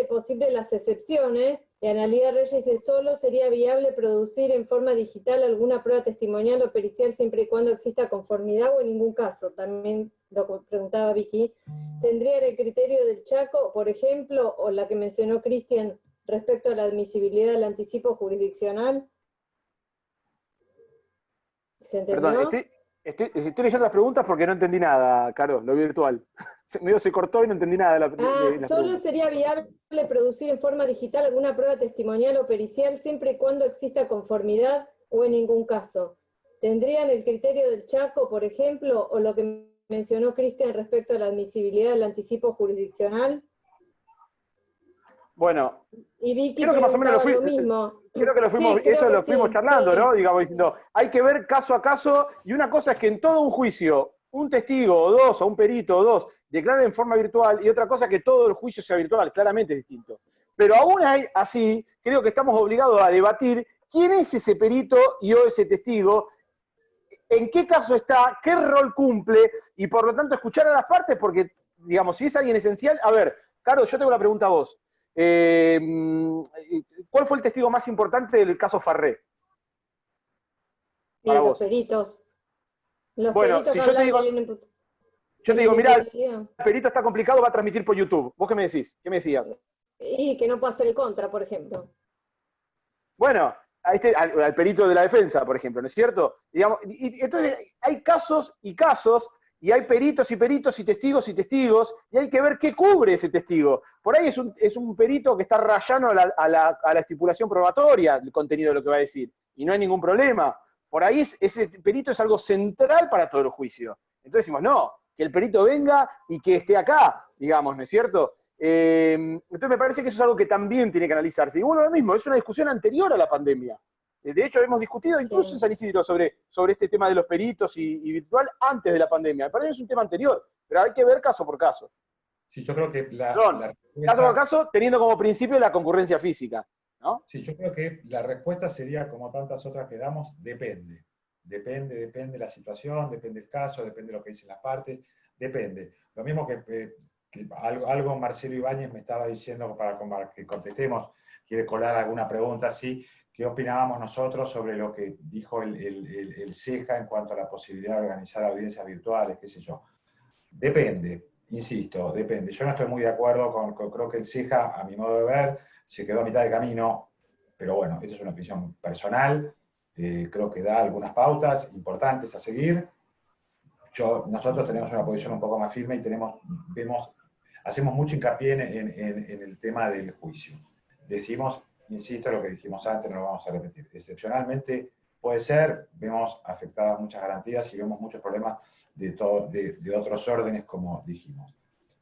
posibles las excepciones. Y Analía Reyes dice, solo sería viable producir en forma digital alguna prueba testimonial o pericial siempre y cuando exista conformidad o en ningún caso. También lo preguntaba Vicky. ¿Tendrían el criterio del Chaco, por ejemplo, o la que mencionó Cristian respecto a la admisibilidad del anticipo jurisdiccional? ¿Se entendió? Perdón, estoy leyendo las preguntas porque no entendí nada, Caro, lo virtual. Se cortó y no entendí nada de las Solo preguntas. sería viable producir en forma digital alguna prueba testimonial o pericial siempre y cuando exista conformidad o en ningún caso. ¿Tendrían el criterio del Chaco, por ejemplo, o lo que mencionó Cristian respecto a la admisibilidad del anticipo jurisdiccional? Bueno, Y Vicky creo que más o menos preguntaba lo mismo. creo que Sí, creo que fuimos sí, charlando, sí. ¿no? Digamos, diciendo, hay que ver caso a caso, y una cosa es que en todo un juicio, un testigo o dos, o un perito o dos, declaren en forma virtual, y otra cosa es que todo el juicio sea virtual, claramente es distinto. Pero aún así, creo que estamos obligados a debatir quién es ese perito y o ese testigo, en qué caso está, qué rol cumple, y por lo tanto escuchar a las partes, porque, digamos, si es alguien esencial, a ver, Carlos, yo tengo la pregunta a vos. ¿Cuál fue el testigo más importante del caso Farré? Y Para los vos. peritos. Los Bueno, peritos si que yo te hablan digo, de la mirá, inimputabilidad. el perito está complicado, va a transmitir por YouTube. ¿Vos qué me decís? ¿Qué me decías? Y que no puede hacer el contra, por ejemplo. Bueno, al perito de la defensa, por ejemplo, ¿no es cierto? Digamos, y entonces hay casos y casos, y hay peritos y peritos y testigos, y hay que ver qué cubre ese testigo. Por ahí es un perito que está rayano a la estipulación probatoria, el contenido de lo que va a decir, y no hay ningún problema. Por ahí ese perito es algo central para todo el juicio. Entonces decimos, no, que el perito venga y que esté acá, digamos, ¿no es cierto? Entonces me parece que eso es algo que también tiene que analizarse. Y bueno, lo mismo, es una discusión anterior a la pandemia. De hecho, hemos discutido incluso en San Isidro sobre este tema de los peritos y virtual antes de la pandemia. Me parece que es un tema anterior, pero hay que ver caso por caso. Sí, yo creo que Perdón, la caso por respuesta, caso, teniendo como principio la concurrencia física, ¿no? sí, yo creo que la respuesta sería, como tantas otras que damos, depende. Depende de la situación, depende del caso, depende de lo que dicen las partes, depende. Lo mismo que algo Marcelo Ibáñez me estaba diciendo para que contestemos, quiere colar alguna pregunta así, ¿qué opinábamos nosotros sobre lo que dijo el CEJA en cuanto a la posibilidad de organizar audiencias virtuales, qué sé yo? Depende, insisto, depende. Yo no estoy muy de acuerdo creo que el CEJA, a mi modo de ver, se quedó a mitad de camino, pero bueno, esto es una opinión personal, creo que da algunas pautas importantes a seguir. Nosotros tenemos una posición un poco más firme y hacemos mucho hincapié en el tema del juicio. Decimos, insisto, lo que dijimos antes, no lo vamos a repetir. Excepcionalmente puede ser, vemos afectadas muchas garantías y vemos muchos problemas de otros órdenes, como dijimos.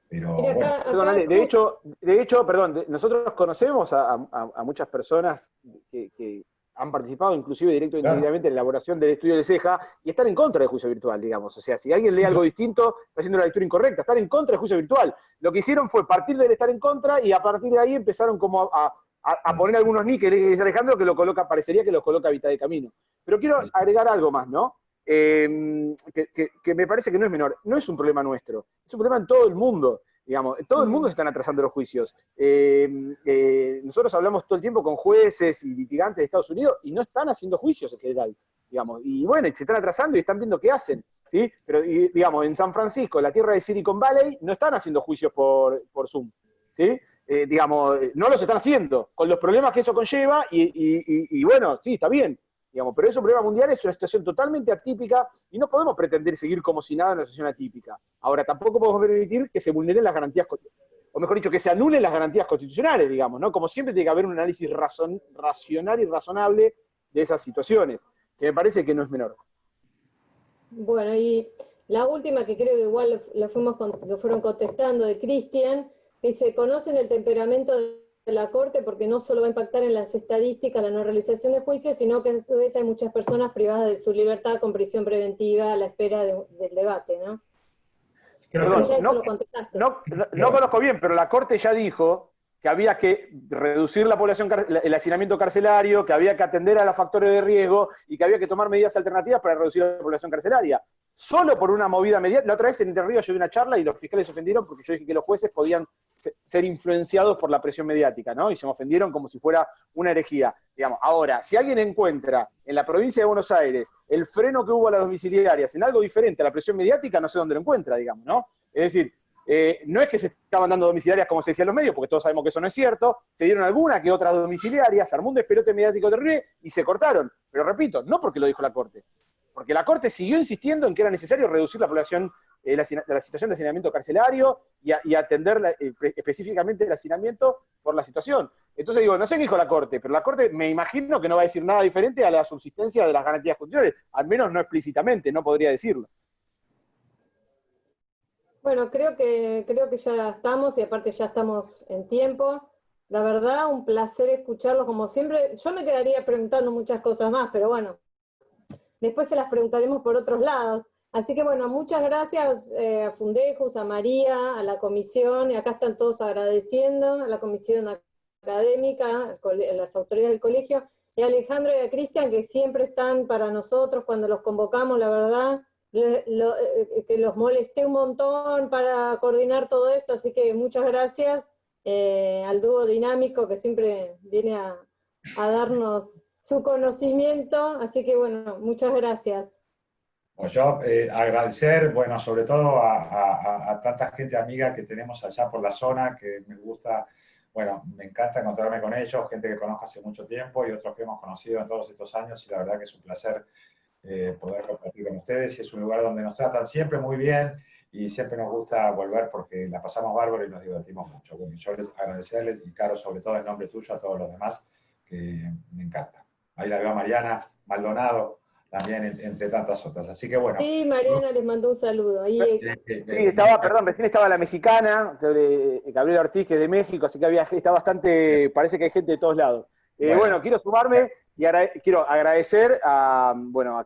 Pero Mira, bueno. Perdón, Ale, de hecho, perdón, nosotros conocemos a muchas personas que han participado inclusive directo o indirectamente en la elaboración del estudio de CEJA y están en contra del juicio virtual, digamos. O sea, si alguien lee algo distinto, está haciendo la lectura incorrecta, están en contra del juicio virtual. Lo que hicieron fue partir del estar en contra y a partir de ahí empezaron como a poner algunos níqueles, dice Alejandro, parecería que los coloca a mitad de camino. Pero quiero agregar algo más, ¿no? Que me parece que no es menor. No es un problema nuestro, es un problema en todo el mundo. Digamos, todo el mundo se están atrasando los juicios. Nosotros hablamos todo el tiempo con jueces y litigantes de Estados Unidos y no están haciendo juicios en general, digamos. Y bueno, se están atrasando y están viendo qué hacen, ¿sí? Pero, digamos, en San Francisco, la tierra de Silicon Valley, no están haciendo juicios por Zoom, ¿sí? Digamos, no los están haciendo, con los problemas que eso conlleva y bueno, sí, está bien. Digamos, pero es un problema mundial, es una situación totalmente atípica y no podemos pretender seguir como si nada en una situación atípica. Ahora, tampoco podemos permitir que se vulneren las garantías, o mejor dicho, que se anulen las garantías constitucionales, digamos, ¿no? Como siempre tiene que haber un análisis racional y razonable de esas situaciones, que me parece que no es menor. Bueno, y la última que creo que igual lo fueron contestando de Cristian, dice, ¿conocen el temperamento de la Corte? Porque no solo va a impactar en las estadísticas la no realización de juicios, sino que a su vez hay muchas personas privadas de su libertad con prisión preventiva a la espera del debate, ¿no? Perdón, ya eso lo contestaste. No conozco bien, pero la Corte ya dijo que había que reducir la población, el hacinamiento carcelario, que había que atender a los factores de riesgo y que había que tomar medidas alternativas para reducir la población carcelaria. Solo por una movida mediática. La otra vez en Entre Ríos yo di una charla y los fiscales se ofendieron porque yo dije que los jueces podían ser influenciados por la presión mediática, ¿no? Y se me ofendieron como si fuera una herejía. Digamos, ahora, si alguien encuentra en la provincia de Buenos Aires el freno que hubo a las domiciliarias en algo diferente a la presión mediática, no sé dónde lo encuentra, digamos, ¿no? Es decir, no es que se estaban dando domiciliarias como se decía en los medios, porque todos sabemos que eso no es cierto, se dieron alguna que otras domiciliarias, se armó un despelote mediático terrible y se cortaron. Pero repito, no porque lo dijo la Corte, porque la Corte siguió insistiendo en que era necesario reducir la población, la situación de hacinamiento carcelario y atender específicamente el hacinamiento por la situación. Entonces digo, no sé qué dijo la Corte, pero la Corte me imagino que no va a decir nada diferente a la subsistencia de las garantías constitucionales, al menos no explícitamente, no podría decirlo. Bueno, creo que ya estamos, y aparte ya estamos en tiempo. La verdad, un placer escucharlos como siempre. Yo me quedaría preguntando muchas cosas más, pero bueno, después se las preguntaremos por otros lados. Así que bueno, muchas gracias a Fundejus, a María, a la comisión, y acá están todos agradeciendo, a la comisión académica, a las autoridades del colegio, y a Alejandro y a Cristian, que siempre están para nosotros cuando los convocamos, la verdad, que los molesté un montón para coordinar todo esto, así que muchas gracias al dúo dinámico que siempre viene a darnos su conocimiento, así que bueno, muchas gracias. Pues yo agradecer, bueno, sobre todo a tanta gente amiga que tenemos allá por la zona, que me gusta, bueno, me encanta encontrarme con ellos, gente que conozco hace mucho tiempo y otros que hemos conocido en todos estos años, y la verdad que es un placer poder compartir con ustedes, y es un lugar donde nos tratan siempre muy bien y siempre nos gusta volver porque la pasamos bárbaro y nos divertimos mucho. Bueno, yo les agradecerles, y Caro, sobre todo en nombre tuyo, a todos los demás, que me encanta. Ahí la veo a Mariana Maldonado, también entre tantas otras. Así que bueno. Sí, Mariana les mandó un saludo. Ahí, sí, recién estaba la mexicana, Gabriela Ortiz, que es de México, así que está bastante, parece que hay gente de todos lados. Bueno, quiero sumarme y quiero agradecer a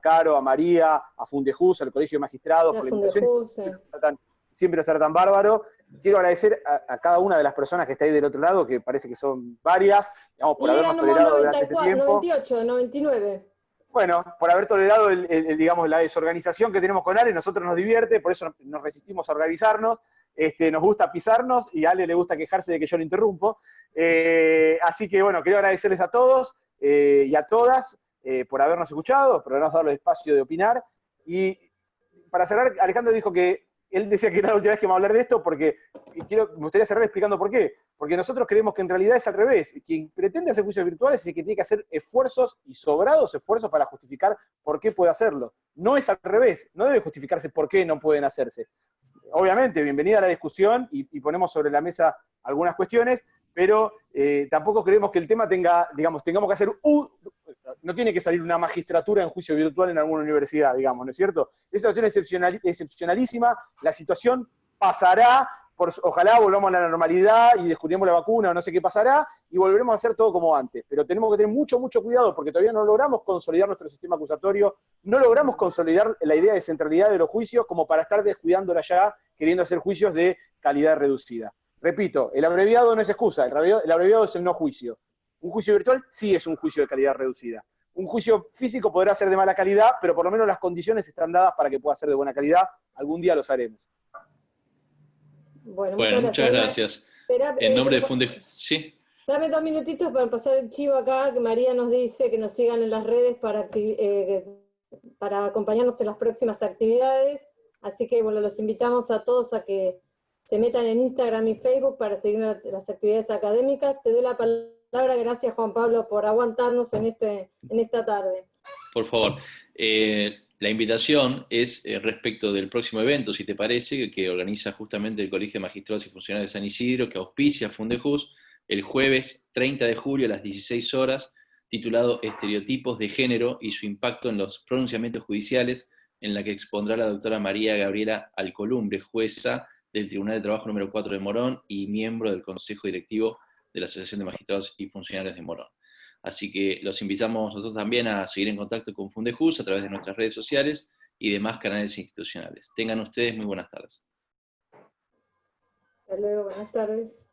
Caro, a María, a Fundejus, al Colegio de Magistrados, por la invitación. Siempre nos tratan bárbaro. Quiero agradecer a cada una de las personas que está ahí del otro lado, que parece que son varias, digamos, por habernos tolerado durante este tiempo. 98, 99. Bueno, por haber tolerado digamos, la desorganización que tenemos con Ale. Nosotros nos divierte, por eso nos resistimos a organizarnos, nos gusta pisarnos, y a Ale le gusta quejarse de que yo lo interrumpo. Así que bueno, quiero agradecerles a todos y a todas por habernos escuchado, por habernos dado el espacio de opinar. Y para cerrar, Alejandro dijo que él decía que era la última vez que vamos a hablar de esto, porque me gustaría cerrar explicando por qué. Porque nosotros creemos que en realidad es al revés. Quien pretende hacer juicios virtuales es el que tiene que hacer esfuerzos, y sobrados esfuerzos, para justificar por qué puede hacerlo. No es al revés, no debe justificarse por qué no pueden hacerse. Obviamente, bienvenida a la discusión, y ponemos sobre la mesa algunas cuestiones, pero tampoco creemos que el tema tengamos que hacer no tiene que salir una magistratura en juicio virtual en alguna universidad, digamos, ¿no es cierto? Esa situación es excepcionalísima, la situación pasará, ojalá volvamos a la normalidad y descubrimos la vacuna o no sé qué pasará, y volveremos a hacer todo como antes. Pero tenemos que tener mucho, mucho cuidado, porque todavía no logramos consolidar nuestro sistema acusatorio, no logramos consolidar la idea de centralidad de los juicios como para estar descuidándola ya, queriendo hacer juicios de calidad reducida. Repito, el abreviado no es excusa, el abreviado es el no juicio. Un juicio virtual sí es un juicio de calidad reducida. Un juicio físico podrá ser de mala calidad, pero por lo menos las condiciones están dadas para que pueda ser de buena calidad. Algún día los haremos. Bueno, muchas gracias. En nombre de Fundejus, sí. Dame 2 minutitos para pasar el chivo acá, que María nos dice que nos sigan en las redes para acompañarnos en las próximas actividades. Así que bueno, los invitamos a todos a que se metan en Instagram y Facebook para seguir las actividades académicas. Te doy la palabra. Gracias, Juan Pablo, por aguantarnos en esta tarde. Por favor. La invitación es respecto del próximo evento, si te parece, que organiza justamente el Colegio de Magistrados y Funcionarios de San Isidro, que auspicia Fundejus, el jueves 30 de julio a las 16 horas, titulado Estereotipos de Género y su impacto en los pronunciamientos judiciales, en la que expondrá la doctora María Gabriela Alcolumbre, jueza del Tribunal de Trabajo número 4 de Morón y miembro del Consejo Directivo de la Asociación de Magistrados y Funcionarios de Morón. Así que los invitamos nosotros también a seguir en contacto con Fundejus a través de nuestras redes sociales y demás canales institucionales. Tengan ustedes muy buenas tardes. Hasta luego, buenas tardes.